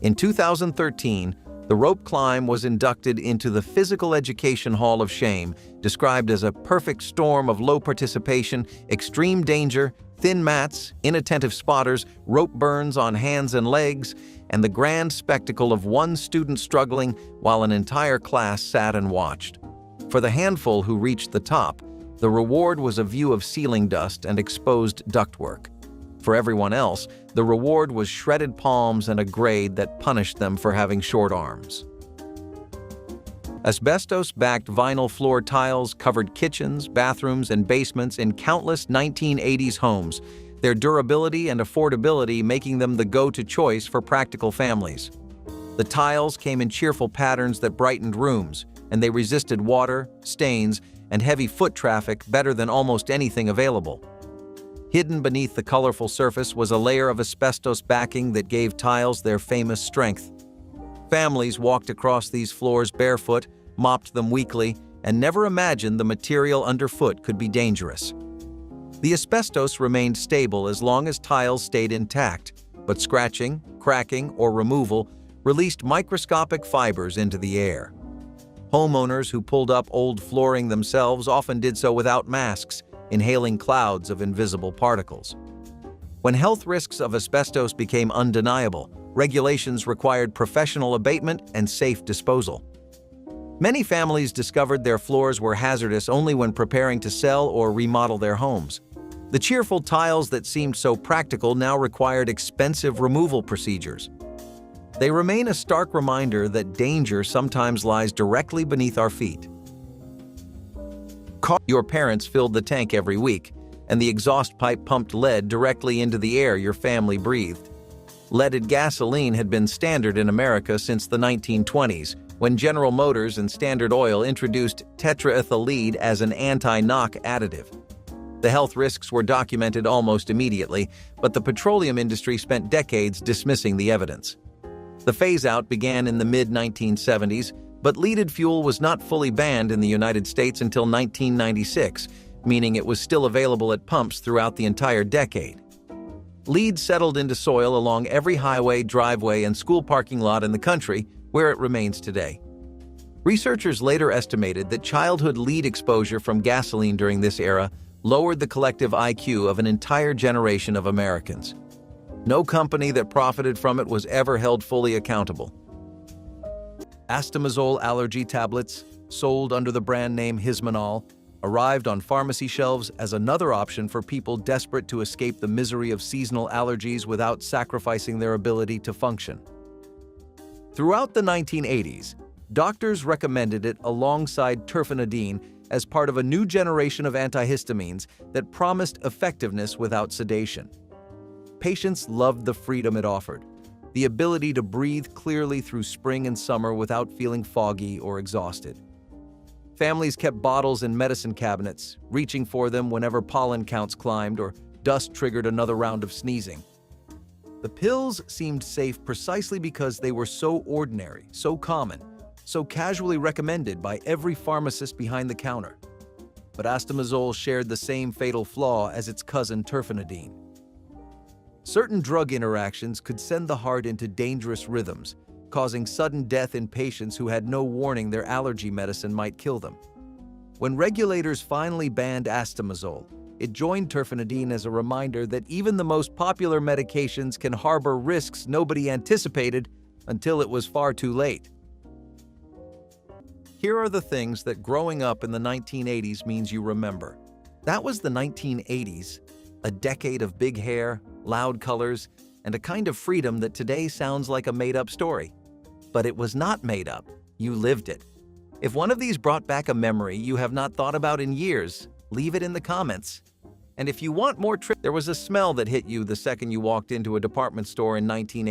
Speaker 1: In 2013, the rope climb was inducted into the Physical Education Hall of Shame, described as a perfect storm of low participation, extreme danger, thin mats, inattentive spotters, rope burns on hands and legs, and the grand spectacle of one student struggling while an entire class sat and watched. For the handful who reached the top, the reward was a view of ceiling dust and exposed ductwork. For everyone else, the reward was shredded palms and a grade that punished them for having short arms. Asbestos-backed vinyl floor tiles covered kitchens, bathrooms, and basements in countless 1980s homes, their durability and affordability making them the go-to choice for practical families. The tiles came in cheerful patterns that brightened rooms, and they resisted water, stains, and heavy foot traffic better than almost anything available. Hidden beneath the colorful surface was a layer of asbestos backing that gave tiles their famous strength. Families walked across these floors barefoot, mopped them weekly, and never imagined the material underfoot could be dangerous. The asbestos remained stable as long as tiles stayed intact, but scratching, cracking, or removal released microscopic fibers into the air. Homeowners who pulled up old flooring themselves often did so without masks, inhaling clouds of invisible particles. When health risks of asbestos became undeniable, regulations required professional abatement and safe disposal. Many families discovered their floors were hazardous only when preparing to sell or remodel their homes. The cheerful tiles that seemed so practical now required expensive removal procedures. They remain a stark reminder that danger sometimes lies directly beneath our feet. Your parents filled the tank every week, and the exhaust pipe pumped lead directly into the air your family breathed. Leaded gasoline had been standard in America since the 1920s, when General Motors and Standard Oil introduced tetraethyllead as an anti-knock additive. The health risks were documented almost immediately, but the petroleum industry spent decades dismissing the evidence. The phase-out began in the mid-1970s, but leaded fuel was not fully banned in the United States until 1996, meaning it was still available at pumps throughout the entire decade. Lead settled into soil along every highway, driveway, and school parking lot in the country, where it remains today. Researchers later estimated that childhood lead exposure from gasoline during this era lowered the collective IQ of an entire generation of Americans. No company that profited from it was ever held fully accountable. Astamazole allergy tablets, sold under the brand name Hismanol, arrived on pharmacy shelves as another option for people desperate to escape the misery of seasonal allergies without sacrificing their ability to function. Throughout the 1980s, doctors recommended it alongside terfenadine as part of a new generation of antihistamines that promised effectiveness without sedation. Patients loved the freedom it offered, the ability to breathe clearly through spring and summer without feeling foggy or exhausted. Families kept bottles in medicine cabinets, reaching for them whenever pollen counts climbed or dust triggered another round of sneezing. The pills seemed safe precisely because they were so ordinary, so common, so casually recommended by every pharmacist behind the counter. But astamazole shared the same fatal flaw as its cousin terfenadine. Certain drug interactions could send the heart into dangerous rhythms, causing sudden death in patients who had no warning their allergy medicine might kill them. When regulators finally banned astamazole, it joined terfenadine as a reminder that even the most popular medications can harbor risks nobody anticipated until it was far too late. Here are the things that growing up in the 1980s means you remember. That was the 1980s, a decade of big hair, loud colors, and a kind of freedom that today sounds like a made-up story. But it was not made up. You lived it. If one of these brought back a memory you have not thought about in years, leave it in the comments. And if you want more there was a smell that hit you the second you walked into a department store in 1980.